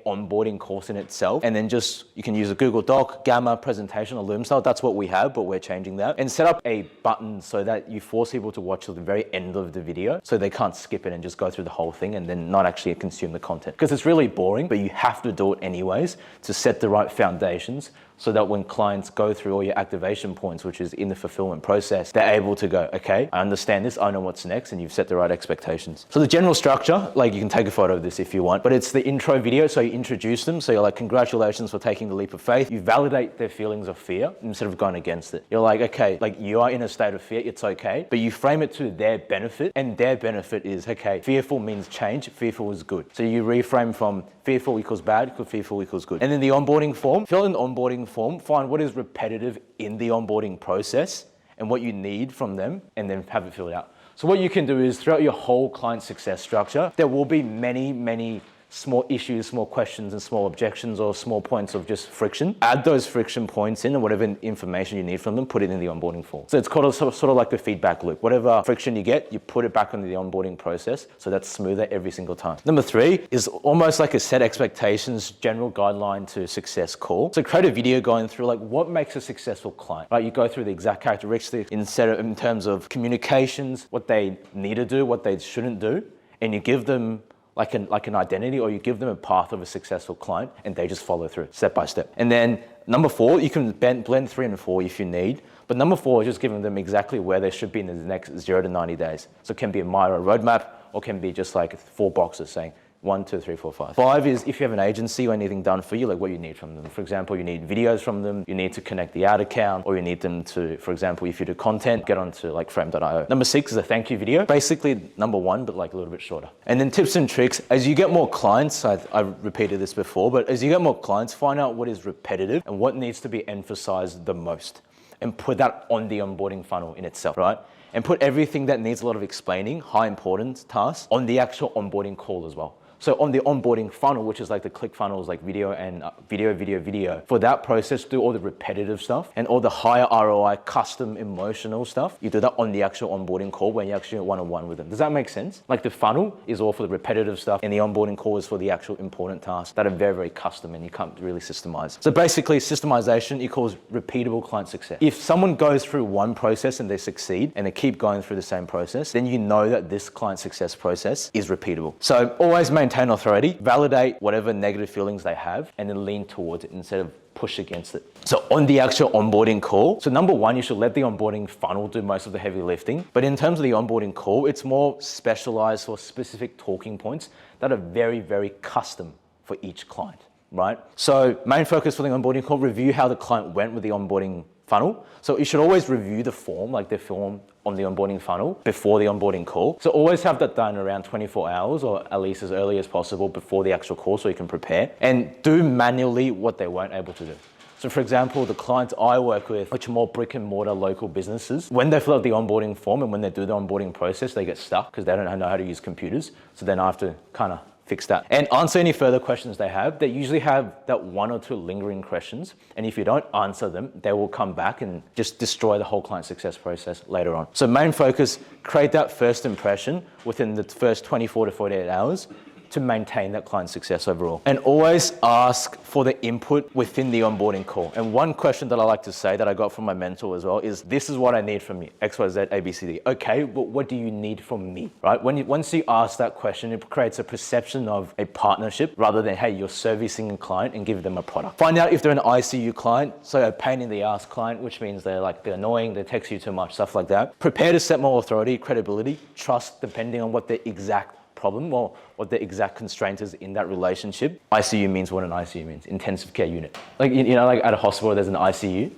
onboarding course in itself, and then you can use a Google Doc, Gamma, presentation, or Loom style. That's what we have, but we're changing that. And set up a button so that you force people to watch till the very end of the video, so they can't skip it and just go through the whole thing and then not actually consume the content. Because it's really boring, but you have to do it anyways to set the right foundations, so that when clients go through all your activation points, which is in the fulfillment process, they're able to go, okay, I understand this, I know what's next, and you've set the right expectations. So the general structure, like you can take a photo of this if you want, but it's the intro video, so you introduce them, so you're like, congratulations for taking the leap of faith. You validate their feelings of fear instead of going against it. You're like, okay, like you are in a state of fear, it's okay, but you frame it to their benefit, and their benefit is, okay, fearful means change, fearful is good. So you reframe from fearful equals bad, fearful equals good. And then the onboarding form, fill in the onboarding form, find what is repetitive in the onboarding process and what you need from them, and then have it filled out. So what you can do is throughout your whole client success structure, there will be many small issues, small questions, and small objections, or small points of just friction. Add those friction points in, and whatever information you need from them, put it in the onboarding form. So it's called sort of like the feedback loop. Whatever friction you get, you put it back into the onboarding process, so that's smoother every single time. Number 3 is almost like a set expectations, general guideline to success call. So create a video going through like what makes a successful client, right? You go through the exact characteristics in terms of communications, what they need to do, what they shouldn't do, and you give them like an identity, or you give them a path of a successful client, and they just follow through step by step. And then number 4, you can blend 3 and 4 if you need, but number 4 is just giving them exactly where they should be in the next 0 to 90 days. So it can be a Miro roadmap, or can be just like 4 boxes saying 1, 2, 3, 4, 5. 5 is if you have an agency or anything done for you, like what you need from them. For example, you need videos from them, you need to connect the ad account, or you need them to, for example, if you do content, get onto like frame.io. Number 6 is a thank you video. Basically number 1, but like a little bit shorter. And then tips and tricks. As you get more clients, I've repeated this before, but as you get more clients, find out what is repetitive and what needs to be emphasized the most, and put that on the onboarding funnel in itself, right? And put everything that needs a lot of explaining, high importance tasks, on the actual onboarding call as well. So on the onboarding funnel, which is like the ClickFunnels, like video and video, for that process, do all the repetitive stuff, and all the higher ROI, custom, emotional stuff, you do that on the actual onboarding call when you actually one-on-one with them. Does that make sense? Like the funnel is all for the repetitive stuff, and the onboarding call is for the actual important tasks that are very, very custom and you can't really systemize. So basically, systemization equals repeatable client success. If someone goes through one process and they succeed, and they keep going through the same process, then you know that this client success process is repeatable. So always maintain authority, validate whatever negative feelings they have, and then lean towards it instead of push against it. So on the actual onboarding call, so number 1, you should let the onboarding funnel do most of the heavy lifting. But in terms of the onboarding call, it's more specialized for specific talking points that are very, very custom for each client, right? So main focus for the onboarding call, review how the client went with the onboarding funnel. So you should always review the form, like the form on the onboarding funnel before the onboarding call. So always have that done around 24 hours, or at least as early as possible before the actual call, so you can prepare, and do manually what they weren't able to do. So for example, the clients I work with, which are more brick and mortar local businesses, when they fill out the onboarding form and when they do the onboarding process, they get stuck because they don't know how to use computers. So then I have to kind of fix that and answer any further questions they have. They usually have that 1 or 2 lingering questions, and if you don't answer them, they will come back and just destroy the whole client success process later on. So main focus, create that first impression within the first 24 to 48 hours to maintain that client success overall. And always ask for the input within the onboarding call. And one question that I like to say that I got from my mentor as well is, this is what I need from you, X, Y, Z, A, B, C, D. Okay, but what do you need from me, right? Once you ask that question, it creates a perception of a partnership rather than, hey, you're servicing a client and give them a product. Find out if they're an ICU client, so a pain in the ass client, which means they're annoying, they text you too much, stuff like that. Prepare to set more authority, credibility, trust, depending on what the exact problem or what the exact constraint is in that relationship. ICU means what an ICU means, intensive care unit. Like at a hospital, there's an ICU.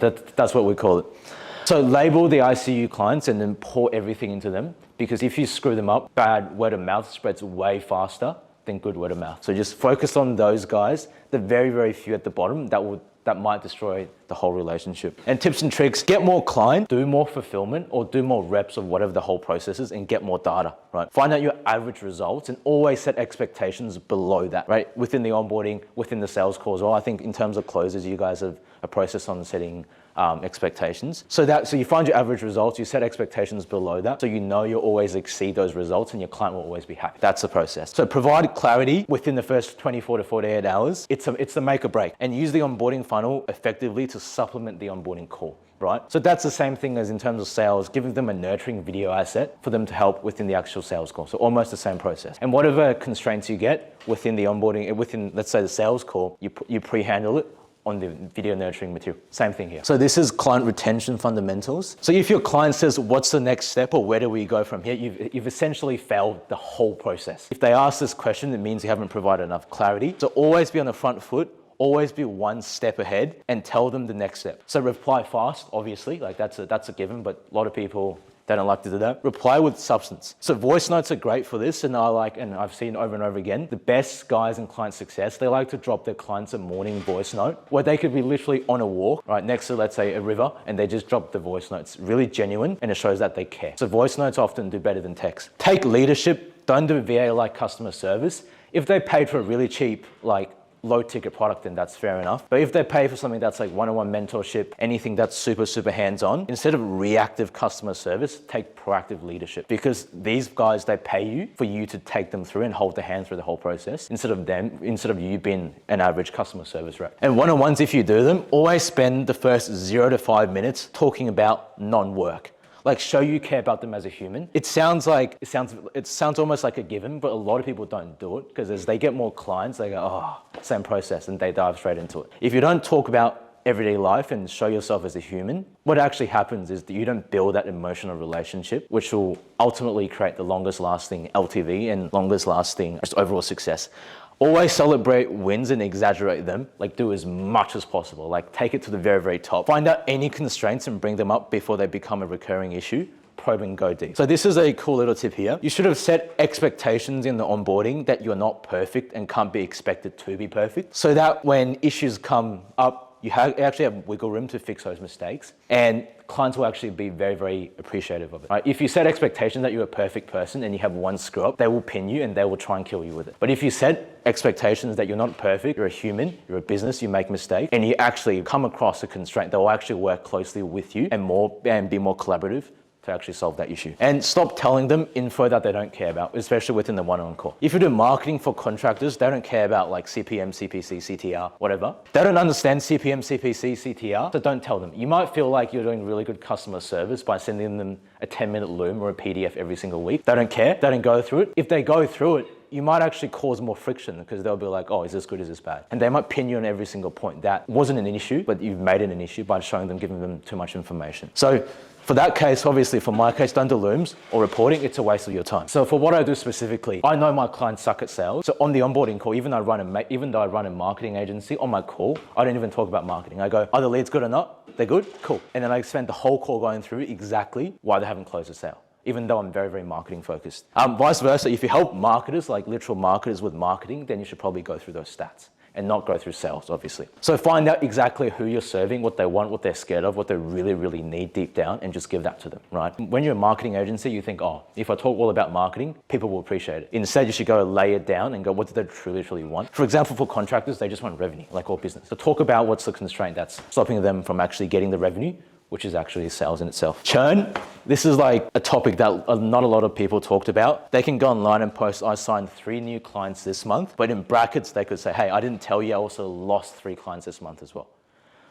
That's what we call it. So label the ICU clients and then pour everything into them, because if you screw them up, bad word of mouth spreads way faster than good word of mouth. So just focus on those guys, the very, very few at the bottom that will that might destroy the whole relationship. And tips and tricks, get more client, do more fulfillment, or do more reps of whatever the whole process is and get more data, right? Find out your average results and always set expectations below that, right? Within the onboarding, within the sales call as well. I think in terms of closes, you guys have a process on setting expectations. So you find your average results, you set expectations below that, so you know you'll always exceed those results and your client will always be happy. That's the process. So provide clarity within the first 24 to 48 hours. It's the make or break, and use the onboarding funnel effectively to supplement the onboarding call. Right? So that's the same thing as in terms of sales, giving them a nurturing video asset for them to help within the actual sales call. So almost the same process. And whatever constraints you get within the onboarding, within, let's say, the sales call, you pre-handle it on the video nurturing material. Same thing here. So this is client retention fundamentals. So if your client says, what's the next step or where do we go from here? You've essentially failed the whole process. If they ask this question, it means you haven't provided enough clarity. So always be on the front foot, always be one step ahead and tell them the next step. So reply fast, obviously, like that's a given, but a lot of people, they don't like to do that. Reply with substance. So voice notes are great for this, and I've seen over and over again, the best guys in client success, they like to drop their clients a morning voice note where they could be literally on a walk, right, next to, let's say, a river, and they just drop the voice notes. Really genuine, and it shows that they care. So voice notes often do better than text. Take leadership, don't do VA like customer service. If they paid for a really cheap, like, low ticket product, then that's fair enough. But if they pay for something that's like one-on-one mentorship, anything that's super, super hands-on, instead of reactive customer service, take proactive leadership. Because these guys, they pay you for you to take them through and hold their hand through the whole process instead of you being an average customer service rep. And one-on-ones, if you do them, always spend the first 0 to 5 minutes talking about non-work. Like, show you care about them as a human. It sounds almost like a given, but a lot of people don't do it because as they get more clients, they go, oh, same process, and they dive straight into it. If you don't talk about everyday life and show yourself as a human, what actually happens is that you don't build that emotional relationship, which will ultimately create the longest lasting LTV and longest lasting just overall success. Always celebrate wins and exaggerate them, like do as much as possible, like take it to the very, very top. Find out any constraints and bring them up before they become a recurring issue. Probe and go deep. So this is a cool little tip here. You should have set expectations in the onboarding that you're not perfect and can't be expected to be perfect, so that when issues come up, you actually have wiggle room to fix those mistakes, and clients will actually be very, very appreciative of it. Right? If you set expectations that you're a perfect person and you have one screw up, they will pin you and they will try and kill you with it. But if you set expectations that you're not perfect, you're a human, you're a business, you make mistakes, and you actually come across a constraint, they will actually work closely with you and be more collaborative to actually solve that issue. And stop telling them info that they don't care about, especially within the one-on-one call. If you do marketing for contractors, they don't care about like CPM, CPC, CTR, whatever. They don't understand CPM, CPC, CTR, so don't tell them. You might feel like you're doing really good customer service by sending them a 10-minute Loom or a PDF every single week. They don't care, they don't go through it. If they go through it, you might actually cause more friction because they'll be like, oh, is this good, is this bad? And they might pin you on every single point. That wasn't an issue, but you've made it an issue by showing them, giving them too much information. So for that case, obviously for my case, don't do looms or reporting, it's a waste of your time. So for what I do specifically, I know my clients suck at sales. So on the onboarding call, even though I run a marketing agency, on my call, I don't even talk about marketing. I go, are the leads good or not? They're good? Cool. And then I spend the whole call going through exactly why they haven't closed a sale, even though I'm very, very marketing focused. Vice versa, if you help marketers, like literal marketers with marketing, then you should probably go through those stats and not go through sales, obviously. So find out exactly who you're serving, what they want, what they're scared of, what they really, really need deep down, and just give that to them, right? When you're a marketing agency, you think, oh, if I talk all about marketing, people will appreciate it. Instead, you should go lay it down and go, what do they truly, truly want? For example, for contractors, they just want revenue, like all business. So talk about what's the constraint that's stopping them from actually getting the revenue, which is actually sales in itself. Churn, this is like a topic that not a lot of people talked about. They can go online and post, I signed 3 new clients this month, but in brackets, they could say, hey, I didn't tell you, I also lost 3 clients this month as well.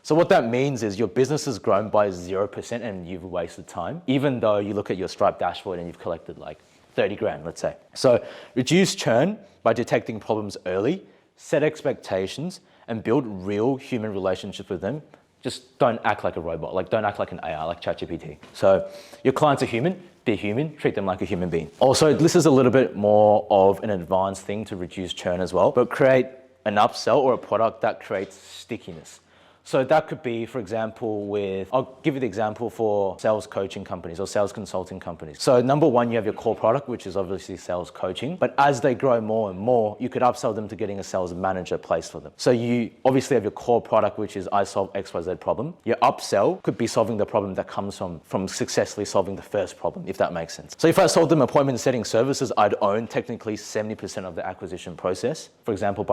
So what that means is your business has grown by 0% and you've wasted time, even though you look at your Stripe dashboard and you've collected like 30 grand, let's say. So reduce churn by detecting problems early, set expectations, and build real human relationships with them. Just don't act like a robot, like don't act like an AI, like ChatGPT. So your clients are human, be human, treat them like a human being. Also, this is a little bit more of an advanced thing to reduce churn as well, but create an upsell or a product that creates stickiness. So that could be, for example, I'll give you the example for sales coaching companies or sales consulting companies. So number one, you have your core product, which is obviously sales coaching. But as they grow more and more, you could upsell them to getting a sales manager placed for them. So you obviously have your core product, which is I solve XYZ problem. Your upsell could be solving the problem that comes from successfully solving the first problem, if that makes sense. So if I sold them appointment setting services, I'd own technically 70% of the acquisition process. For example,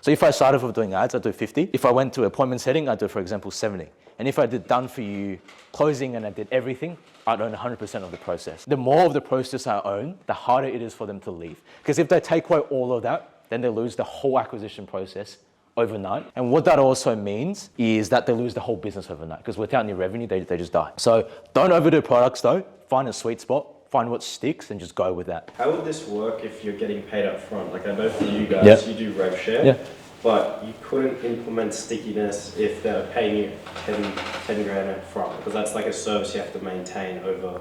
so if I started with doing ads, I'd do 50. If I went to appointment setting, I'd do, for example, 70. And if I did done for you closing and I did everything, I'd own 100% of the process. The more of the process I own, the harder it is for them to leave. Because if they take away all of that, then they lose the whole acquisition process overnight. And what that also means is that they lose the whole business overnight, because without any revenue, they just die. So don't overdo products though. Find a sweet spot, find what sticks, and just go with that. How would this work if you're getting paid up front? Like I know for you guys, you do revshare, but you couldn't implement stickiness if they're paying you 10 grand up front, because that's like a service you have to maintain over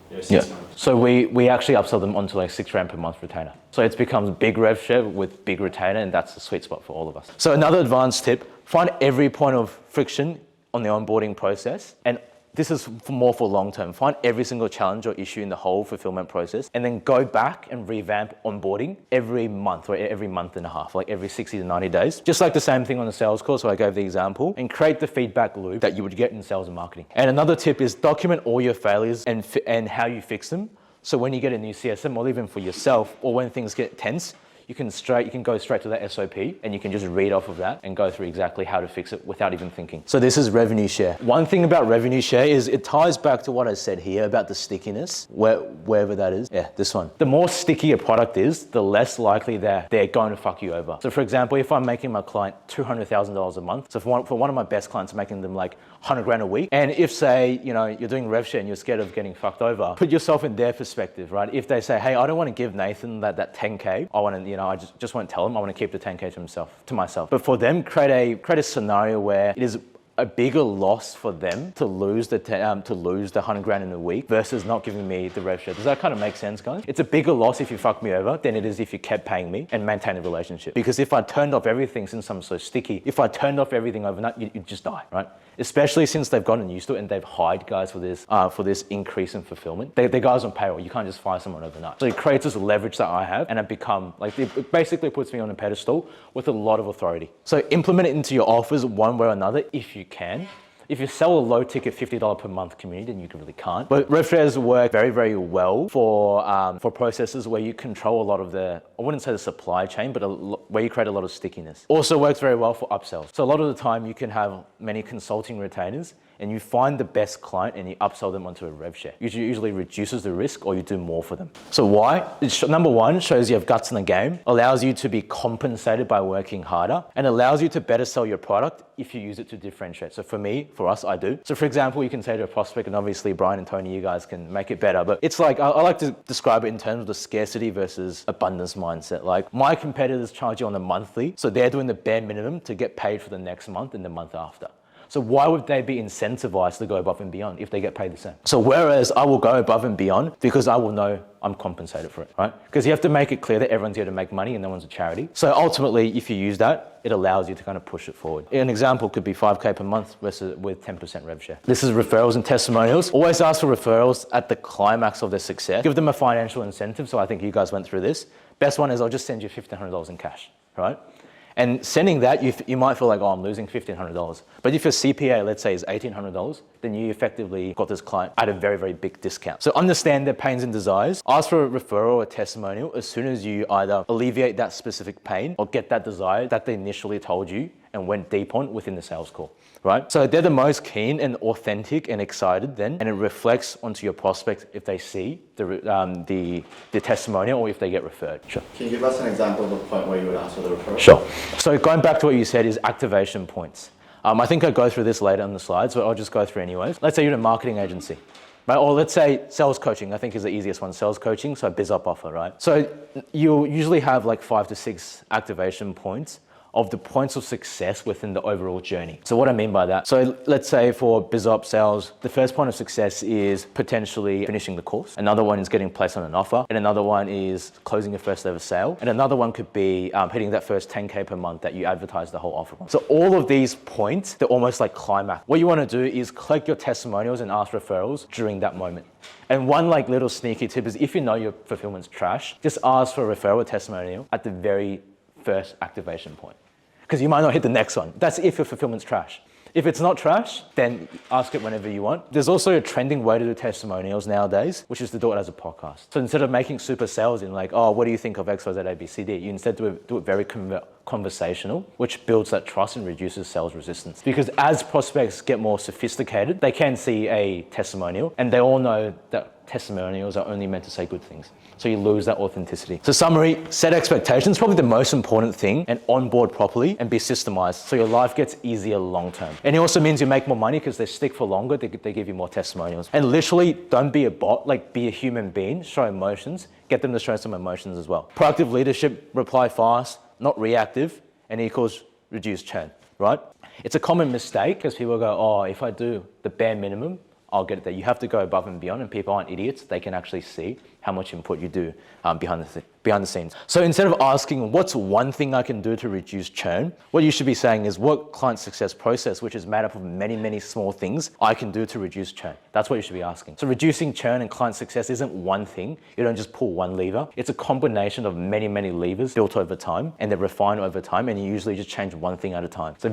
6 months. So we actually upsell them onto like $6 per month retainer. So it becomes big rev share with big retainer, and that's the sweet spot for all of us. So another advanced tip, find every point of friction on the onboarding process, and this is more for long term. Find every single challenge or issue in the whole fulfillment process, and then go back and revamp onboarding every month or every month and a half, like every 60 to 90 days. Just like the same thing on the sales call, so I gave the example, and create the feedback loop that you would get in sales and marketing. And another tip is document all your failures and how you fix them. So when you get a new CSM, or even for yourself, or when things get tense, you can go straight to that SOP, and you can just read off of that and go through exactly how to fix it without even thinking. So this is revenue share. One thing about revenue share is it ties back to what I said here about the stickiness, wherever that is. Yeah, this one. The more sticky a product is, the less likely they're going to fuck you over. So for example, if I'm making my client $200,000 a month, so for one of my best clients, I'm making them like 100 grand a week. And if say, you're doing rev share and you're scared of getting fucked over, put yourself in their perspective, right? If they say, hey, I don't want to give Nathan that 10K, I want to, I just won't tell him, I want to keep the 10K to myself. But for them, create a scenario where it is a bigger loss for them to lose the 100 grand in a week versus not giving me the rev share. Does that kind of make sense, guys? It's a bigger loss if you fuck me over than it is if you kept paying me and maintain a relationship. Because if I turned off everything, since I'm so sticky, if I turned off everything overnight, you'd just die, right? Especially since they've gotten used to it and they've hired guys for this increase in fulfillment. They're guys on payroll. You can't just fire someone overnight. So it creates this leverage that I have, and it basically puts me on a pedestal with a lot of authority. So implement it into your offers one way or another if you can. If you sell a low ticket $50 per month community, then you really can't. But rev shares work very, very well for processes where you control a lot of I wouldn't say the supply chain, but where you create a lot of stickiness. Also works very well for upsells. So a lot of the time you can have many consulting retainers, and you find the best client and you upsell them onto a rev share. Usually reduces the risk, or you do more for them. So why? Number one, shows you have guts in the game, allows you to be compensated by working harder, and allows you to better sell your product if you use it to differentiate. So for us, I do. So for example, you can say to a prospect, and obviously Brian and Tony, you guys can make it better, but it's like, I like to describe it in terms of the scarcity versus abundance mindset. Like my competitors charge you on a monthly, so they're doing the bare minimum to get paid for the next month and the month after. So why would they be incentivized to go above and beyond if they get paid the same? So whereas I will go above and beyond because I will know I'm compensated for it, right? Because you have to make it clear that everyone's here to make money and no one's a charity. So ultimately, if you use that, it allows you to kind of push it forward. An example could be 5K per month versus with 10% rev share. This is referrals and testimonials. Always ask for referrals at the climax of their success. Give them a financial incentive. So I think you guys went through this. Best one is I'll just send you $1,500 in cash, right? And sending that, you might feel like, oh, I'm losing $1,500. But if your CPA, let's say, is $1,800, then you effectively got this client at a very, very big discount. So understand their pains and desires. Ask for a referral or a testimonial as soon as you either alleviate that specific pain or get that desire that they initially told you and went deep on within the sales call, right? So they're the most keen and authentic and excited then, and it reflects onto your prospect if they see the testimonial or if they get referred. Sure. Can you give us an example of a point where you would ask for the referral? Sure. So going back to what you said is activation points. I think I go through this later on the slides, but I'll just go through anyways. Let's say you're in a marketing agency, right? Or let's say sales coaching, I think is the easiest one, sales coaching, so biz up offer, right? So you'll usually have like 5 to 6 activation points of the points of success within the overall journey. So what I mean by that, so let's say for BizOps sales, the first point of success is potentially finishing the course. Another one is getting placed on an offer. And another one is closing your first ever sale. And another one could be hitting that first 10K per month that you advertise the whole offer on. So all of these points, they're almost like climax. What you want to do is collect your testimonials and ask referrals during that moment. And one like little sneaky tip is if you know your fulfillment's trash, just ask for a referral or testimonial at the very first activation point. Because you might not hit the next one. That's if your fulfillment's trash. If it's not trash, then ask it whenever you want. There's also a trending way to do testimonials nowadays, which is to do it as a podcast. So instead of making super sales in like, oh, what do you think of XYZ ABCD? You instead do it very conversational, which builds that trust and reduces sales resistance. Because as prospects get more sophisticated, they can see a testimonial and they all know that testimonials are only meant to say good things. So you lose that authenticity. So summary, set expectations, probably the most important thing, and onboard properly and be systemized so your life gets easier long term. And it also means you make more money because they stick for longer, they give you more testimonials. And literally don't be a bot, like be a human being, show emotions, get them to show some emotions as well. Proactive leadership, reply fast, not reactive, and equals reduce churn, right? It's a common mistake because people go, oh, if I do the bare minimum, I'll get it there. You have to go above and beyond, and people aren't idiots. They can actually see how much input you do behind the scenes. So instead of asking, what's one thing I can do to reduce churn? What you should be saying is what client success process, which is made up of many, many small things, I can do to reduce churn. That's what you should be asking. So reducing churn and client success isn't one thing. You don't just pull one lever. It's a combination of many, many levers built over time, and they're refined over time, and you usually just change one thing at a time. So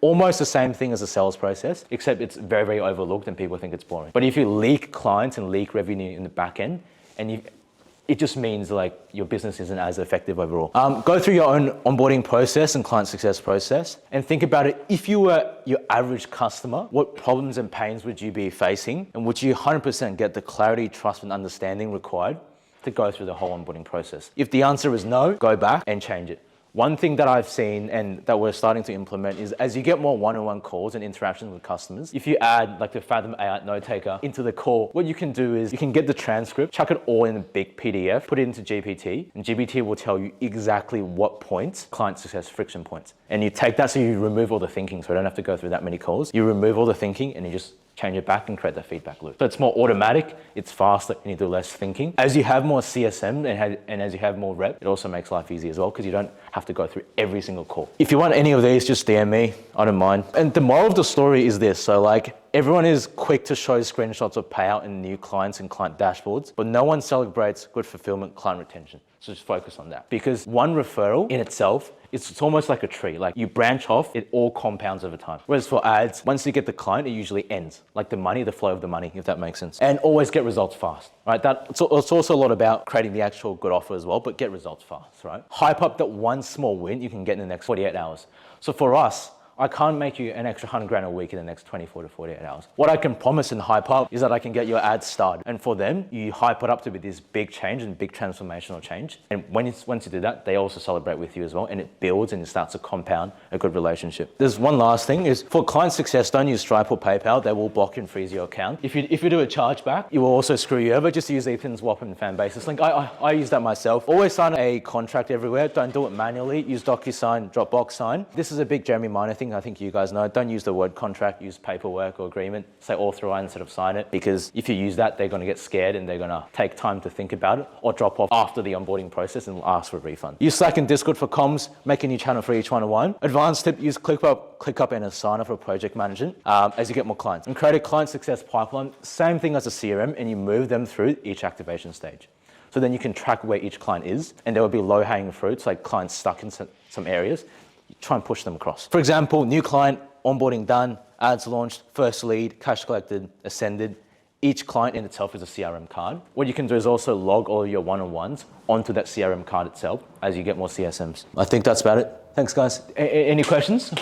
almost the same thing as a sales process, except it's very, very overlooked and people think it's boring. But if you leak clients and leak revenue in the back end, it just means like your business isn't as effective overall. Go through your own onboarding process and client success process and think about it. If you were your average customer, what problems and pains would you be facing? And would you 100% get the clarity, trust, and understanding required to go through the whole onboarding process? If the answer is no, go back and change it. One thing that I've seen and that we're starting to implement is as you get more one-on-one calls and interactions with customers, if you add like the Fathom AI note taker into the call, what you can do is you can get the transcript, chuck it all in a big PDF, put it into GPT, and GPT will tell you exactly what points, client success friction points. And you take that, so you remove all the thinking, so I don't have to go through that many calls. You remove all the thinking and you just change it back and create that feedback loop. So it's more automatic, it's faster, and you do less thinking. As you have more CSM and as you have more rep, it also makes life easy as well because you don't have to go through every single call. If you want any of these, just DM me, I don't mind. And the moral of the story is this, so like everyone is quick to show screenshots of payout and new clients and client dashboards, but no one celebrates good fulfillment, client retention. So just focus on that. Because one referral in itself, it's almost like a tree. Like you branch off, it all compounds over time. Whereas for ads, once you get the client, it usually ends. Like the flow of the money, if that makes sense. And always get results fast, right? It's also a lot about creating the actual good offer as well, but get results fast, right? Hype up that one small win you can get in the next 48 hours. So for us, I can't make you an extra 100 grand a week in the next 24 to 48 hours. What I can promise and hype up is that I can get your ads started. And for them, you hype it up to be this big change and big transformational change. And once you do that, they also celebrate with you as well. And it builds and it starts to compound a good relationship. There's one last thing is for client success, don't use Stripe or PayPal. They will block and freeze your account. If you do a chargeback, it will also screw you over. Just use Ethan's Whopper and fan basis link. I use that myself. Always sign a contract everywhere. Don't do it manually. Use DocuSign, Dropbox Sign. This is a big Jeremy Minor thing. I think you guys know. Don't use the word contract, use paperwork or agreement. Say authorize instead of sign it, because if you use that, they're going to get scared and they're going to take time to think about it or drop off after the onboarding process and ask for a refund. Use Slack and Discord for comms, make a new channel for each one-on-one. Advanced tip, use ClickUp and Asana for project management as you get more clients. And create a client success pipeline, same thing as a CRM, and you move them through each activation stage. So then you can track where each client is, and there will be low-hanging fruits, like clients stuck in some areas. You try and push them across. For example, new client, onboarding done, ads launched, first lead, cash collected, ascended. Each client in itself is a CRM card. What you can do is also log all your one-on-ones onto that CRM card itself as you get more CSMs. I think that's about it. Thanks, guys. Any questions?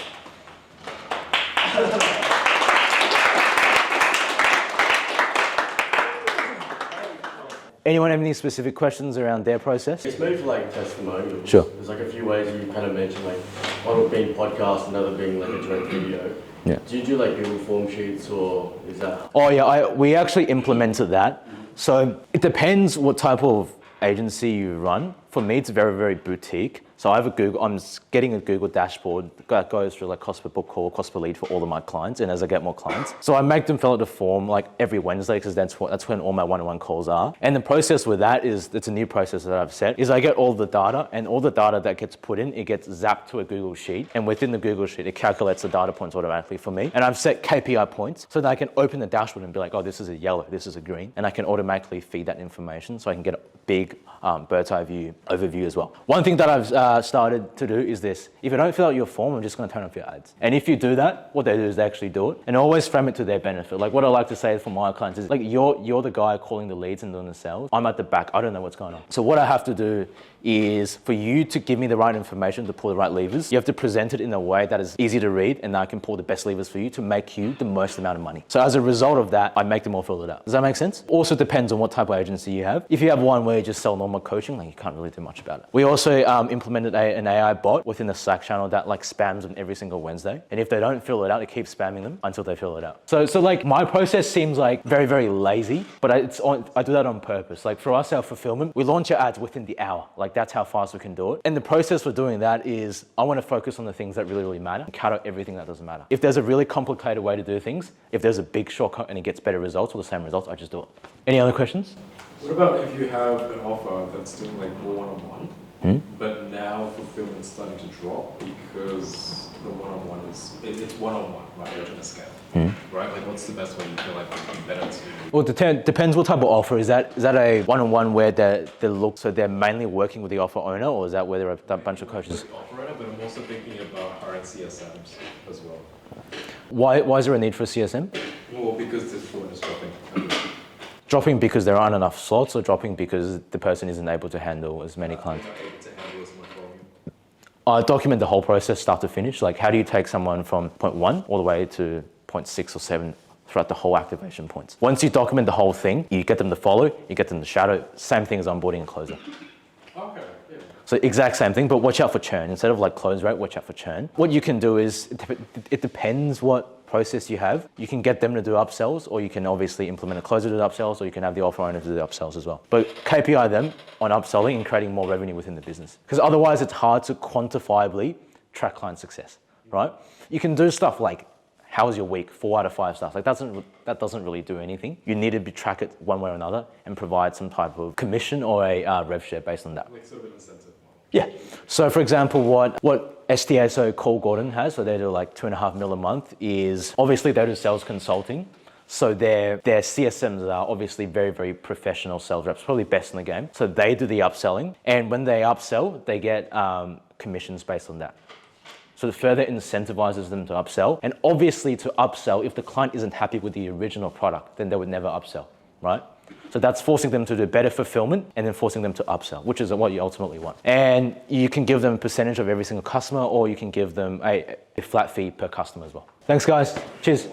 Anyone have any specific questions around their process? It's maybe for like testimonials. Sure. There's like a few ways you kind of mentioned, like one being podcast, another being like a direct video. Yeah. Do you do like Google form sheets or is that? Oh yeah, we actually implemented that. So it depends what type of agency you run. For me, it's very, very boutique. So I have a Google, I'm getting a Google dashboard that goes through like cost per book call, cost per lead for all of my clients, and as I get more clients. So I make them fill out the form like every Wednesday, because that's when all my one-on-one calls are. And the process with that is, it's a new process that I've set, is I get all the data, and all the data that gets put in, it gets zapped to a Google Sheet, and within the Google Sheet, it calculates the data points automatically for me. And I've set KPI points so that I can open the dashboard and be like, oh, this is a yellow, this is a green, and I can automatically feed that information so I can get a big bird's eye view overview as well. One thing that I've started to do is this: if you don't fill out your form, I'm just going to turn off your ads. And if you do that, what they do is they actually do it, and always frame it to their benefit. Like what I like to say for my clients is like, you're the guy calling the leads and doing the sales. I'm at the back. I don't know what's going on. So what I have to do is, for you to give me the right information to pull the right levers, you have to present it in a way that is easy to read, and I can pull the best levers for you to make you the most amount of money. So as a result of that, I make them all fill it out. Does that make sense? Also depends on what type of agency you have. If you have one where you just sell normal coaching, like you can't really do much about it. We also implemented an AI bot within the Slack channel that like spams them every single Wednesday. And if they don't fill it out, it keeps spamming them until they fill it out. So like my process seems like very, very lazy, but I do that on purpose. Like for us, our fulfillment, we launch our ads within the hour. Like that's how fast we can do it. And the process for doing that is, I want to focus on the things that really, really matter and cut out everything that doesn't matter. If there's a really complicated way to do things, if there's a big shortcut and it gets better results or the same results, I just do it. Any other questions? What about if you have an offer that's doing like more one-on-one, but now fulfillment's starting to drop because the one-on-one it's one-on-one, right? You're trying to scale, right? Like what's the best way you feel like it would be better to? Well, it depends what type of offer. Is that a one-on-one where they're mainly working with the offer owner, or is that where there are a bunch of coaches? Offer owner, but I'm also thinking about hiring CSMs as well. Why is there a need for a CSM? Well, because this floor is dropping. Dropping because there aren't enough slots, or dropping because the person isn't able to handle as many clients? Not able to handle as much volume. Document the whole process start to finish. Like how do you take someone from point 1 all the way to point 6 or 7 throughout the whole activation points? Once you document the whole thing, you get them to follow, you get them to shadow, same thing as onboarding and closing. Okay, yeah. So exact same thing, but watch out for churn. Instead of like close rate, watch out for churn. What you can do is, it depends what process you have. You can get them to do upsells, or you can obviously implement a closer to do upsells, or you can have the offer owner to do the upsells as well. But KPI them on upselling and creating more revenue within the business. Because otherwise it's hard to quantifiably track client success, right? You can do stuff like, how was your week? 4 out of 5 stars. Like that doesn't really do anything. You need to track it one way or another and provide some type of commission or a rev share based on that. Like sort of an incentive model. Yeah. So for example, what STSO Cole Gordon has, so they do like 2.5 mil a month, is obviously they do sales consulting. So their CSMs are obviously very, very professional sales reps, probably best in the game. So they do the upselling, and when they upsell, they get commissions based on that. So it further incentivizes them to upsell. And obviously to upsell, if the client isn't happy with the original product, then they would never upsell, right? So that's forcing them to do better fulfillment and then forcing them to upsell, which is what you ultimately want. And you can give them a percentage of every single customer, or you can give them a flat fee per customer as well. Thanks guys, cheers.